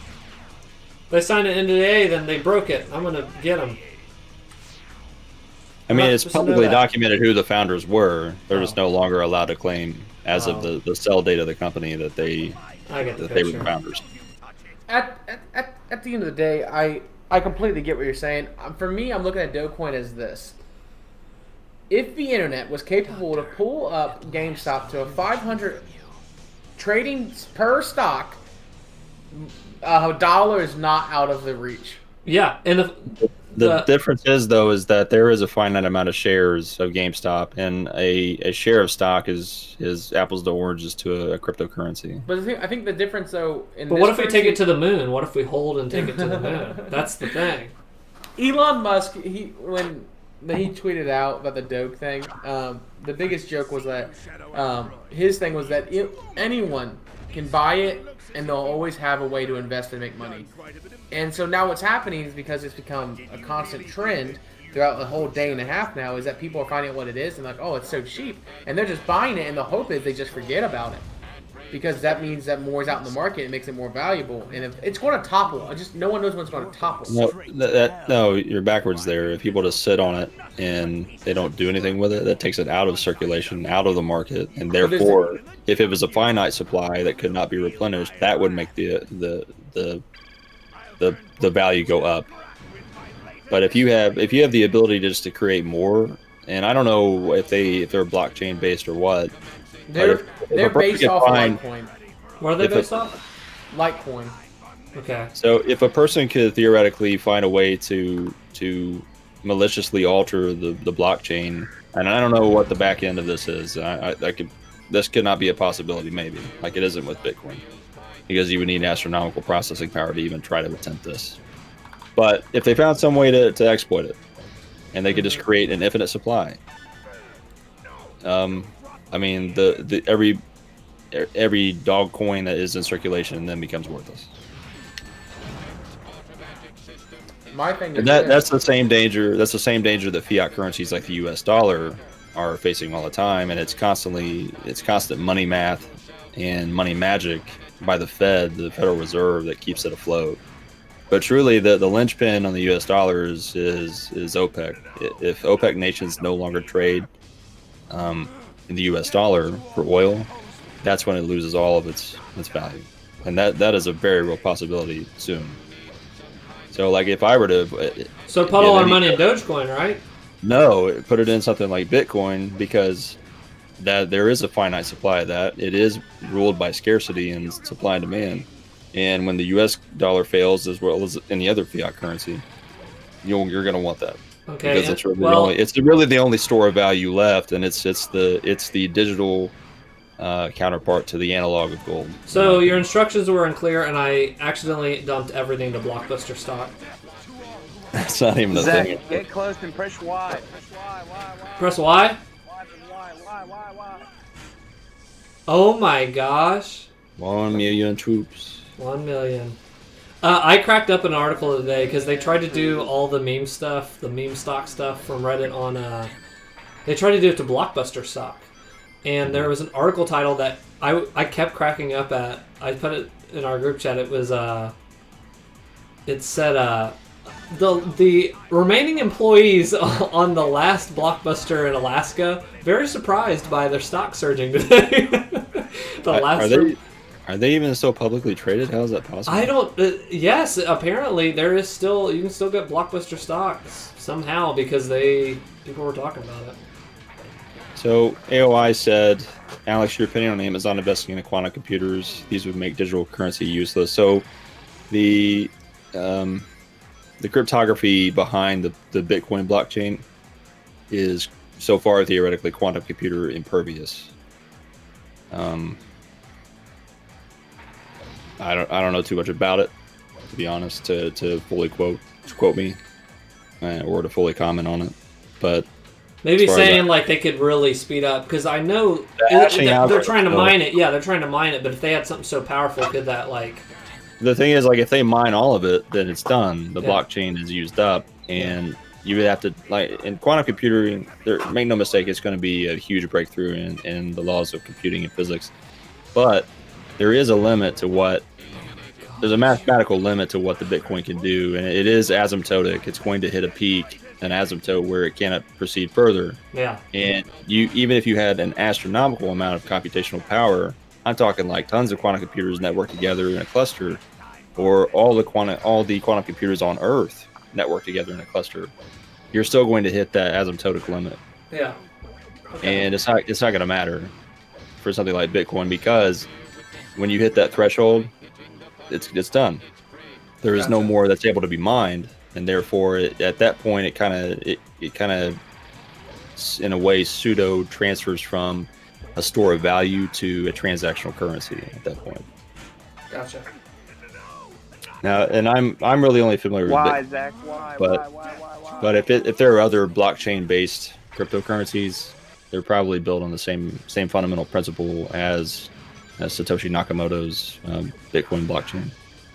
Speaker 1: They signed an NDA, then they broke it. I'm gonna get them.
Speaker 11: I mean, it's publicly documented who the founders were. They're just no longer allowed to claim, as of the sell date of the company, that they were the founders.
Speaker 10: At the end of the day, I completely get what you're saying. For me, I'm looking at Dogecoin as this. If the internet was capable to pull up GameStop to a 500 trading per stock, $1 is not out of the reach.
Speaker 1: Yeah, and
Speaker 11: the difference is, though, is that there is a finite amount of shares of GameStop, and a share of stock is apples to oranges to a cryptocurrency.
Speaker 10: But I think the difference, though,
Speaker 1: but what if we take it to the moon? What if we hold and take it to the moon? That's the thing.
Speaker 10: Elon Musk, when he tweeted out about the Doge thing, the biggest joke was that his thing was that anyone can buy it, and they'll always have a way to invest and make money. And so now what's happening is, because it's become a constant trend throughout the whole day and a half now, is that people are finding out what it is and like, oh, it's so cheap. And they're just buying it, and the hope is they just forget about it. Because that means that more is out in the market and makes it more valuable. And if it's going to topple. No one knows when it's going to topple.
Speaker 11: No, you're backwards there. If people just sit on it and they don't do anything with it, that takes it out of circulation, out of the market. And therefore, if it was a finite supply that could not be replenished, that would make the value go up. But if you have the ability just to create more, and I don't know if they're blockchain based or what.
Speaker 10: They're based off Litecoin.
Speaker 1: What are they based off?
Speaker 10: Litecoin.
Speaker 1: Okay.
Speaker 11: So if a person could theoretically find a way to maliciously alter the blockchain, and I don't know what the back end of this is, this could not be a possibility, maybe, like it isn't with Bitcoin, because you would need astronomical processing power to even try to attempt this. But if they found some way to exploit it, and they could just create an infinite supply, I mean, every dog coin that is in circulation then becomes worthless.
Speaker 10: My thing
Speaker 11: And
Speaker 10: is
Speaker 11: that's the same danger. That's the same danger that fiat currencies like the U.S. dollar are facing all the time, and it's constant money math and money magic by the Fed, the Federal Reserve, that keeps it afloat. But truly, the linchpin on the U.S. dollar is OPEC. If OPEC nations no longer trade in the U.S. dollar for oil, that's when it loses all of its value, and that is a very real possibility soon. So, like, if I were to
Speaker 1: put all our money in Dogecoin, right?
Speaker 11: No, put it in something like Bitcoin, because that there is a finite supply of that. It is ruled by scarcity and supply and demand. And when the U.S. dollar fails, as well as any other fiat currency, you're going to want that.
Speaker 1: Okay,
Speaker 11: because it's really the only store of value left, and it's the digital counterpart to the analog of gold.
Speaker 1: So your instructions were unclear, and I accidentally dumped everything to Blockbuster stock.
Speaker 11: That's not even a
Speaker 2: Zach,
Speaker 11: thing.
Speaker 2: get close and press Y.
Speaker 1: Press Y?
Speaker 2: Y.
Speaker 1: Oh my gosh.
Speaker 11: 1 million troops.
Speaker 1: 1 million. I cracked up an article today because they tried to do all the meme stuff, the meme stock stuff from Reddit on. They tried to do it to Blockbuster stock, and there was an article title that I kept cracking up at. I put it in our group chat. It was it said the remaining employees on the last Blockbuster in Alaska very surprised by their stock surging today.
Speaker 11: Are they even still publicly traded? How is that possible?
Speaker 1: I don't. Yes, apparently there is still. You can still get Blockbuster stocks somehow because people were talking about it.
Speaker 11: So AOI said, Alex, your opinion on Amazon investing in quantum computers? These would make digital currency useless. So the cryptography behind the Bitcoin blockchain is so far theoretically quantum computer impervious. I don't know too much about it, to be honest, to fully quote me or to fully comment on it. But
Speaker 1: maybe saying like they could really speed up, because I know they're trying to mine it. Yeah, they're trying to mine it. But if they had something so powerful, could that like?
Speaker 11: The thing is, like, if they mine all of it, then it's done. The blockchain is used up, and you would have to, like, in quantum computing, make no mistake, it's going to be a huge breakthrough in the laws of computing and physics. But there is a limit to there's a mathematical limit to what the Bitcoin can do, and it is asymptotic. It's going to hit a peak, an asymptote where it cannot proceed further.
Speaker 1: Yeah.
Speaker 11: And even if you had an astronomical amount of computational power, I'm talking like tons of quantum computers networked together in a cluster, or all the quantum computers on Earth networked together in a cluster, you're still going to hit that asymptotic limit.
Speaker 1: Yeah. Okay.
Speaker 11: And it's not going to matter for something like Bitcoin, because when you hit that threshold, it's done. There is no more that's able to be mined, and therefore at that point it kind of in a way pseudo transfers from a store of value to a transactional currency at that point.
Speaker 1: Gotcha.
Speaker 11: Now, and I'm really only familiar with
Speaker 2: Why, Zach? Why?
Speaker 11: But if there are other blockchain based cryptocurrencies, they're probably built on the same fundamental principle as Satoshi Nakamoto's Bitcoin blockchain.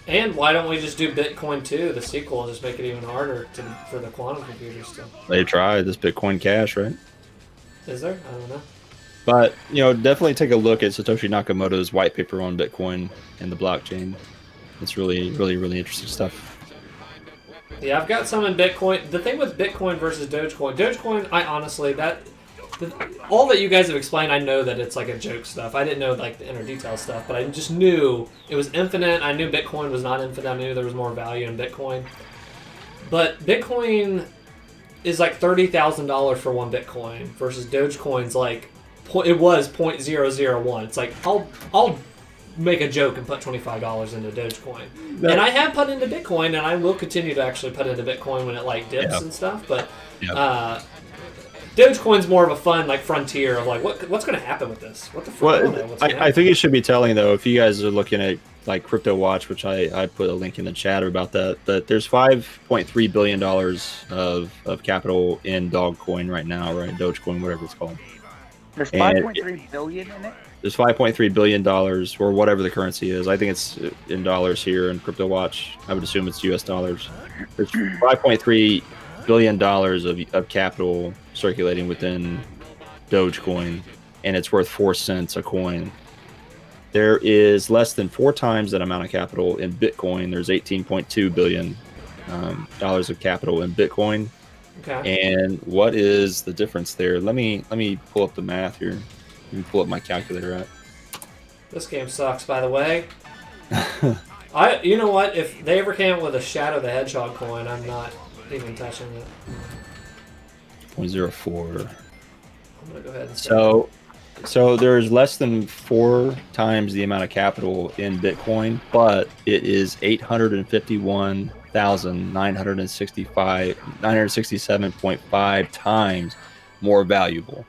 Speaker 1: And why don't we just do Bitcoin 2, the sequel, and just make it even harder for the quantum computers to?
Speaker 11: They tried this Bitcoin Cash, right?
Speaker 1: Is there? I don't know.
Speaker 11: But definitely take a look at Satoshi Nakamoto's white paper on Bitcoin and the blockchain. It's really, really, really interesting stuff.
Speaker 1: Yeah, I've got some in Bitcoin. The thing with Bitcoin versus Dogecoin, I honestly all that you guys have explained, I know that it's like a joke stuff. I didn't know like the inner detail stuff, but I just knew it was infinite. I knew Bitcoin was not infinite. I knew there was more value in Bitcoin. But Bitcoin is like $30,000 for one Bitcoin versus Dogecoin's like it was 0.001. It's like I'll make a joke and put $25 into Dogecoin. And I have put into Bitcoin, and I will continue to actually put into Bitcoin when it like dips and stuff. But Dogecoin's more of a fun like frontier of like what's going to happen with this? What the fuck?
Speaker 11: I think it should be telling though, if you guys are looking at like Crypto Watch, which I put a link in the chat about that there's $5.3 billion of capital in Dogecoin right now, right? Dogecoin, whatever it's called.
Speaker 2: There's
Speaker 11: And
Speaker 2: 5.3 billion in it.
Speaker 11: There's $5.3 billion, or whatever the currency is. I think it's in dollars here in Crypto Watch. I would assume it's US dollars. There's $5.3 billion of capital circulating within Dogecoin, and it's worth 4 cents a coin. There is less than 4 times that amount of capital in Bitcoin. There's $18.2 billion dollars of capital in Bitcoin.
Speaker 1: Okay.
Speaker 11: And what is the difference there? Let me pull up the math here. Let me pull up my calculator out.
Speaker 1: This game sucks, by the way. You know what? If they ever came up with a Shadow the Hedgehog coin, I'm not even touching it.
Speaker 11: 0.04.
Speaker 1: I'm gonna go ahead and
Speaker 11: So there's less than 4 times the amount of capital in Bitcoin, but it is 967.5 times more valuable.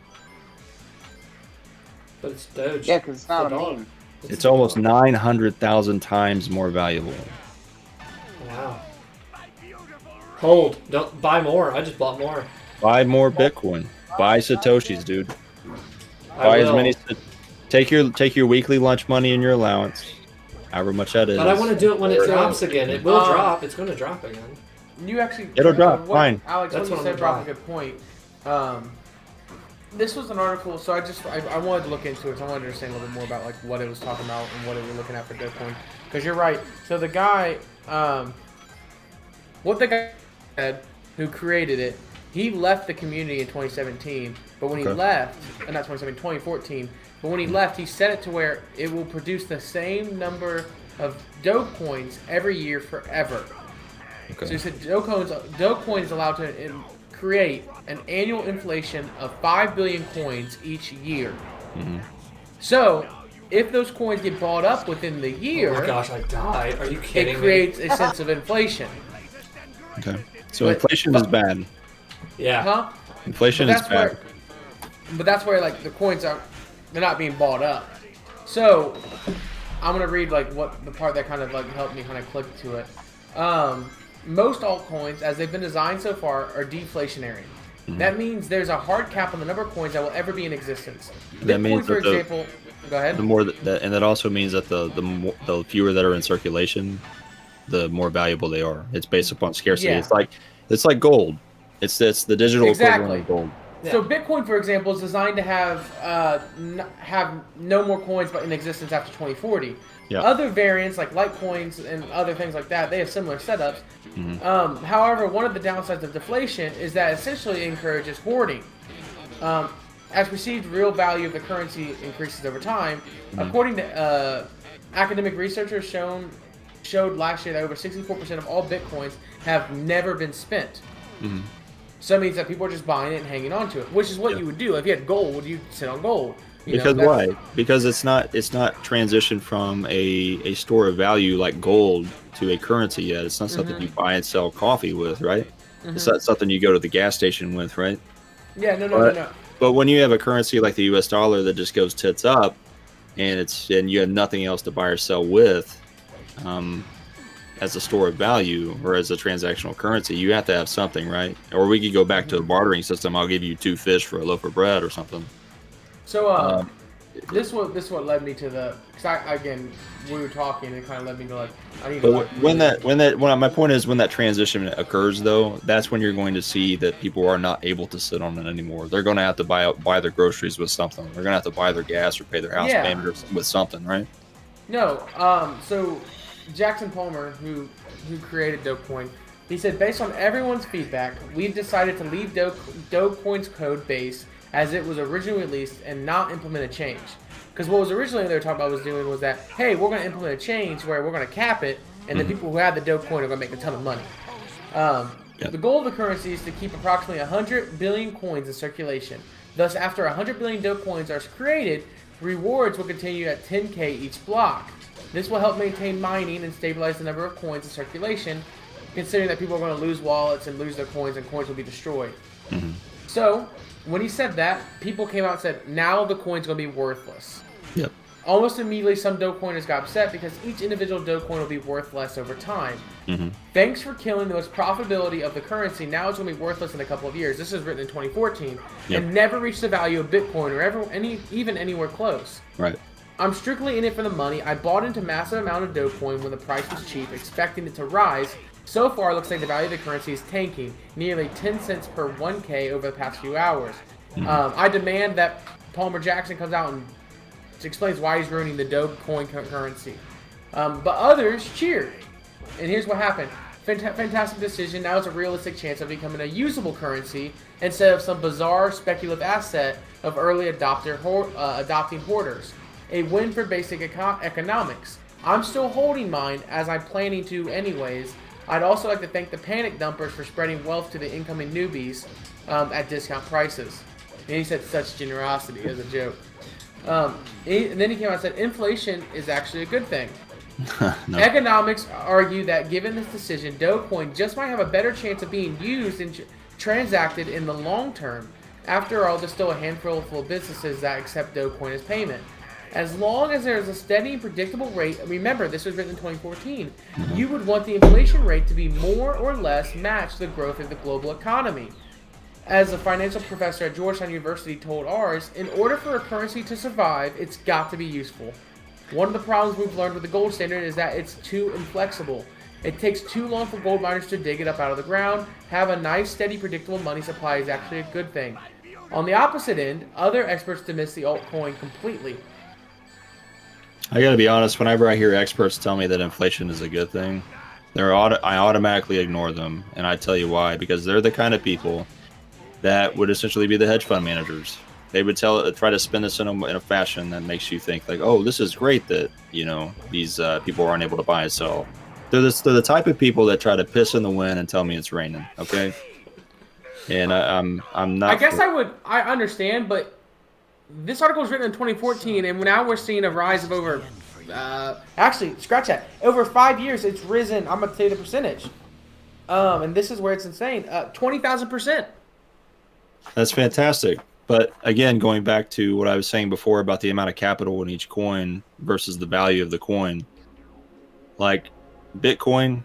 Speaker 1: But it's Doge.
Speaker 2: Yeah, because it's not a meme.
Speaker 11: It's almost 900,000 times more valuable.
Speaker 1: Wow. Hold. Don't buy more. I just bought more.
Speaker 11: Buy more Bitcoin. Buy Satoshis, dude.
Speaker 1: I
Speaker 11: Buy as
Speaker 1: will.
Speaker 11: many. Take your weekly lunch money and your allowance, however much that is.
Speaker 1: But I want to do it when it drops again. It will drop. It's going to drop again.
Speaker 10: You actually.
Speaker 11: It'll drop. Fine.
Speaker 10: Alex,
Speaker 1: That's
Speaker 10: what you
Speaker 1: what
Speaker 10: said
Speaker 1: I'm
Speaker 10: brought
Speaker 1: gonna
Speaker 10: up a good point. This was an article, so I wanted to look into it. So I wanted to understand a little bit more about like what it was talking about and what it was looking at for Dogecoin. Because you're right. So the guy, what the guy said who created it, he left the community in 2017. But when he left, not 2014. But when he left, he set it to where it will produce the same number of Dogecoins every year forever.
Speaker 11: Okay.
Speaker 10: So he said Dogecoin is allowed to create an annual inflation of 5 billion coins each year.
Speaker 11: Mm-hmm.
Speaker 10: So, if those coins get bought up within the year,
Speaker 1: oh my gosh, I died. Are you kidding
Speaker 10: it creates a sense of inflation.
Speaker 11: Okay. So inflation is bad.
Speaker 1: Yeah.
Speaker 10: Huh?
Speaker 11: Inflation is bad.
Speaker 10: But that's where like the coins they're not being bought up. So, I'm gonna read like what the part that kind of like helped me kind of click to it. Most altcoins, as they've been designed so far, are deflationary. Mm-hmm. That means there's a hard cap on the number of coins that will ever be in existence.
Speaker 11: That
Speaker 10: Bitcoin,
Speaker 11: means
Speaker 10: for
Speaker 11: that
Speaker 10: example, go ahead.
Speaker 11: The more and that also means that the fewer that are in circulation, the more valuable they are. It's based upon scarcity.
Speaker 10: Yeah.
Speaker 11: It's like gold. It's the digital equivalent of gold.
Speaker 10: Yeah. So Bitcoin, for example, is designed to have no more coins but in existence after 2040. Yeah. Other variants like Litecoins and other things like that, they have similar setups. Mm-hmm. However, one of the downsides of deflation is that essentially encourages hoarding. As perceived real value of the currency increases over time, according to academic researchers showed last year that over 64% of all Bitcoins have never been spent. Mm-hmm. So it means that people are just buying it and hanging on to it, which is what you would do. If you had gold, you'd sit on gold.
Speaker 11: Because why? Because it's not transitioned from a store of value like gold to a currency yet. It's not something you buy and sell coffee with, right? Mm-hmm. It's not something you go to the gas station with, right?
Speaker 10: Yeah, no.
Speaker 11: But when you have a currency like the US dollar that just goes tits up, and you have nothing else to buy or sell with, as a store of value or as a transactional currency, you have to have something, right? Or we could go back to a bartering system. I'll give you 2 fish for a loaf of bread or something.
Speaker 10: So this what led me to the, because again we were talking and it kind of led me to like I need to like,
Speaker 11: my point is when that transition occurs though, that's when you're going to see that people are not able to sit on it anymore. They're going to have to buy their groceries with something. They're going to have to buy their gas or pay their house payment with something, right?
Speaker 10: No, so Jackson Palmer, who created Dogecoin, he said based on everyone's feedback, we've decided to leave Dogecoin's code base as it was originally released and not implement a change. Because what was originally they were talking about was that, hey, we're going to implement a change where we're going to cap it, and the people who have the Dogecoin are going to make a ton of money. The goal of the currency is to keep approximately 100 billion coins in circulation. Thus, after 100 billion Dogecoins are created, rewards will continue at 10k each block. This will help maintain mining and stabilize the number of coins in circulation, considering that people are going to lose wallets and lose their coins, and coins will be destroyed. Mm-hmm. So, when he said that, people came out and said, now the coin's going to be worthless.
Speaker 11: Yep.
Speaker 10: Almost immediately, some Dogecoiners got upset because each individual Dogecoin will be worth less over time. Thanks for killing the most profitability of the currency. Now it's going to be worthless in a couple of years. This is written in 2014 and never reached the value of Bitcoin or even anywhere close.
Speaker 11: Right.
Speaker 10: I'm strictly in it for the money. I bought into massive amount of Dogecoin when the price was cheap, expecting it to rise. So far, it looks like the value of the currency is tanking, nearly 10 cents per 1K over the past few hours. I demand that Palmer Jackson comes out and explains why he's ruining the Dogecoin currency. But others cheered. And here's what happened. Fantastic decision. Now it's a realistic chance of becoming a usable currency instead of some bizarre speculative asset of early adopting hoarders. A win for basic economics. I'm still holding mine, as I'm planning to anyways. I'd also like to thank the panic dumpers for spreading wealth to the incoming newbies at discount prices. And he said such generosity as a joke. And then he came out and said inflation is actually a good thing. No. Economics argue that given this decision, Dogecoin just might have a better chance of being used and transacted in the long term. After all, there's still a handful of businesses that accept Dogecoin as payment. As long as there is a steady and predictable rate, remember this was written in 2014, you would want the inflation rate to be more or less match the growth of the global economy. As a financial professor at Georgetown University told ours, in order for a currency to survive, it's got to be useful. One of the problems we've learned with the gold standard is that it's too inflexible. It takes too long for gold miners to dig it up out of the ground. Have a nice, steady, predictable money supply is actually a good thing. On the opposite end, other experts dismiss the altcoin completely.
Speaker 11: I gotta be honest, whenever I hear experts tell me that inflation is a good thing, I automatically ignore them, and I tell you why. Because they're the kind of people that would essentially be the hedge fund managers. They would try to spin this in a fashion that makes you think like, oh, this is great that, you know, these people aren't able to buy and sell. They're the type of people that try to piss in the wind and tell me it's raining. Okay, and I'm not.
Speaker 10: I guess I understand, but this article was written in 2014, and now we're seeing a rise of over. Actually, scratch that. Over 5 years, it's risen. I'm gonna tell you the percentage. And this is where it's insane. 20,000%.
Speaker 11: That's fantastic. But again, going back to what I was saying before about the amount of capital in each coin versus the value of the coin, like Bitcoin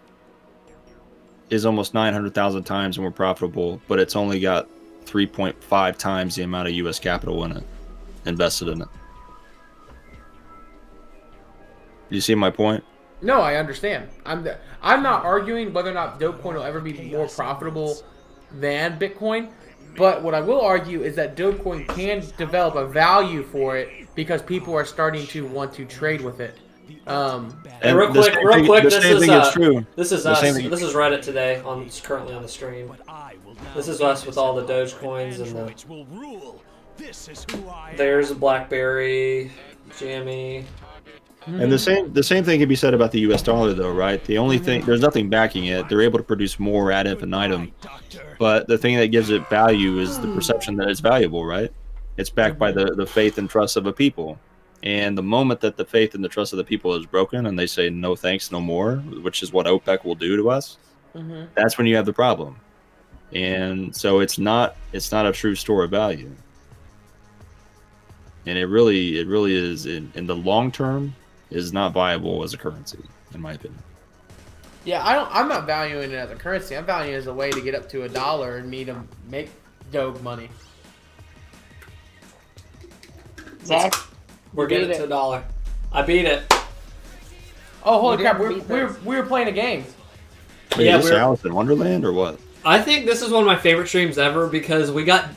Speaker 11: is almost 900,000 times more profitable, but it's only got 3.5 times the amount of U.S. capital in it, invested in it. You see my point?
Speaker 10: No, I understand. I'm not arguing whether or not Dogecoin will ever be more profitable than Bitcoin. But what I will argue is that Dogecoin can develop a value for it because people are starting to want to trade with it.
Speaker 1: And real quick, this is us. This is Reddit today. It's currently on the stream. This is us with all the Dogecoins and there's a BlackBerry, Jammy.
Speaker 11: And the same thing can be said about the U.S. dollar, though, right? The only thing, there's nothing backing it. They're able to produce more ad infinitum, but the thing that gives it value is the perception that it's valuable, right? It's backed by the faith and trust of a people, and the moment that the faith and the trust of the people is broken, and they say no thanks, no more, which is what OPEC will do to us, that's when you have the problem. And so it's not a true store of value, and it really is in the long term. Is not viable as a currency, in my opinion.
Speaker 10: Yeah, I'm not valuing it as a currency. I'm valuing it as a way to get up to $1 and make Doge money.
Speaker 1: Zach, we're getting to $1. I beat it.
Speaker 10: Oh, holy crap! We were playing a game.
Speaker 11: Wait, is this Alice in Wonderland or what?
Speaker 1: I think this is one of my favorite streams ever because we got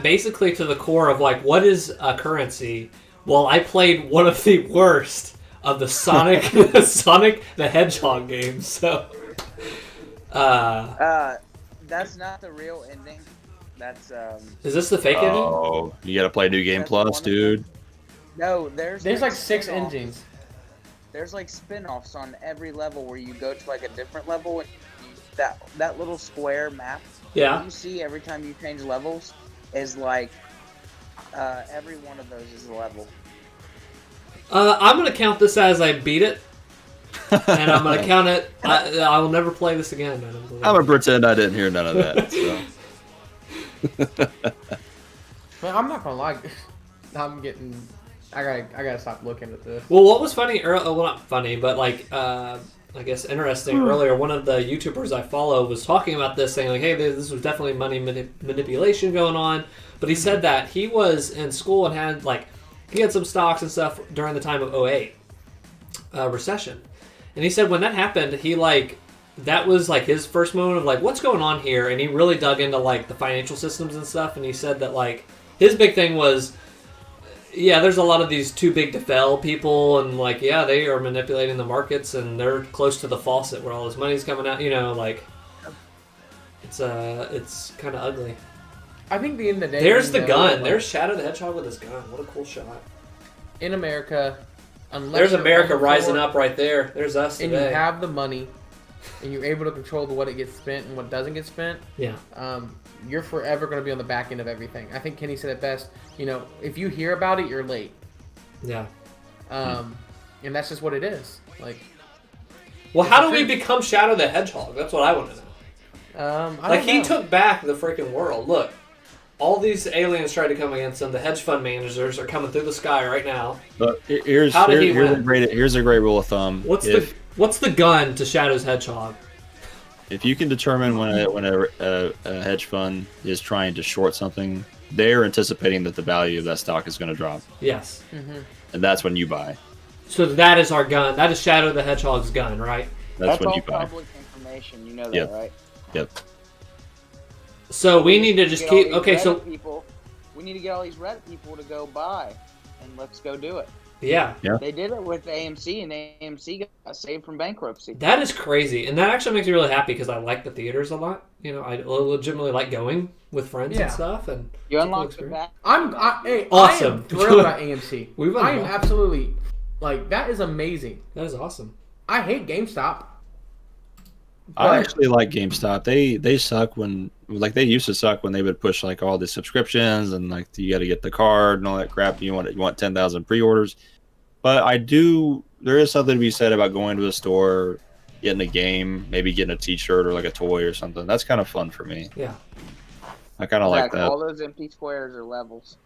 Speaker 1: basically to the core of like what is a currency. Well, I played one of the worst of the Sonic the Hedgehog games. So,
Speaker 2: that's not the real ending. That's
Speaker 1: Is this the fake ending?
Speaker 11: Oh, you gotta play New Game Plus, dude.
Speaker 2: No, there's
Speaker 10: like 6 engines.
Speaker 2: There's like spin-offs on every level where you go to like a different level and that little square map.
Speaker 1: Yeah.
Speaker 2: You see every time you change levels is like every one of those is a level.
Speaker 1: I'm going to count this as I beat it. And I'm going to count it. I will never play this again, man.
Speaker 11: I'm going to pretend I didn't hear none of that. So.
Speaker 10: Man, I'm not going to lie. I'm getting I gotta stop looking at this.
Speaker 1: Well, what was funny? Well, not funny, but like I guess interesting. Earlier, one of the YouTubers I follow was talking about this, saying like, "Hey, this was definitely money manipulation going on." But he said that he was in school and had he had some stocks and stuff during the time of 2008 recession, and he said when that happened, he that was his first moment of what's going on here, and he really dug into the financial systems and stuff, and he said that his big thing was, yeah, there's a lot of these too big to fail people, and yeah, they are manipulating the markets, and they're close to the faucet where all this money's coming out. It's kind of ugly.
Speaker 10: I think the end of the day,
Speaker 1: there's the gun. There's Shadow the Hedgehog with his gun. What a cool shot.
Speaker 10: In America, unless
Speaker 1: there's America rising up right there. There's us today.
Speaker 10: And you have the money, and you're able to control what it gets spent and what doesn't get spent.
Speaker 1: Yeah.
Speaker 10: You're forever going to be on the back end of everything. I think Kenny said it best. If you hear about it, you're late.
Speaker 1: Yeah.
Speaker 10: And that's just what it is.
Speaker 1: Well, how do we become Shadow the Hedgehog? That's what I want to know. He took back the freaking world. Look, all these aliens tried to come against him. The hedge fund managers are coming through the sky right now.
Speaker 11: But here's a great rule of thumb.
Speaker 1: What's the gun to Shadow's Hedgehog?
Speaker 11: If you can determine when a hedge fund is trying to short something, they're anticipating that the value of that stock is going to drop.
Speaker 1: Yes.
Speaker 10: Mm-hmm.
Speaker 11: And that's when you buy.
Speaker 1: So that is our gun. That is Shadow the Hedgehog's gun, right?
Speaker 11: That's when you buy.
Speaker 2: That's all public information. You know that, right?
Speaker 11: Yep.
Speaker 1: So we need to just keep... Okay, so...
Speaker 2: We need to get all these Reddit people to go buy, and let's go do it.
Speaker 1: Yeah.
Speaker 2: They did it with AMC, and AMC got saved from bankruptcy.
Speaker 1: That is crazy, and that actually makes me really happy because I like the theaters a lot. I legitimately like going with friends and stuff. And
Speaker 2: you unlocked the back.
Speaker 10: Awesome. I am thrilled about AMC. I am absolutely that is amazing.
Speaker 1: That is awesome.
Speaker 10: I hate GameStop.
Speaker 11: I actually like GameStop. They suck when they used to suck when they would push all the subscriptions and you got to get the card and all that crap. You want 10,000 pre-orders, but there is something to be said about going to a store, getting a game, maybe getting a T-shirt or a toy or something. That's kind of fun for me.
Speaker 1: Yeah,
Speaker 11: I kind of like that.
Speaker 2: All those empty squares are levels.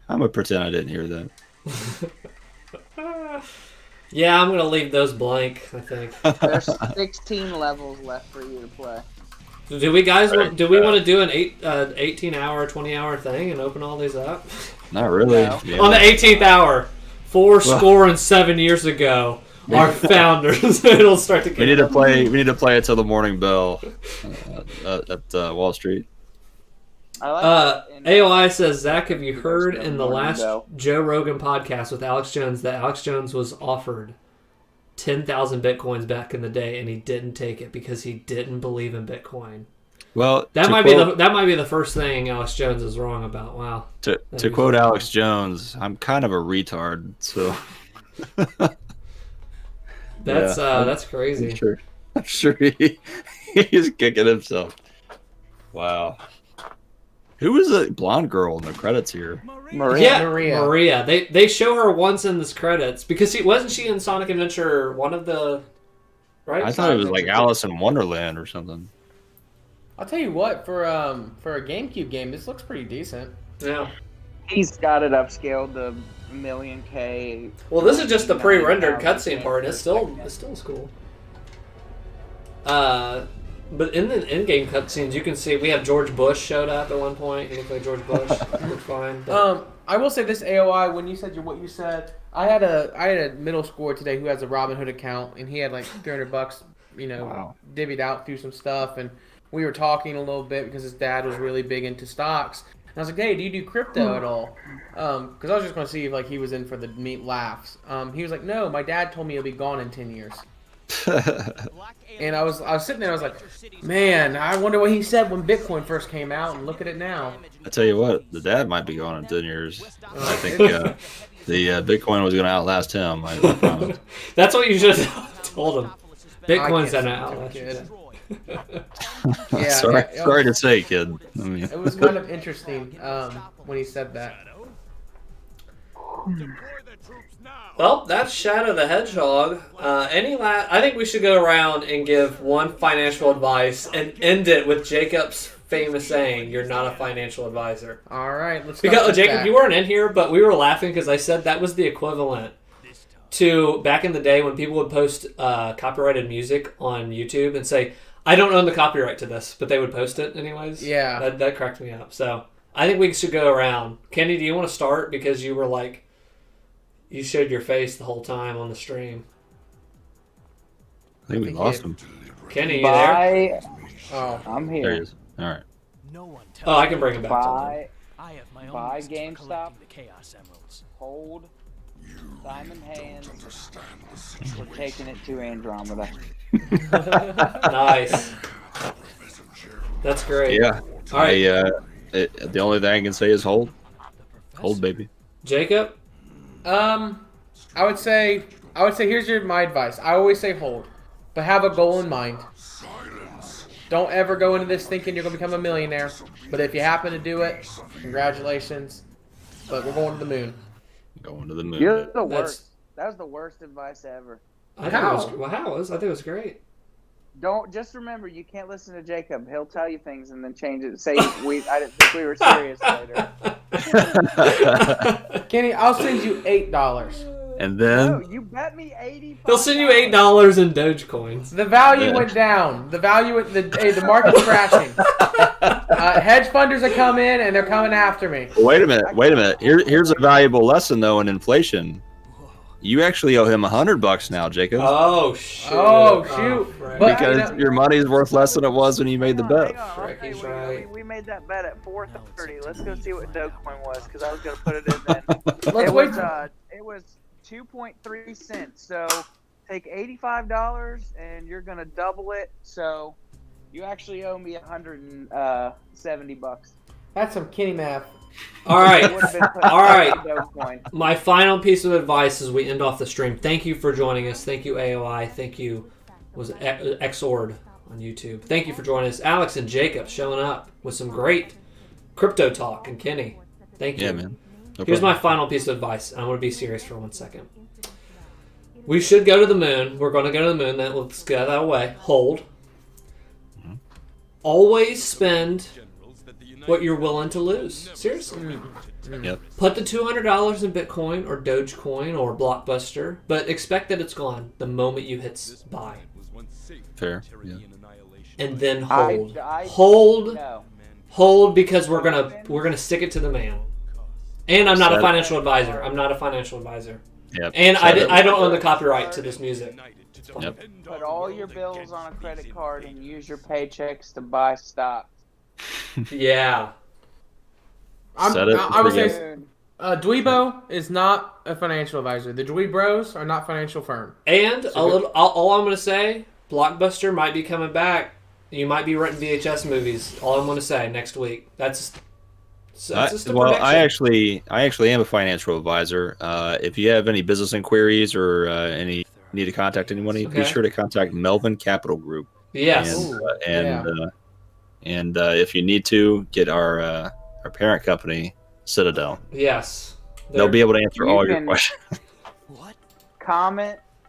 Speaker 11: I'm gonna pretend I didn't hear that.
Speaker 1: Yeah, I'm going to leave those blank, I think.
Speaker 2: There's 16 levels left for you to play.
Speaker 1: Do we want to do an 18-hour, 20-hour thing and open all these up?
Speaker 11: Not really.
Speaker 2: No.
Speaker 11: Yeah.
Speaker 1: On the 18th hour, 4 years ago, our founders, it'll start to get...
Speaker 11: We need to play it till the morning bell at Wall Street.
Speaker 1: AOI says, Zach, have you heard in the last Joe Rogan podcast with Alex Jones that Alex Jones was offered 10,000 Bitcoins back in the day and he didn't take it because he didn't believe in Bitcoin?
Speaker 11: Well,
Speaker 1: that might be the first thing Alex Jones is wrong about. Wow.
Speaker 11: To quote Alex Jones, I'm kind of a retard, so
Speaker 1: that's crazy.
Speaker 11: I'm sure he's kicking himself. Wow. Who is a blonde girl in the credits here?
Speaker 1: Maria. They show her once in the credits because wasn't she in Sonic Adventure one of the... Right?
Speaker 11: I thought it was Alice in Wonderland or something.
Speaker 10: I'll tell you what, for a GameCube game, this looks pretty decent.
Speaker 1: Yeah.
Speaker 2: He's got it upscaled to $1,000,000.
Speaker 1: Well, this is just the pre-rendered cutscene part. It's still cool. But in the in-game cutscenes, you can see we have George Bush showed up at one point. He looked like George Bush. Looked fine. But...
Speaker 10: I will say this, AOI, when you said what you said, I had a middle schooler today who has a Robinhood account, and he had $300, divvied out through some stuff, and we were talking a little bit because his dad was really big into stocks. And I was like, hey, do you do crypto at all? Because I was just going to see if he was in for the neat laughs. He was like, no, my dad told me he'll be gone in 10 years. And I was sitting there, I was like, man, I wonder what he said when Bitcoin first came out, and look at it now.
Speaker 11: I tell you what, the dad might be gone in 10 years. I think the Bitcoin was going to outlast him. I promise.
Speaker 1: That's what you should have told him. Bitcoin's going to outlast you.
Speaker 11: Sorry to say, kid.
Speaker 10: It was kind of interesting when he said that.
Speaker 1: Well, that's Shadow the Hedgehog. I think we should go around and give one financial advice and end it with Jacob's famous saying, "You're not a financial advisor."
Speaker 10: All right, let's
Speaker 1: Because
Speaker 10: start
Speaker 1: Jacob,
Speaker 10: back.
Speaker 1: you weren't in here, but we were laughing because I said that was the equivalent to back in the day when people would post copyrighted music on YouTube and say, "I don't own the copyright to this," but they would post it anyways.
Speaker 10: Yeah.
Speaker 1: That cracked me up. So I think we should go around. Kenny, do you want to start because you were like, you showed your face the whole time on the stream.
Speaker 11: I think we lost him.
Speaker 1: Kenny, you there?
Speaker 10: Oh,
Speaker 2: I'm
Speaker 11: There he
Speaker 2: here.
Speaker 11: is. All right.
Speaker 3: No one tells
Speaker 1: Oh, I can bring him back.
Speaker 2: Buy,
Speaker 3: I have my own
Speaker 2: buy
Speaker 3: reasons for
Speaker 2: GameStop.
Speaker 3: collecting the Chaos Emeralds.
Speaker 2: hold, Simon Hands. We're taking it to Andromeda.
Speaker 1: Nice. That's great.
Speaker 11: Yeah.
Speaker 1: All right.
Speaker 11: The only thing I can say is hold. Hold, baby.
Speaker 1: Jacob?
Speaker 10: I would say here's my advice. I always say hold, but have a goal in mind. Don't ever go into this thinking you're gonna become a millionaire. But if you happen to do it, congratulations. But we're going to the moon.
Speaker 11: Going to the moon.
Speaker 2: You're the worst. That was the worst advice ever.
Speaker 1: I think it was great.
Speaker 2: Don't just remember you can't listen to Jacob. He'll tell you things and then change it. Say I didn't think we were serious later.
Speaker 10: Kenny, I'll send you $8.
Speaker 11: And then
Speaker 2: No, you bet me $85.
Speaker 1: He'll send you $8 in Dogecoins.
Speaker 10: The value went down. The market's crashing. Hedge funders are coming in and they're coming after me.
Speaker 11: wait a minute. Here's a valuable lesson though in inflation. You actually owe him $100 now, Jacob.
Speaker 1: Oh shoot!
Speaker 10: Oh shoot! But,
Speaker 11: because your money's worth less than it was when you made the bet.
Speaker 2: Okay,
Speaker 1: Frankie's right.
Speaker 2: we made that bet at 4:30. Let's go see what Dogecoin was because I was gonna put it in then.
Speaker 10: Let's wait.
Speaker 2: It was 2.3 cents. So take $85 and you're gonna double it. So you actually owe me $170.
Speaker 10: That's some Kenny math.
Speaker 1: All right.
Speaker 2: It would've been put
Speaker 1: All right.
Speaker 2: in Dogecoin.
Speaker 1: My final piece of advice as we end off the stream. Thank you for joining us. Thank you, AOI. Thank you, Xord on YouTube. Thank you for joining us. Alex and Jacob showing up with some great crypto talk. And Kenny, thank you.
Speaker 11: Yeah, man. No
Speaker 1: Here's
Speaker 11: problem.
Speaker 1: my final piece of advice. I want to be serious for 1 second. We should go to the moon. We're going to go to the moon. Let's get that away. Hold. Always spend what you're willing to lose. Seriously.
Speaker 11: Yep.
Speaker 1: Put the $200 in Bitcoin or Dogecoin or Blockbuster, but expect that it's gone the moment you hit buy.
Speaker 11: Fair. Yeah.
Speaker 1: And then hold.
Speaker 2: No.
Speaker 1: Hold because we're gonna stick it to the man. And I'm not a financial advisor.
Speaker 11: Yep.
Speaker 1: And I don't own the copyright to this music.
Speaker 11: Yep.
Speaker 2: Put all your bills on a credit card and use your paychecks to buy stocks.
Speaker 1: Yeah.
Speaker 10: I would say Dweebo is not a financial advisor. The Dweeb Bros are not financial firm.
Speaker 1: And all I'm going to say, Blockbuster might be coming back. You might be renting VHS movies. All I'm going to say next week. That's just a prediction.
Speaker 11: I actually am a financial advisor. If you have any business inquiries or any need to contact anyone, be sure to contact Melvin Capital Group.
Speaker 1: Yes.
Speaker 11: And if you need to, get our parent company, Citadel.
Speaker 1: Yes.
Speaker 11: They'll be able to answer all your questions.
Speaker 3: What?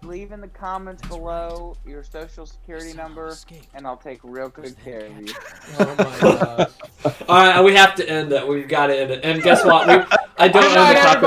Speaker 2: Leave in the comments below your social security number, and I'll take real good care of you.
Speaker 10: Oh my god.
Speaker 1: All right, we have to end it. We've got to end it. And guess what? I don't own the copyright.